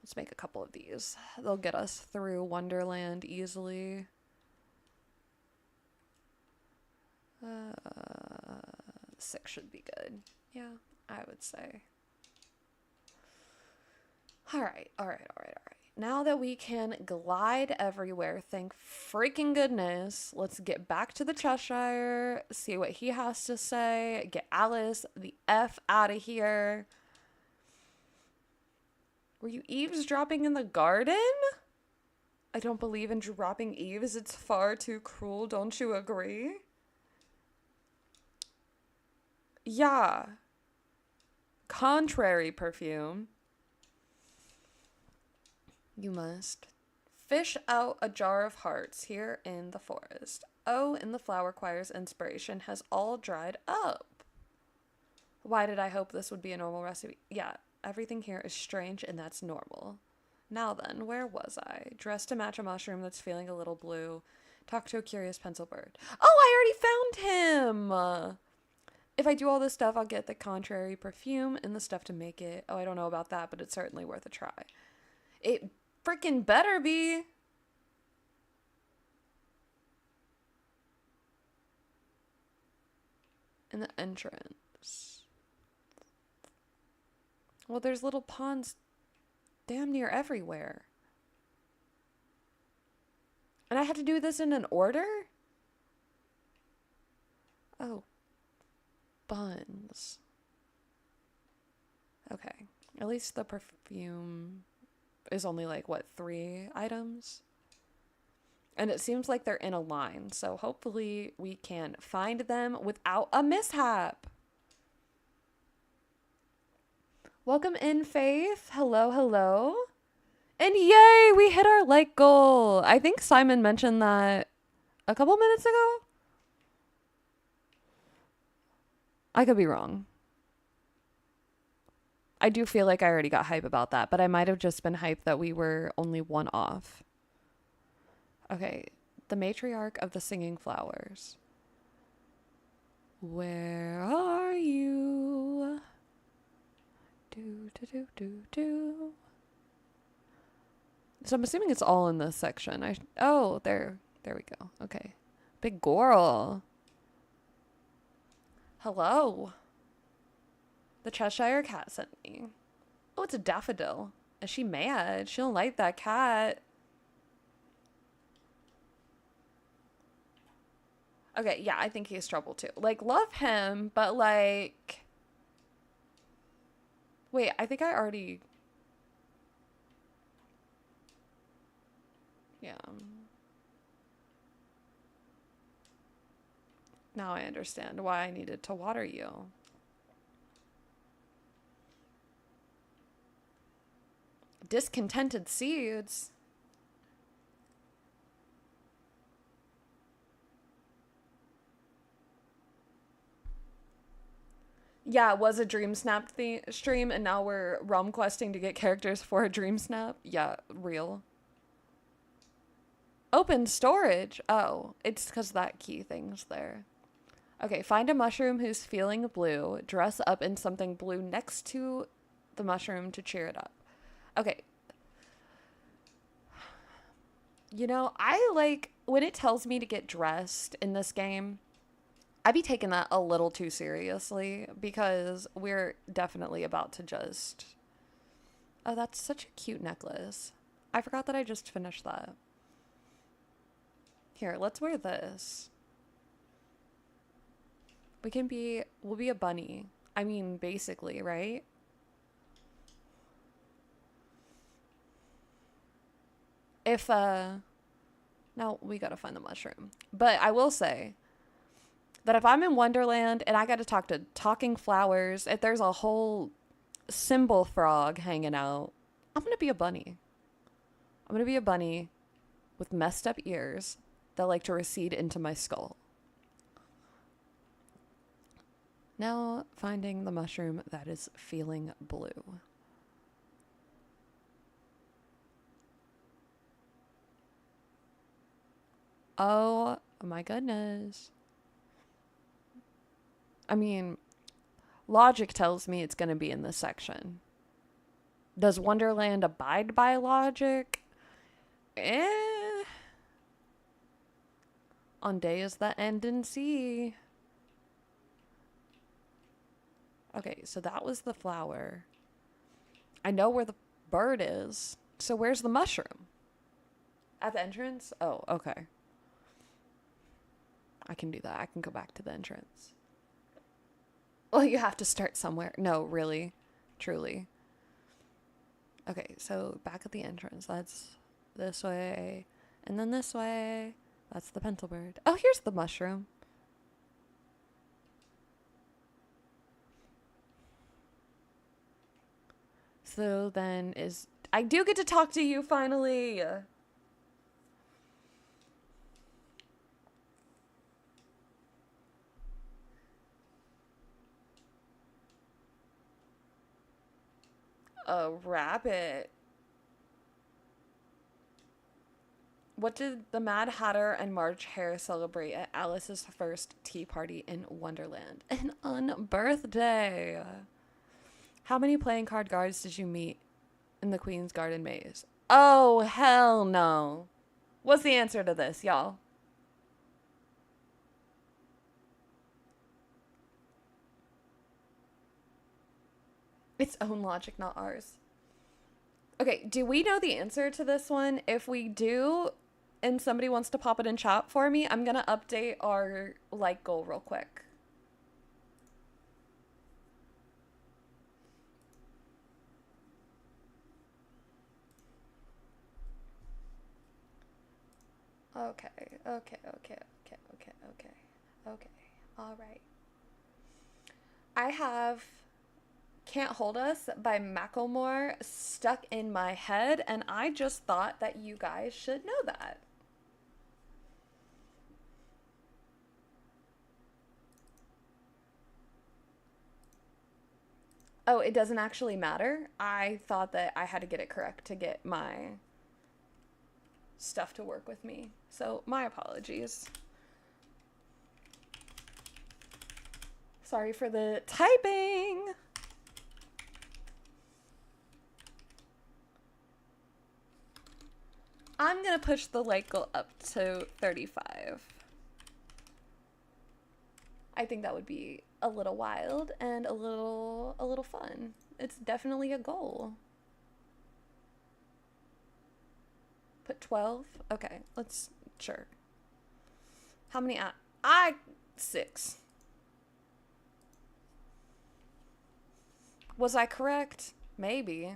Let's make a couple of these. They'll get us through Wonderland easily. 6 should be good. Yeah, I would say. All right. Now that we can glide everywhere, thank freaking goodness, let's get back to the Cheshire, see what he has to say, get Alice the F out of here. Were you eavesdropping in the garden? I don't believe in dropping eaves. It's far too cruel. Don't you agree? Yeah. Contrary perfume. You must fish out a jar of hearts here in the forest. Oh, in the flower choir's inspiration has all dried up. Why did I hope this would be a normal recipe? Yeah, everything here is strange and that's normal. Now then, where was I? Dressed to match a mushroom that's feeling a little blue. Talk to a curious pencil bird. Oh, I already found him! If I do all this stuff, I'll get the contrary perfume and the stuff to make it. Oh, I don't know about that, but it's certainly worth a try. It freaking better be. In the entrance. Well, there's little ponds damn near everywhere. And I have to do this in an order? Oh. Buns. Okay. At least the perfume is only like, what, 3 items? And it seems like they're in a line. So hopefully we can find them without a mishap. Welcome in, Faith. Hello, hello. And yay, we hit our like goal. I think Simon mentioned that a couple minutes ago. I could be wrong. I do feel like I already got hype about that, but I might have just been hyped that we were only 1 off. Okay, the matriarch of the singing flowers. Where are you? Do, do, do, do, do. So I'm assuming it's all in this section. Oh, there we go. Okay. Big girl. Hello. The Cheshire cat sent me. Oh, it's a daffodil. Is she mad? She don't like that cat. Okay, yeah, I think he has trouble too. Like, love him, but like... Wait, I think I already... Yeah. Now I understand why I needed to water you. Discontented seeds? Yeah, it was a DreamSnap stream, and now we're ROM questing to get characters for a DreamSnap. Yeah, real. Open storage. Oh, it's because that key thing's there. Okay, find a mushroom who's feeling blue. Dress up in something blue next to the mushroom to cheer it up. Okay. You know, I like when it tells me to get dressed in this game, I be taking that a little too seriously because we're definitely about to just... Oh, that's such a cute necklace. I forgot that I just finished that. Here, let's wear this. We'll be a bunny. I mean, basically, right? If, now we gotta find the mushroom. But I will say that if I'm in Wonderland and I gotta talk to talking flowers, if there's a whole symbol frog hanging out, I'm gonna be a bunny. I'm gonna be a bunny with messed up ears that like to recede into my skull. Now finding the mushroom that is feeling blue. Oh my goodness. I mean, logic tells me it's going to be in this section. Does Wonderland abide by logic? On days that end in C. Okay, so that was the flower. I know where the bird is. So where's the mushroom? At the entrance? Oh, okay. I can do that. I can go back to the entrance. Well, you have to start somewhere. No, really. Truly. Okay, so back at the entrance. That's this way. And then this way. That's the pencil bird. Oh, here's the mushroom. So then I do get to talk to you finally. A rabbit. What did the Mad Hatter and March Hare celebrate at Alice's first tea party in Wonderland? An unbirthday. How many playing card guards did you meet in the Queen's Garden Maze? Oh, hell no. What's the answer to this, y'all? Its own logic, not ours. Okay, do we know the answer to this one? If we do, and somebody wants to pop it in chat for me, I'm gonna update our like goal real quick. Okay. All right. I have Can't Hold Us by Macklemore stuck in my head, and I just thought that you guys should know that. Oh, it doesn't actually matter? I thought that I had to get it correct to get my stuff to work with me. So, my apologies. Sorry for the typing. I'm gonna push the like goal up to 35. I think that would be a little wild and a little fun. It's definitely a goal. Put 12? Okay, sure. How many? 6. Was I correct? Maybe.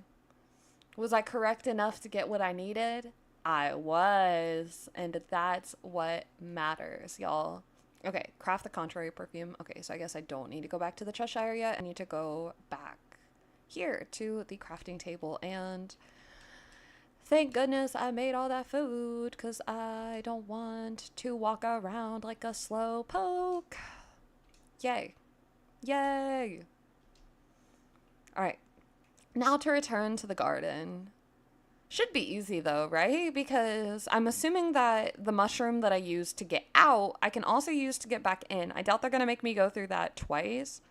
Was I correct enough to get what I needed? I was. And that's what matters, y'all. Okay, craft the contrary perfume. Okay, so I guess I don't need to go back to the Cheshire yet. I need to go back here to the crafting table. And thank goodness I made all that food, because I don't want to walk around like a slow poke. Yay. Yay. All right. Now to return to the garden. Should be easy though, right? Because I'm assuming that the mushroom that I used to get out, I can also use to get back in. I doubt they're going to make me go through that twice.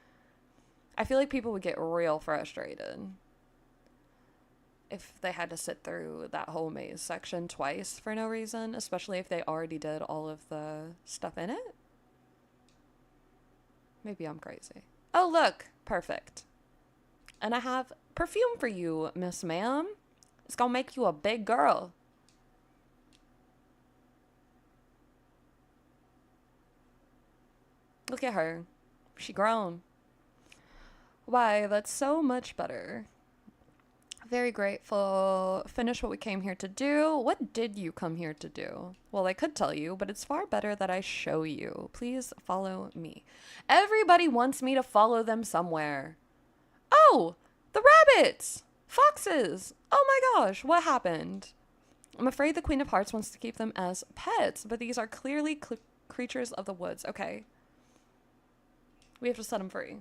I feel like people would get real frustrated if they had to sit through that whole maze section twice for no reason, especially if they already did all of the stuff in it. Maybe I'm crazy. Oh, look. Perfect. And I have perfume for you, Miss Ma'am. It's gonna make you a big girl. Look at her. She grown. Why, that's so much better. Very grateful. Finish what we came here to do. What did you come here to do? Well, I could tell you, but it's far better that I show you. Please follow me. Everybody wants me to follow them somewhere. Oh, the rabbits! Foxes! Oh my gosh, what happened? I'm afraid the Queen of Hearts wants to keep them as pets, but these are clearly creatures of the woods. Okay. We have to set them free.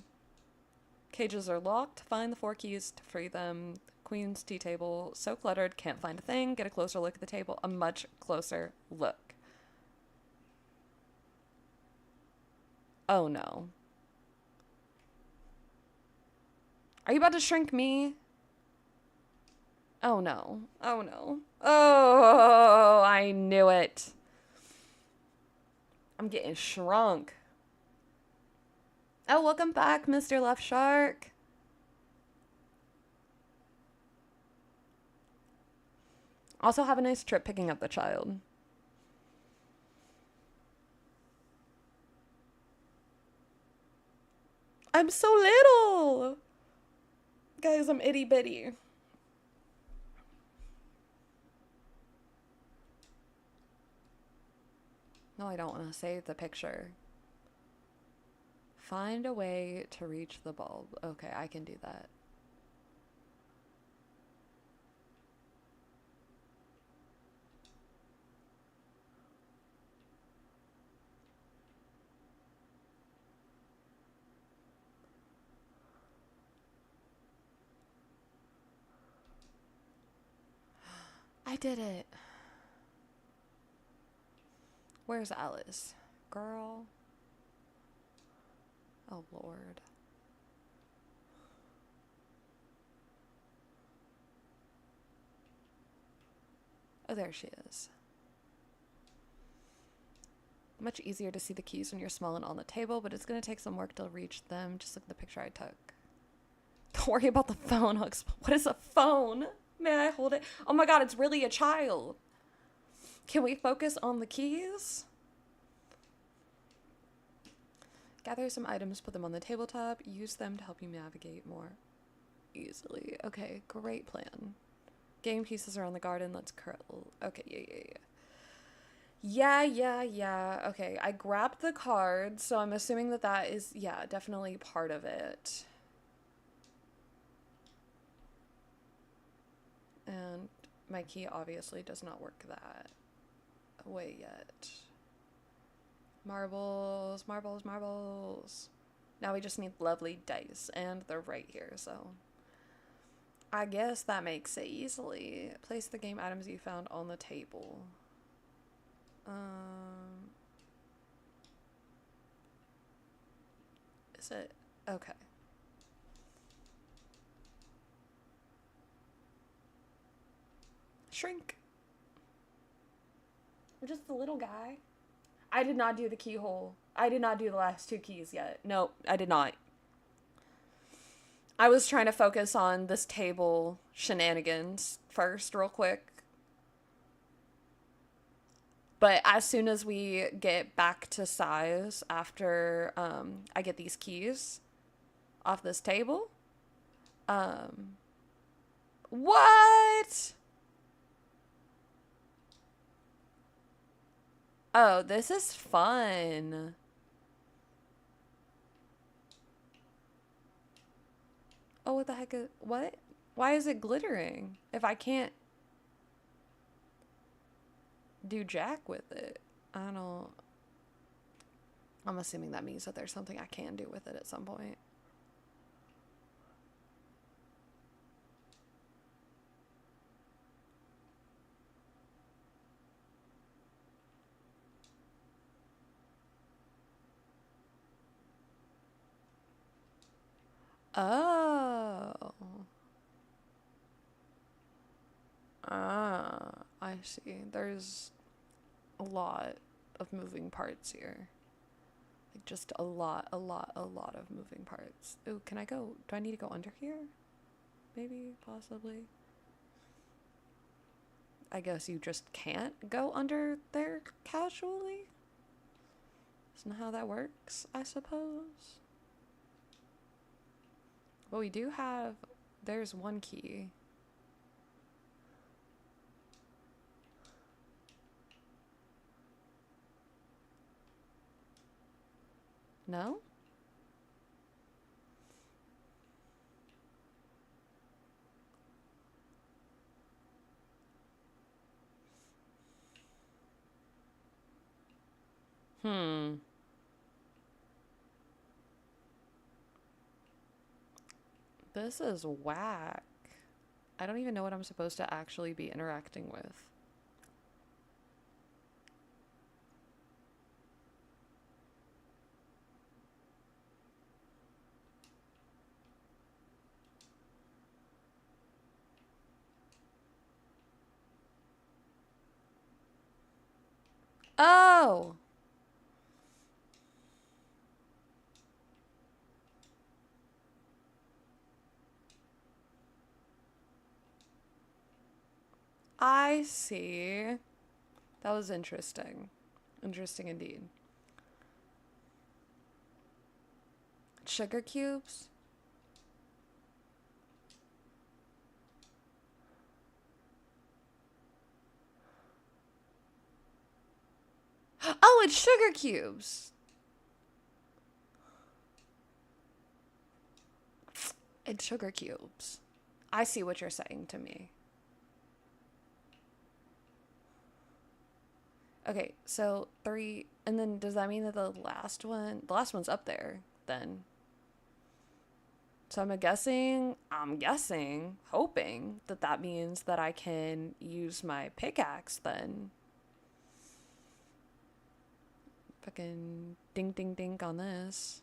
Cages are locked. Find the 4 keys to free them. Queen's tea table. So cluttered. Can't find a thing. Get a closer look at the table. A much closer look. Oh no. Are you about to shrink me? Oh no. Oh no. Oh, I knew it. I'm getting shrunk. Oh, welcome back, Mr. Left Shark. Also, have a nice trip picking up the child. I'm so little. Guys, I'm itty bitty. No, I don't want to save the picture. Find a way to reach the bulb. Okay, I can do that. I did it. Where's Alice? Girl. Oh, Lord. Oh, there she is. Much easier to see the keys when you're small and on the table, but it's going to take some work to reach them. Just look at the picture I took. Don't worry about the phone. What is a phone? May I hold it? Oh my god, it's really a child. Can we focus on the keys? Gather some items, put them on the tabletop, use them to help you navigate more easily. Okay, great plan. Game pieces are on the garden. Let's curl. Okay, yeah. Okay, I grabbed the card, so I'm assuming that that is, yeah, definitely part of it. And my key obviously does not work that way yet. Marbles. Now we just need lovely dice, and they're right here, so I guess that makes it easily. Place the game items you found on the table. Is it? Okay. Shrink. I'm just a little guy. I did not do the keyhole. I did not do the last 2 keys yet. Nope, I did not. I was trying to focus on this table shenanigans first, real quick. But as soon as we get back to size after I get these keys off this table. What? Oh, this is fun. Oh, what the heck is... What? Why is it glittering if I can't do jack with it? I don't... I'm assuming that means that there's something I can do with it at some point. Oh. Ah, I see. There's a lot of moving parts here. Like just a lot of moving parts. Ooh, can I go? Do I need to go under here? Maybe, possibly. I guess you just can't go under there casually? Isn't how that works, I suppose? But we do have... There's one key. No? Hmm. This is whack. I don't even know what I'm supposed to actually be interacting with. Oh! I see. That was interesting. Interesting indeed. Sugar cubes? Oh, it's sugar cubes! It's sugar cubes. I see what you're saying to me. Okay, so 3, and then does that mean that the last one's up there then? So I'm guessing, hoping that that means that I can use my pickaxe then. Fucking ding ding ding on this.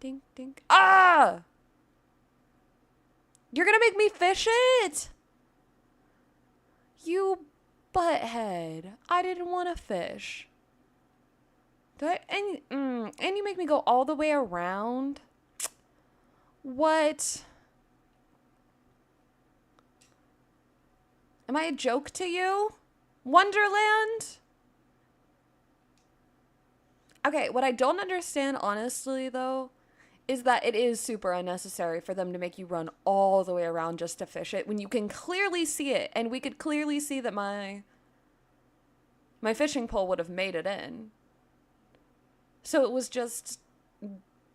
Ding ding. Ah! You're gonna make me fish it! You butthead. I didn't want to fish. And you make me go all the way around? What? Am I a joke to you? Wonderland? Okay, what I don't understand, honestly, though, is that it is super unnecessary for them to make you run all the way around just to fish it when you can clearly see it, and we could clearly see that my fishing pole would have made it in. So it was just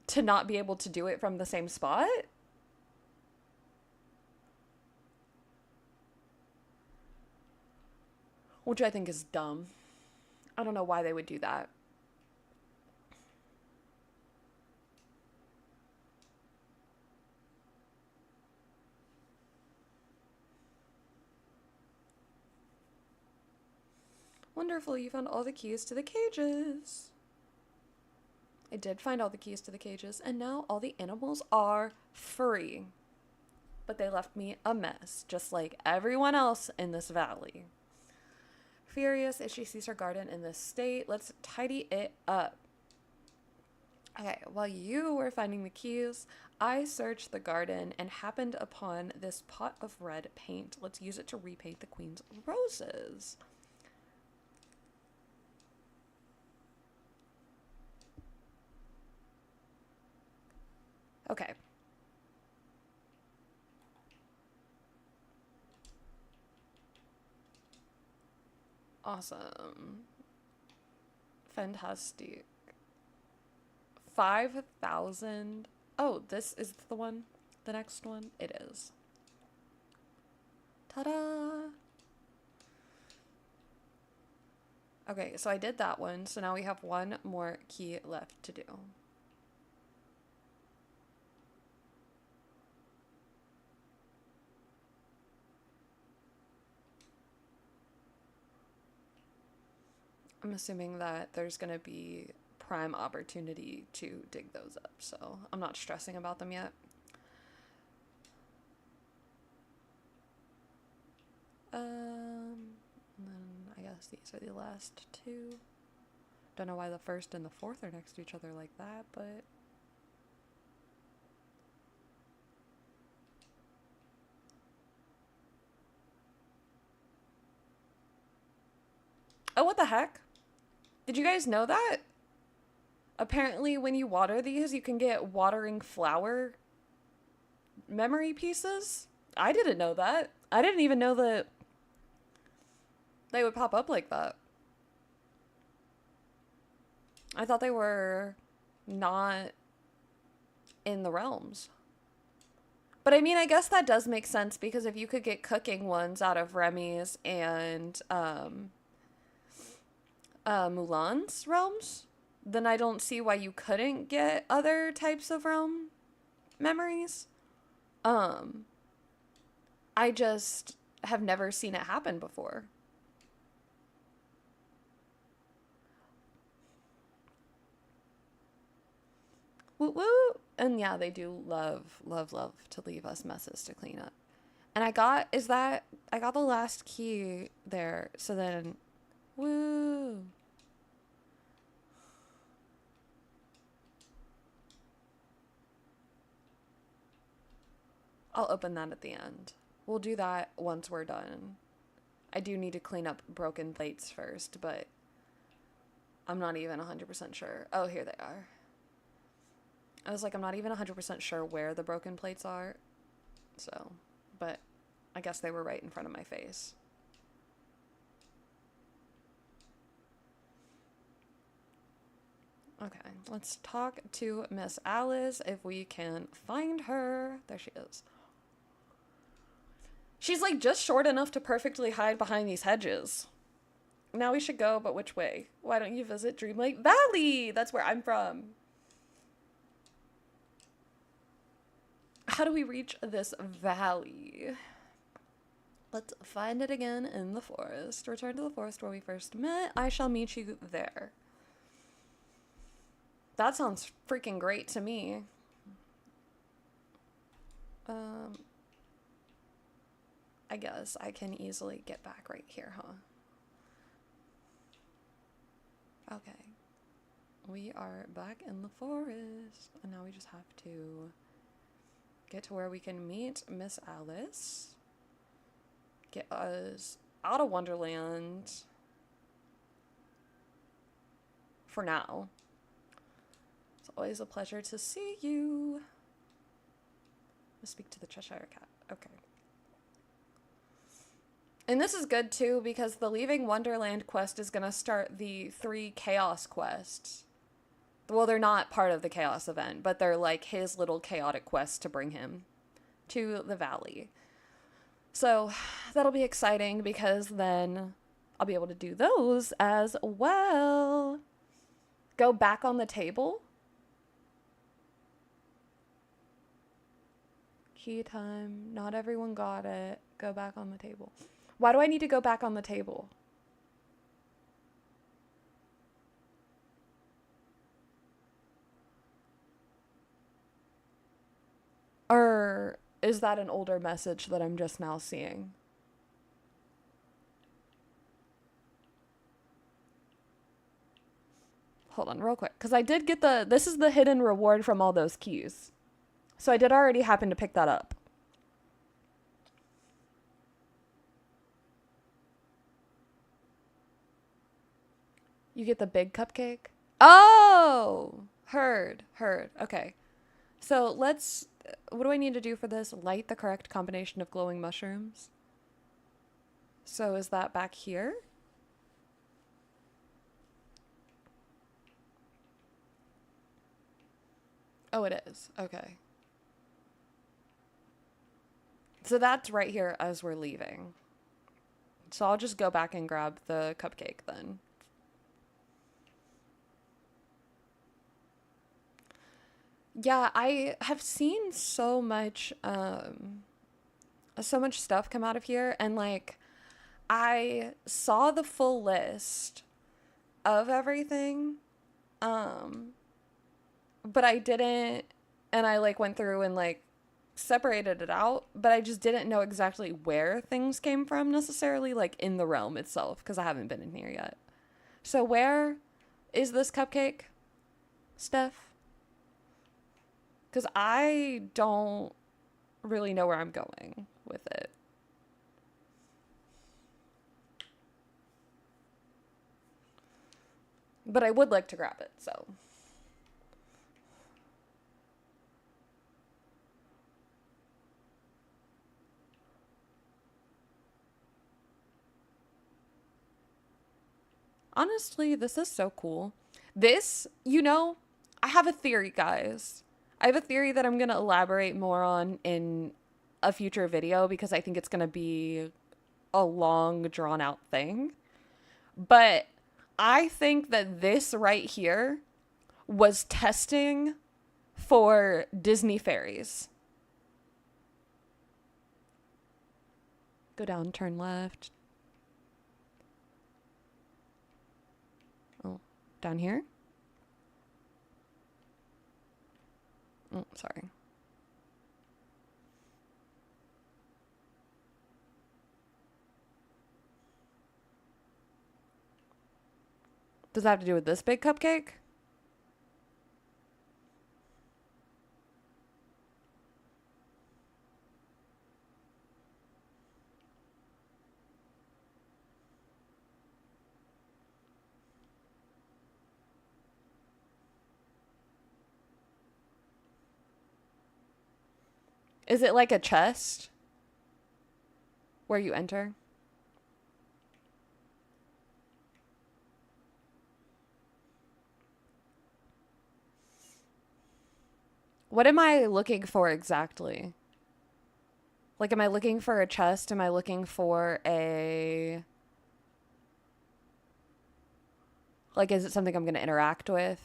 to not be able to do it from the same spot? Which I think is dumb. I don't know why they would do that. Wonderful, you found all the keys to the cages. I did find all the keys to the cages, and now all the animals are free. But they left me a mess, just like everyone else in this valley. Furious as she sees her garden in this state, let's tidy it up. Okay, while you were finding the keys, I searched the garden and happened upon this pot of red paint. Let's use it to repaint the queen's roses. Okay. Awesome. Fantastic. 5,000. Oh, this is the one? The next one? It is. Ta-da! Okay, so I did that one. So now we have one more key left to do. I'm assuming that there's going to be prime opportunity to dig those up, so I'm not stressing about them yet. And then I guess these are the last two. Don't know why the first and the fourth are next to each other like that, but oh, what the heck? Did you guys know that? Apparently when you water these, you can get watering flower memory pieces. I didn't know that. I didn't even know that they would pop up like that. I thought they were not in the realms. But I mean, I guess that does make sense, because if you could get cooking ones out of Remy's and Mulan's realms, then I don't see why you couldn't get other types of realm memories. I just have never seen it happen before. Woo woo! And yeah, they do love, love, love to leave us messes to clean up. And I got the last key there, so then, woo! I'll open that at the end. We'll do that once we're done. I do need to clean up broken plates first, but I'm not even 100% sure. Oh, here they are. I was like, I'm not even 100% sure where the broken plates are. So, but I guess they were right in front of my face. Okay, let's talk to Miss Alice if we can find her. There she is. She's like just short enough to perfectly hide behind these hedges. Now we should go, but which way? Why don't you visit Dreamlight Valley? That's where I'm from. How do we reach this valley? Let's find it again in the forest. Return to the forest where we first met. I shall meet you there. That sounds freaking great to me. I guess I can easily get back right here, huh? Okay. We are back in the forest. And now we just have to get to where we can meet Miss Alice. Get us out of Wonderland. For now. It's always a pleasure to see you. Let's speak to the Cheshire cat. Okay. And this is good too, because the Leaving Wonderland quest is going to start the 3 chaos quests. Well, they're not part of the chaos event, but they're like his little chaotic quest to bring him to the valley. So that'll be exciting, because then I'll be able to do those as well. Go back on the table. Key time. Not everyone got it. Go back on the table. Why do I need to go back on the table? Or is that an older message that I'm just now seeing? Hold on real quick, because I did get this is the hidden reward from all those keys. So I did already happen to pick that up. You get the big cupcake? Oh! Heard. Okay. So let's... What do I need to do for this? Light the correct combination of glowing mushrooms. So is that back here? Oh, it is. Okay. So that's right here as we're leaving. So I'll just go back and grab the cupcake then. Yeah, I have seen so much stuff come out of here, and like I saw the full list of everything, Um, but I didn't, and I like went through and like separated it out, but I just didn't know exactly where things came from necessarily, like in the realm itself, because I haven't been in here yet. So where is this cupcake, Steph? Because I don't really know where I'm going with it. But I would like to grab it, so. Honestly, this is so cool. This, you know, I have a theory, guys. I have a theory that I'm going to elaborate more on in a future video because I think it's going to be a long, drawn out thing. But I think that this right here was testing for Disney fairies. Go down, turn left. Oh, down here? Oh, sorry. Does that have to do with this big cupcake? Is it like a chest where you enter? What am I looking for exactly? Like, am I looking for a chest? Am I looking for a... Like, is it something I'm going to interact with?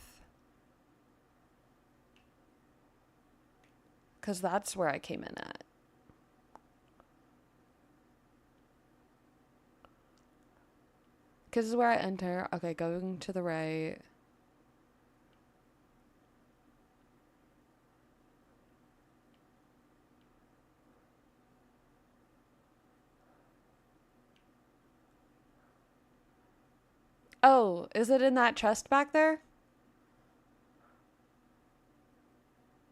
Because that's where I came in at. Because this is where I enter. Okay, going to the right. Oh, is it in that chest back there?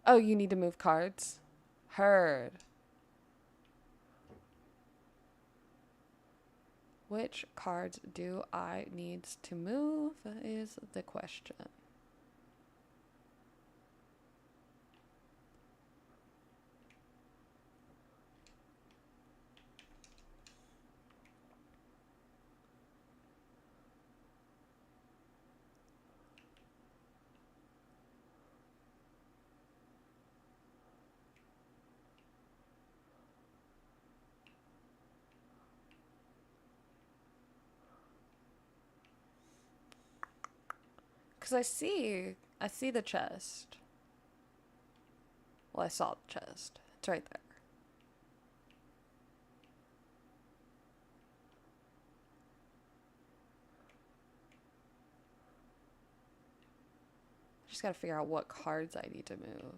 Oh, you need to move cards. Heard. Which cards do I need to move is the question. Because I see the chest. Well, I saw the chest. It's right there. Just gotta figure out what cards I need to move.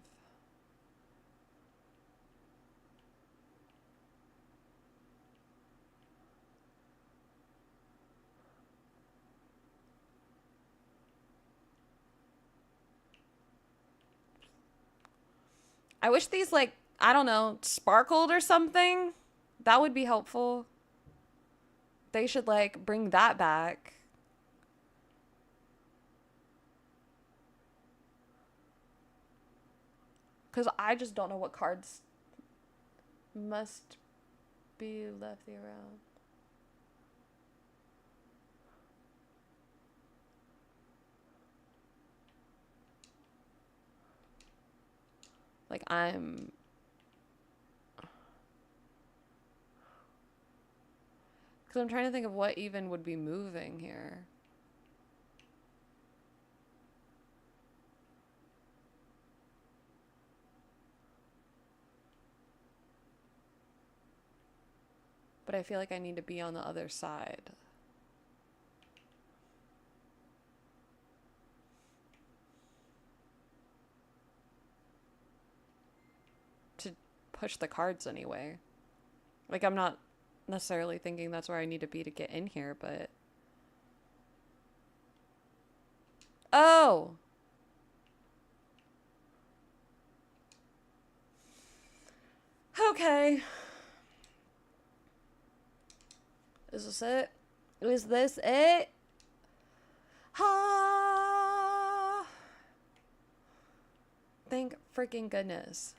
I wish these, like, I don't know, sparkled or something. That would be helpful. They should, like, bring that back. Because I just don't know what cards must be left around. Like, I'm... Because I'm trying to think of what even would be moving here. But I feel like I need to be on the other side. push the cards anyway. Like, I'm not necessarily thinking that's where I need to be to get in here, but... Oh! Okay. Is this it? Is this it? Ha! Thank freaking goodness.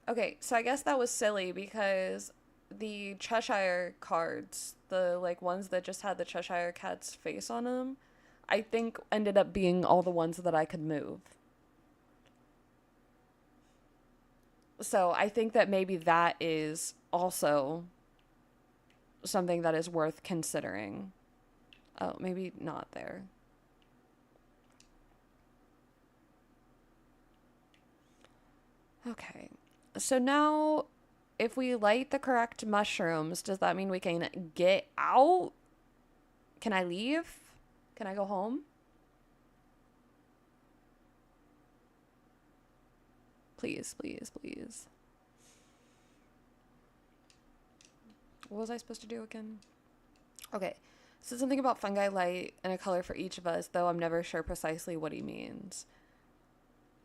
Okay, so I guess that was silly because the Cheshire cards, the like ones that just had the Cheshire cat's face on them, I think ended up being all the ones that I could move. So I think that maybe that is also something that is worth considering. Oh, maybe not there. Okay. So now, if we light the correct mushrooms, does that mean we can get out? Can I leave? Can I go home? Please, please, please. What was I supposed to do again? Okay. So something about fungi light and a color for each of us, though I'm never sure precisely what he means.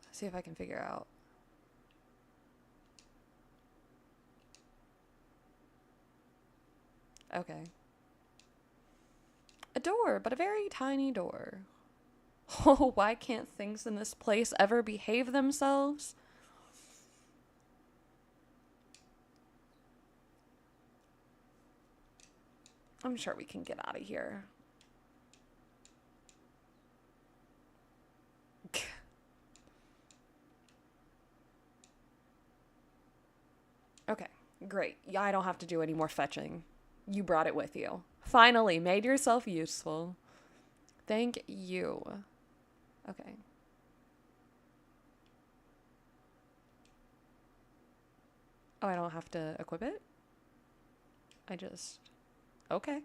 Let's see if I can figure out. Okay. A door, but a very tiny door. Oh, why can't things in this place ever behave themselves? I'm sure we can get out of here. Okay, great. Yeah, I don't have to do any more fetching. You brought it with you. Finally, made yourself useful. Thank you. Okay. Oh, I don't have to equip it? I just... Okay.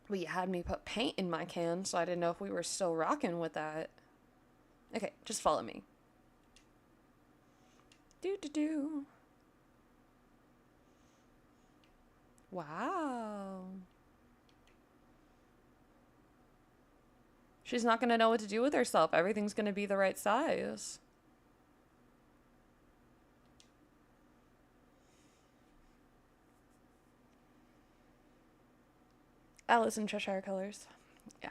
Well, you had me put paint in my can, so I didn't know if we were still rocking with that. Okay, just follow me. Do-do-do. Wow. She's not going to know what to do with herself. Everything's going to be the right size. Alice in Cheshire colors. Yeah.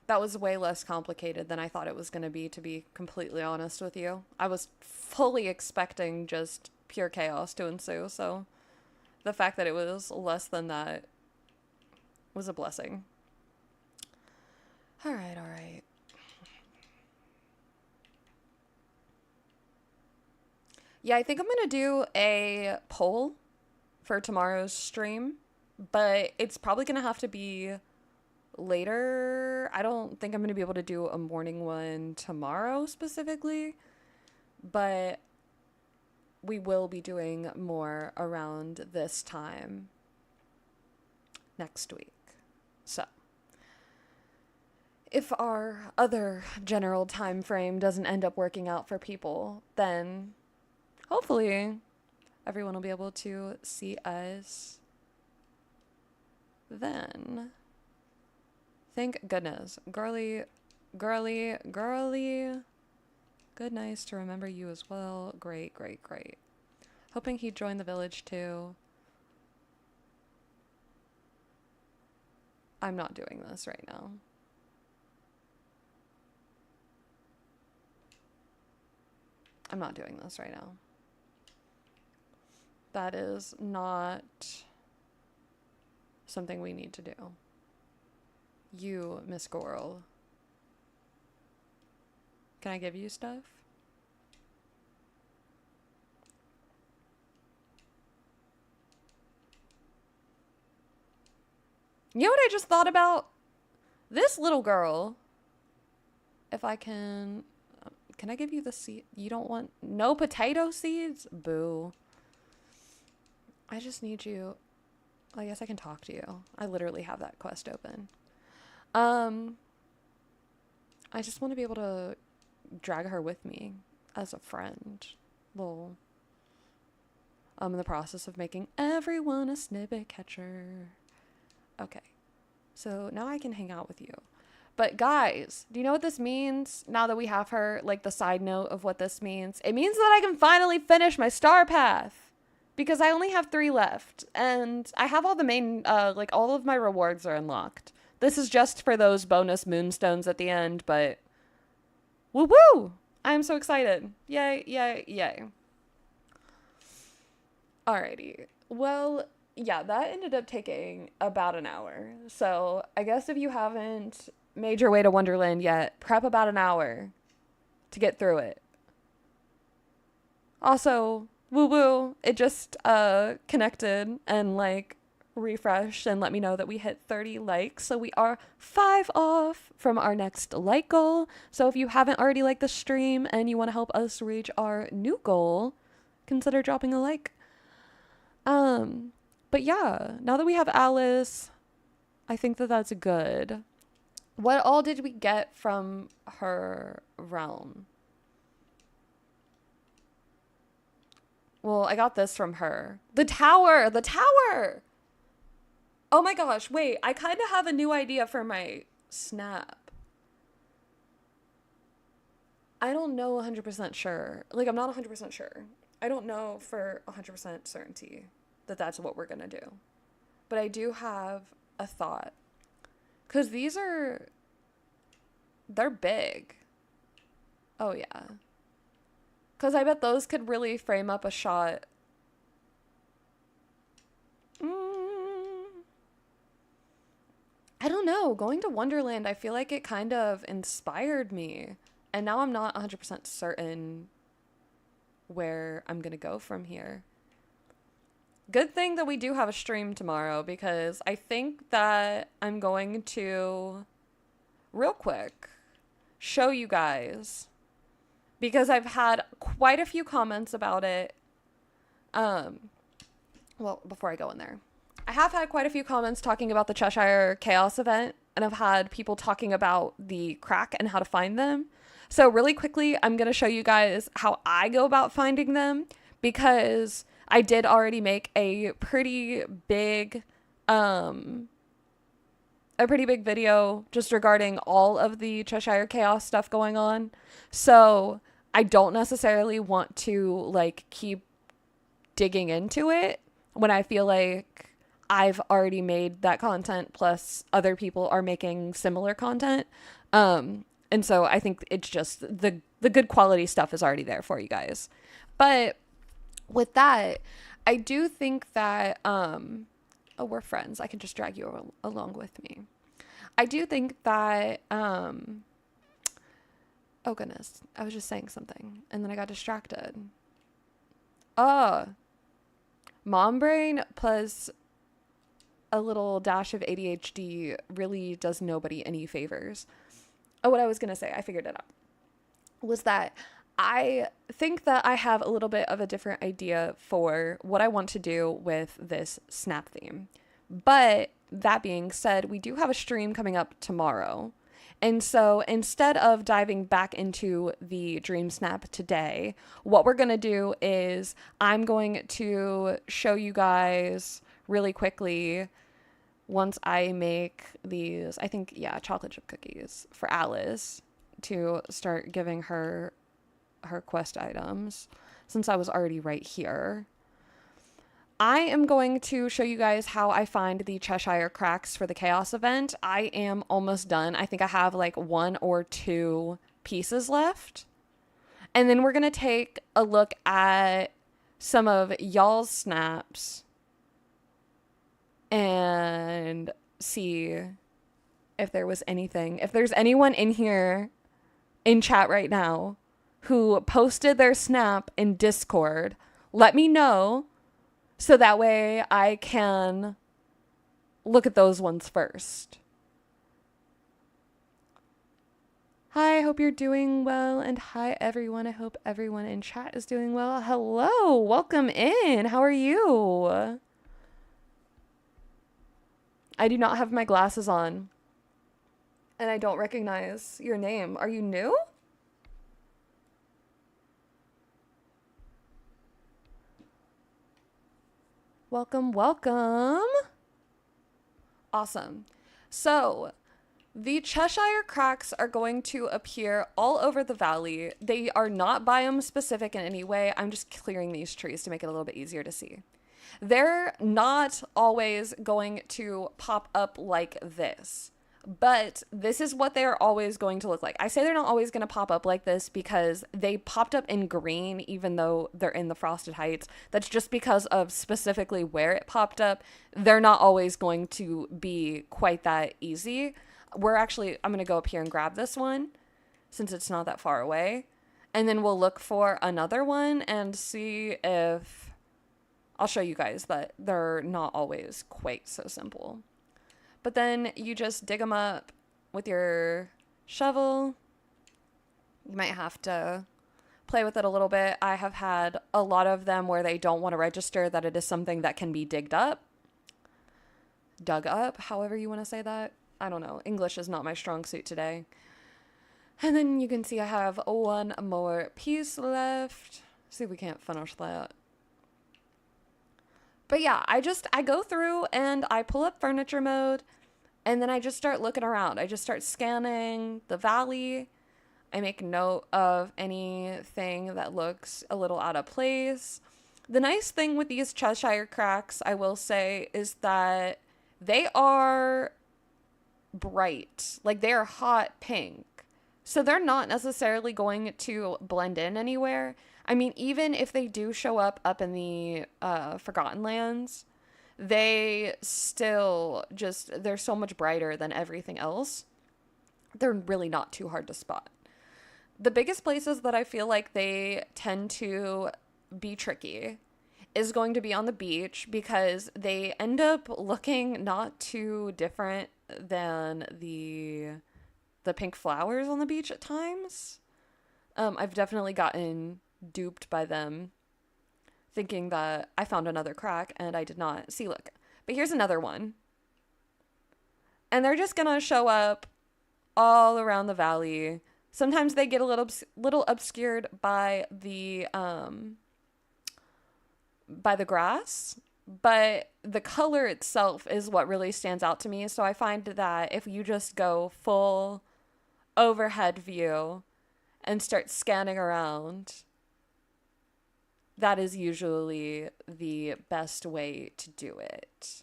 That was way less complicated than I thought it was going to be completely honest with you. I was fully expecting just pure chaos to ensue, so the fact that it was less than that was a blessing. All right, all right. Yeah, I think I'm going to do a poll for tomorrow's stream, but it's probably going to have to be later. I don't think I'm going to be able to do a morning one tomorrow specifically, but we will be doing more around this time next week. So, if our other general time frame doesn't end up working out for people, then hopefully everyone will be able to see us then. Thank goodness. Girly. Good, nice to remember you as well. Great, great, great. Hoping he'd join the village too. I'm not doing this right now. I'm not doing this right now. That is not something we need to do. You, Miss Goral. Can I give you stuff? You know what I just thought about? This little girl. If I can I give you the seed? You don't want no potato seeds? Boo. I just need you. I guess I can talk to you. I literally have that quest open. I just want to be able to drag her with me as a friend. Little, I'm in the process of making everyone a snippet catcher. Okay. So now I can hang out with you. But guys, do you know what this means? Now that we have her, like the side note of what this means. It means that I can finally finish my star path. Because I only have 3 left. And I have all the main, like all of my rewards are unlocked. This is just for those bonus moonstones at the end, but woo woo! I'm so excited. Yay, yay, yay. Alrighty. Well, yeah, that ended up taking about an hour. So I guess if you haven't made your way to Wonderland yet, prep about an hour to get through it. Also, woo woo, it just connected and like refreshed and let me know that we hit 30 likes. So we are 5 off from our next like goal. So if you haven't already liked the stream and you want to help us reach our new goal, consider dropping a like. But yeah, now that we have Alice, I think that that's good. What all did we get from her realm? Well, I got this from her. The tower! The tower! Oh my gosh, wait, I kind of have a new idea for my snap. I don't know 100% sure. Like, I'm not 100% sure. I don't know for 100% certainty that that's what we're gonna do. But I do have a thought. Because these are... they're big. Oh, yeah. Because I bet those could really frame up a shot. I don't know. Going to Wonderland, I feel like it kind of inspired me. And now I'm not 100% certain where I'm going to go from here. Good thing that we do have a stream tomorrow, because I think that I'm going to, real quick, show you guys, because I've had quite a few comments about it. Well, before I go in there, I have had quite a few comments talking about the Cheshire Chaos event, and I've had people talking about the crack and how to find them. So really quickly, I'm going to show you guys how I go about finding them, because I did already make a pretty big video just regarding all of the Cheshire Chaos stuff going on. So I don't necessarily want to like keep digging into it when I feel like I've already made that content, plus other people are making similar content. And so I think it's just the good quality stuff is already there for you guys. But with that, I do think that, oh, we're friends. I can just drag you along with me. I do think that, oh goodness, I was just saying something and then I got distracted. Mom brain plus a little dash of ADHD really does nobody any favors. Oh, what I was going to say, I figured it out, was that I think that I have a little bit of a different idea for what I want to do with this snap theme. But that being said, we do have a stream coming up tomorrow. And so instead of diving back into the Dream Snap today, what we're going to do is I'm going to show you guys really quickly, once I make these, I think, yeah, chocolate chip cookies for Alice to start giving her quest items, since I was already right here. I am going to show you guys how I find the Cheshire cracks for the Chaos event. I am almost done. I think I have like 1 or 2 pieces left. And then we're going to take a look at some of y'all's snaps and see if there was anything. If there's anyone in here in chat right now who posted their snap in Discord, let me know so that way I can look at those ones first. Hi, I hope you're doing well, and hi everyone. I hope everyone in chat is doing well. Hello, welcome in. How are you? I do not have my glasses on, and I don't recognize your name. Are you new? Welcome, welcome. Awesome. So, the Cheshire cracks are going to appear all over the valley. They are not biome specific in any way. I'm just clearing these trees to make it a little bit easier to see. They're not always going to pop up like this, but this is what they're always going to look like. I say they're not always going to pop up like this because they popped up in green even though they're in the Frosted Heights. That's just because of specifically where it popped up. They're not always going to be quite that easy. I'm going to go up here and grab this one since it's not that far away. And then we'll look for another one and see if I'll show you guys that they're not always quite so simple. But then you just dig them up with your shovel. You might have to play with it a little bit. I have had a lot of them where they don't want to register that it is something that can be dug up, however you want to say that. I don't know. English is not my strong suit today. And then you can see I have one more piece left. See if we can't finish that. But yeah, I go through and I pull up furniture mode and then I just start looking around. I just start scanning the valley. I make note of anything that looks a little out of place. The nice thing with these Cheshire cracks, I will say, is that they are bright. Like they are hot pink. So they're not necessarily going to blend in anywhere. I mean, even if they do show up in the Forgotten Lands, they still they're so much brighter than everything else. They're really not too hard to spot. The biggest places that I feel like they tend to be tricky is going to be on the beach because they end up looking not too different than the pink flowers on the beach at times. I've definitely gotten duped by them thinking that I found another crack and I did not. See, look, but here's another one. And they're just gonna show up all around the valley. Sometimes they get a little obscured by the grass, but the color itself is what really stands out to me. So I find that if you just go full overhead view and start scanning around, that is usually the best way to do it.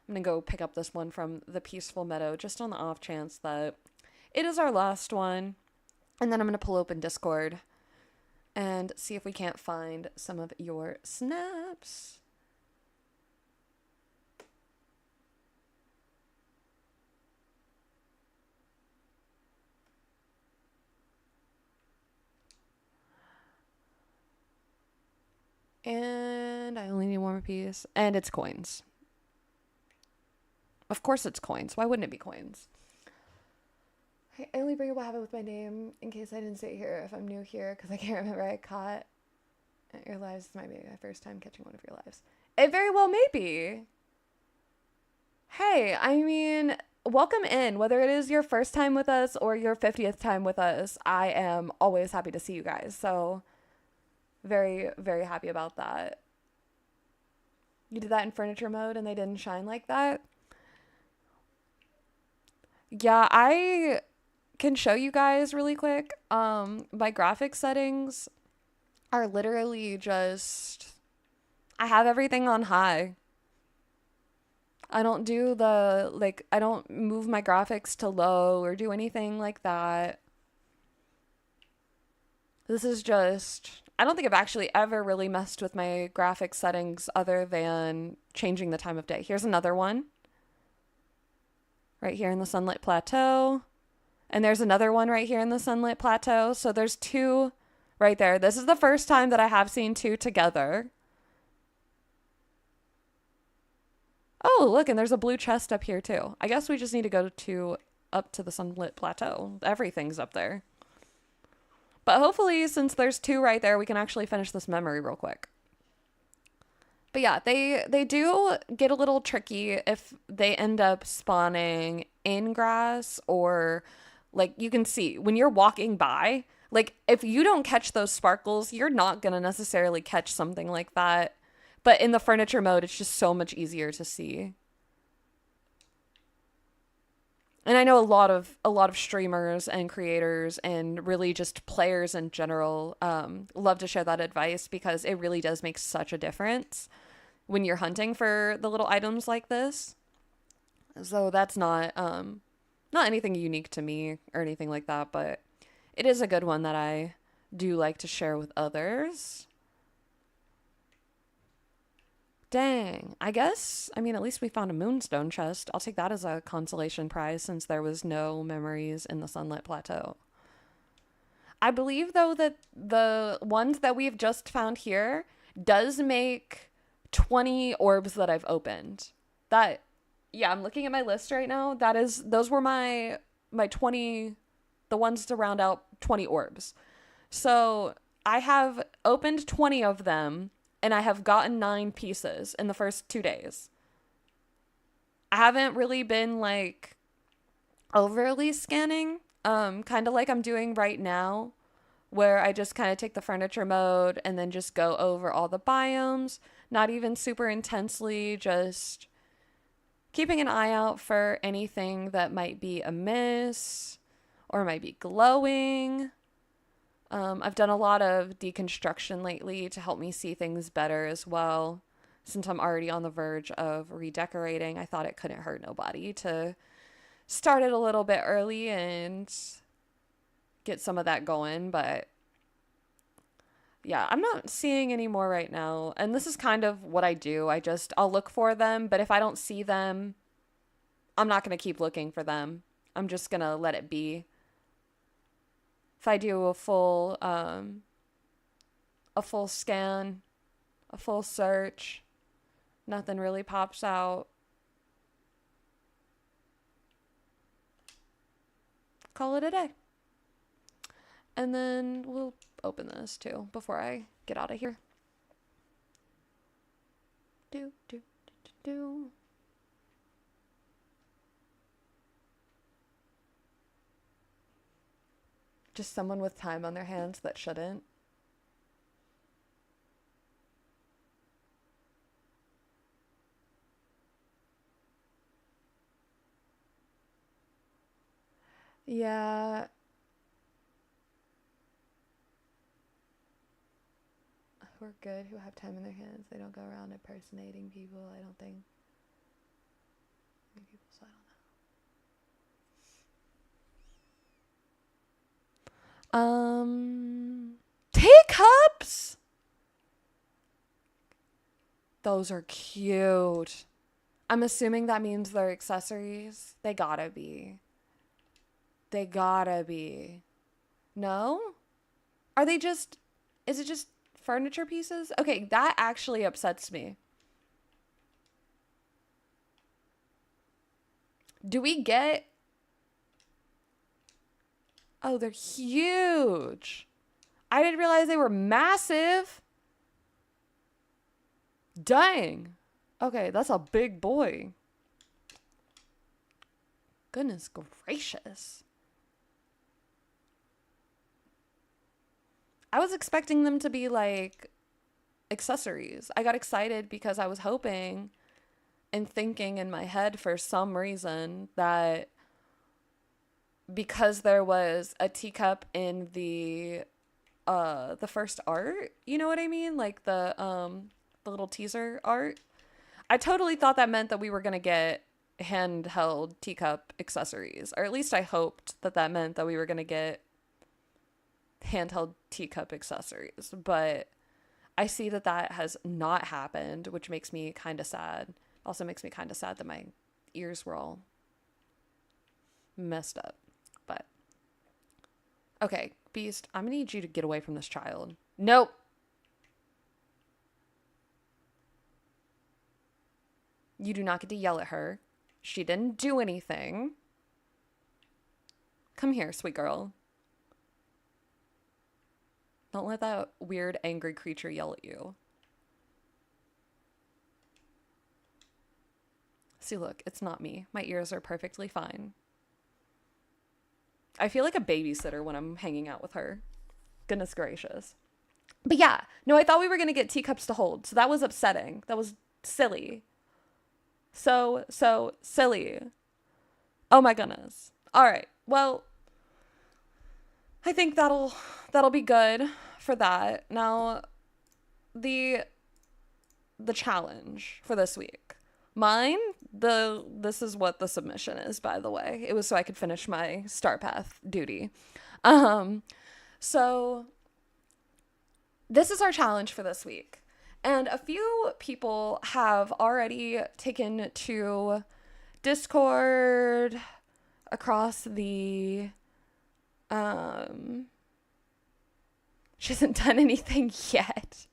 I'm going to go pick up this one from the Peaceful Meadow just on the off chance that it is our last one. And then I'm going to pull open Discord and see if we can't find some of your snaps. And I only need one more piece. And it's coins. Of course it's coins. Why wouldn't it be coins? I only bring up what happened with my name in case I didn't say it here if I'm new here because I can't remember. I caught your lives. This might be my first time catching one of your lives. It very well may be. Hey, I mean, welcome in. Whether it is your first time with us or your 50th time with us, I am always happy to see you guys. So very, very happy about that. You did that in furniture mode and they didn't shine like that? Yeah, I can show you guys really quick. My graphic settings are literally just, I have everything on high. I don't do I don't move my graphics to low or do anything like that. This is just, I don't think I've actually ever really messed with my graphic settings other than changing the time of day. Here's another one. Right here in the Sunlit Plateau. And there's another one right here in the Sunlit Plateau. So there's two right there. This is the first time that I have seen two together. Oh, look, and there's a blue chest up here too. I guess we just need to go up to the Sunlit Plateau. Everything's up there. But hopefully, since there's two right there, we can actually finish this memory real quick. But yeah, they do get a little tricky if they end up spawning in grass or, like, you can see when you're walking by, like, if you don't catch those sparkles, you're not going to necessarily catch something like that. But in the furniture mode, it's just so much easier to see. And I know a lot of streamers and creators and really just players in general love to share that advice because it really does make such a difference when you're hunting for the little items like this. So that's not anything unique to me or anything like that, but it is a good one that I do like to share with others. Dang. I guess, I mean, at least we found a moonstone chest. I'll take that as a consolation prize since there was no memories in the Sunlit Plateau. I believe, though, that the ones that we've just found here does make 20 orbs that I've opened. That, yeah, I'm looking at my list right now. Those were my 20, the ones to round out 20 orbs. So I have opened 20 of them. And I have gotten 9 pieces in the first 2 days. I haven't really been like overly scanning, kind of like I'm doing right now, where I just kind of take the furniture mode and then just go over all the biomes, not even super intensely, just keeping an eye out for anything that might be amiss or might be glowing. I've done a lot of deconstruction lately to help me see things better as well. Since I'm already on the verge of redecorating, I thought it couldn't hurt nobody to start it a little bit early and get some of that going. But yeah, I'm not seeing any more right now. And this is kind of what I do. I'll look for them. But if I don't see them, I'm not going to keep looking for them. I'm just going to let it be. If I do a full scan, a full search, nothing really pops out. Call it a day. And then we'll open this too before I get out of here. Do. Just someone with time on their hands that shouldn't. Yeah. Who are good, who have time in their hands. They don't go around impersonating people, I don't think. People, so I don't know. Teacups! Those are cute. I'm assuming that means they're accessories. They gotta be. They gotta be. No? Are they just... Is it just furniture pieces? Okay, that actually upsets me. Do we get... Oh, they're huge. I didn't realize they were massive. Dang. Okay, that's a big boy. Goodness gracious. I was expecting them to be like accessories. I got excited because I was hoping and thinking in my head for some reason that because there was a teacup in the first art, you know what I mean? Like the little teaser art. I totally thought that meant that we were going to get handheld teacup accessories, or at least I hoped that that meant that we were going to get handheld teacup accessories, but I see that that has not happened, which makes me kind of sad. Also makes me kind of sad that my ears were all messed up. But okay, Beast, I'm gonna need you to get away from this child. Nope. You do not get to yell at her. She didn't do anything. Come here, sweet girl. Don't let that weird, angry creature yell at you. See, look, it's not me. My ears are perfectly fine. I feel like a babysitter when I'm hanging out with her. Goodness gracious. But yeah, no, I thought we were going to get teacups to hold. So that was upsetting. That was silly. So silly. Oh my goodness. All right. Well, I think that'll be good for that. Now, the challenge for this week. Mine, this is what the submission is, by the way. It was so I could finish my Star Path duty. So this is our challenge for this week. And a few people have already taken to Discord across the she hasn't done anything yet.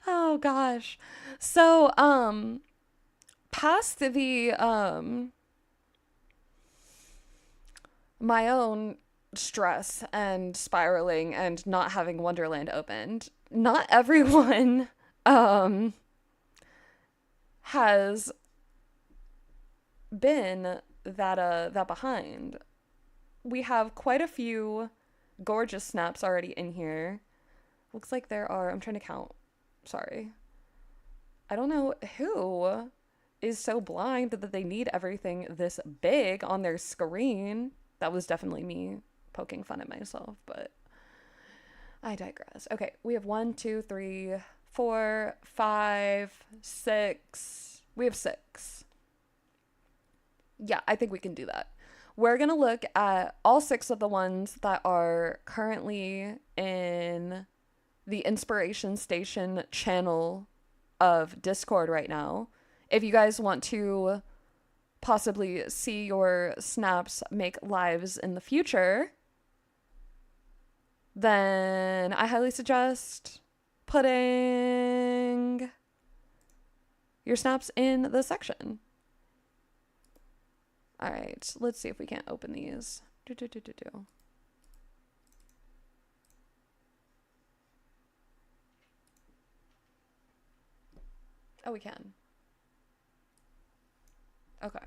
Oh gosh. So past the my own stress and spiraling and not having Wonderland opened, not everyone has been that behind. We have quite a few gorgeous snaps already in here. Looks like there are, I'm trying to count. Sorry. I don't know who is so blind that they need everything this big on their screen. That was definitely me poking fun at myself, but I digress. Okay, we have 1, 2, 3, 4, 5, 6. We have 6. Yeah, I think we can do that. We're going to look at all 6 of the ones that are currently in the Inspiration Station channel of Discord right now. If you guys want to possibly see your snaps make lives in the future, then I highly suggest putting your snaps in the section. All right, let's see if we can't open these. Oh, we can. Okay.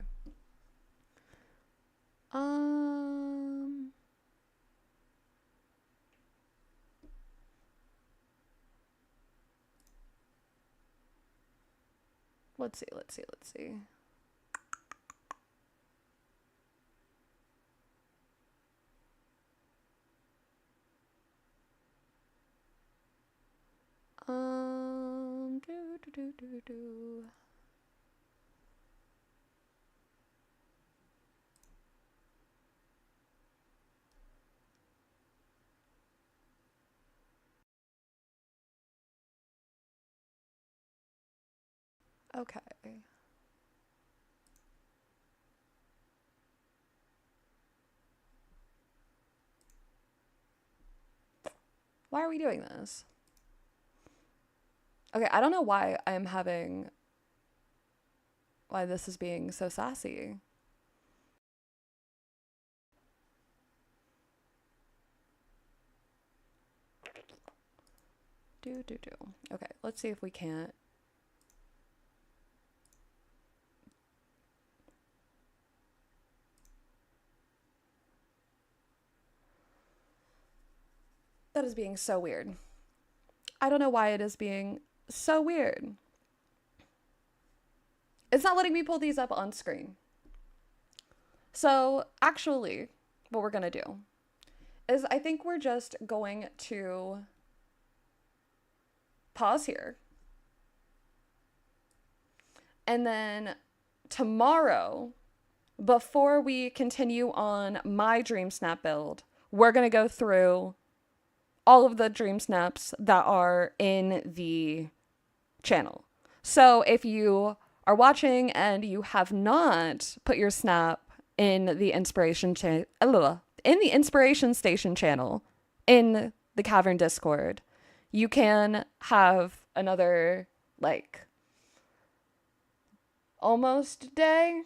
Let's see. Do. Okay. Why are we doing this? Okay, I don't know why this is being so sassy. Okay, let's see if we can't. That is being so weird. I don't know why it is being so weird. It's not letting me pull these up on screen. So actually, what we're going to do is I think we're just going to pause here. And then tomorrow, before we continue on my DreamSnap build, we're going to go through all of the dream snaps that are in the channel. So if you are watching and you have not put your snap in the Inspiration Station channel in the Cavern Discord, you can have another almost day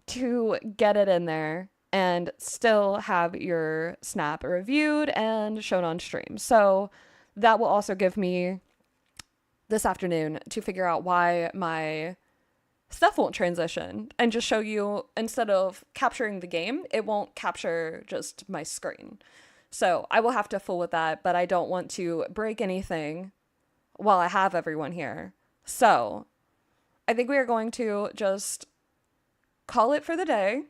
to get it in there and still have your snap reviewed and shown on stream. So that will also give me this afternoon to figure out why my stuff won't transition and just show you, instead of capturing the game, it won't capture just my screen. So I will have to fool with that, but I don't want to break anything while I have everyone here. So I think we are going to just call it for the day.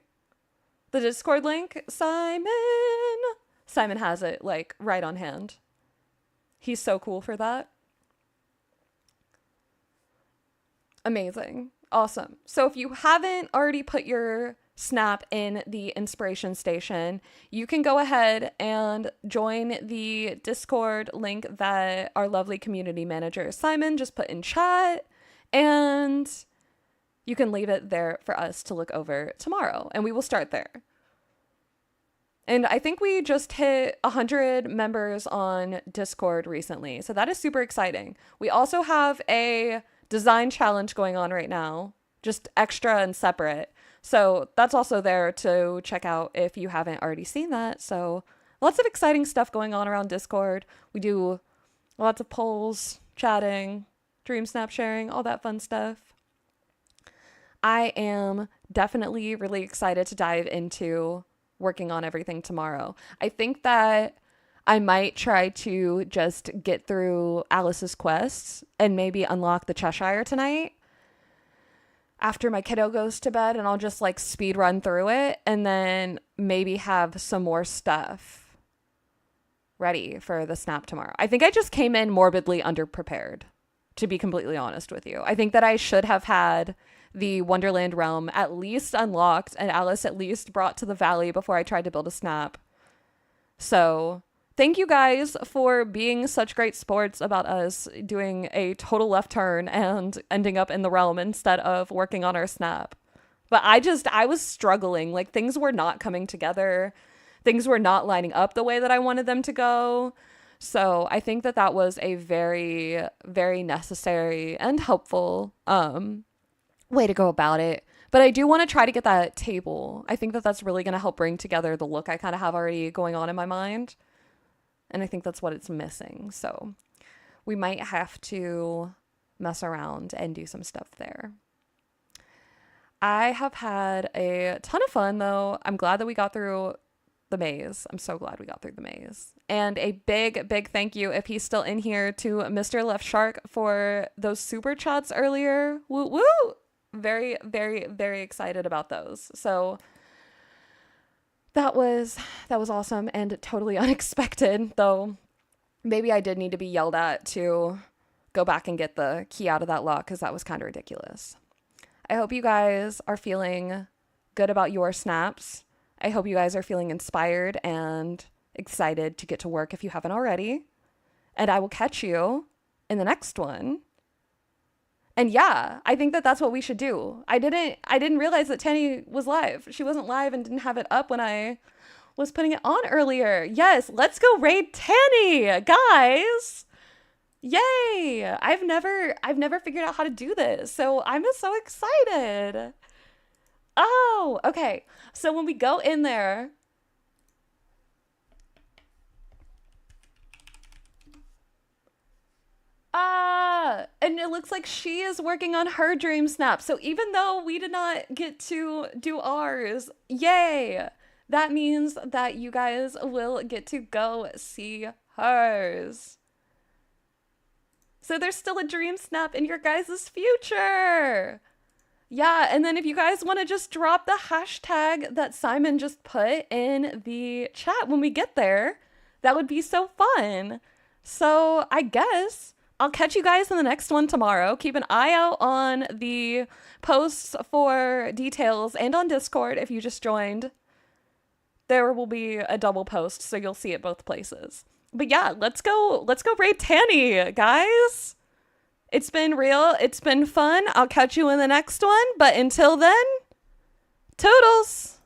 The Discord link, Simon has it like right on hand. He's so cool for that. Amazing. Awesome. So if you haven't already put your snap in the inspiration station, you can go ahead and join the Discord link that our lovely community manager Simon just put in chat, and you can leave it there for us to look over tomorrow, and we will start there. And I think we just hit 100 members on Discord recently, so that is super exciting. We also have a design challenge going on right now, just extra and separate. So that's also there to check out if you haven't already seen that. So lots of exciting stuff going on around Discord. We do lots of polls, chatting, dream snap sharing, all that fun stuff. I am definitely really excited to dive into working on everything tomorrow. I think that I might try to just get through Alice's quests and maybe unlock the Cheshire tonight after my kiddo goes to bed, and I'll just like speed run through it and then maybe have some more stuff ready for the snap tomorrow. I think I just came in morbidly underprepared, to be completely honest with you. I think that I should have had the Wonderland realm at least unlocked and Alice at least brought to the valley before I tried to build a snap. So thank you guys for being such great sports about us doing a total left turn and ending up in the realm instead of working on our snap. But I was struggling. Like, things were not coming together. Things were not lining up the way that I wanted them to go. So I think that that was a very, very necessary and helpful way to go about it. But I do want to try to get that table. I think that that's really going to help bring together the look I kind of have already going on in my mind. And I think that's what it's missing. So we might have to mess around and do some stuff there. I have had a ton of fun, though. I'm glad that we got through the maze. I'm so glad we got through the maze. And a big, big thank you, if he's still in here, to Mr. Left Shark for those super chats earlier. Woo woo! Very, very, very excited about those. So that was awesome and totally unexpected, though maybe I did need to be yelled at to go back and get the key out of that lock, because that was kind of ridiculous. I hope you guys are feeling good about your snaps. I hope you guys are feeling inspired and excited to get to work if you haven't already. And I will catch you in the next one. And yeah, I think that that's what we should do. I didn't realize that Tanny was live. She wasn't live and didn't have it up when I was putting it on earlier. Yes, let's go raid Tanny, guys. Yay. I've never figured out how to do this. So I'm just so excited. Oh, okay. So when we go in there, and it looks like she is working on her dream snap. So even though we did not get to do ours, yay, that means that you guys will get to go see hers. So there's still a dream snap in your guys' future. Yeah, and then if you guys want to just drop the hashtag that Simon just put in the chat when we get there, that would be so fun. So I guess I'll catch you guys in the next one tomorrow. Keep an eye out on the posts for details and on Discord if you just joined. There will be a double post, so you'll see it both places. But yeah, let's go raid Tanny, guys. It's been real. It's been fun. I'll catch you in the next one. But until then, toodles.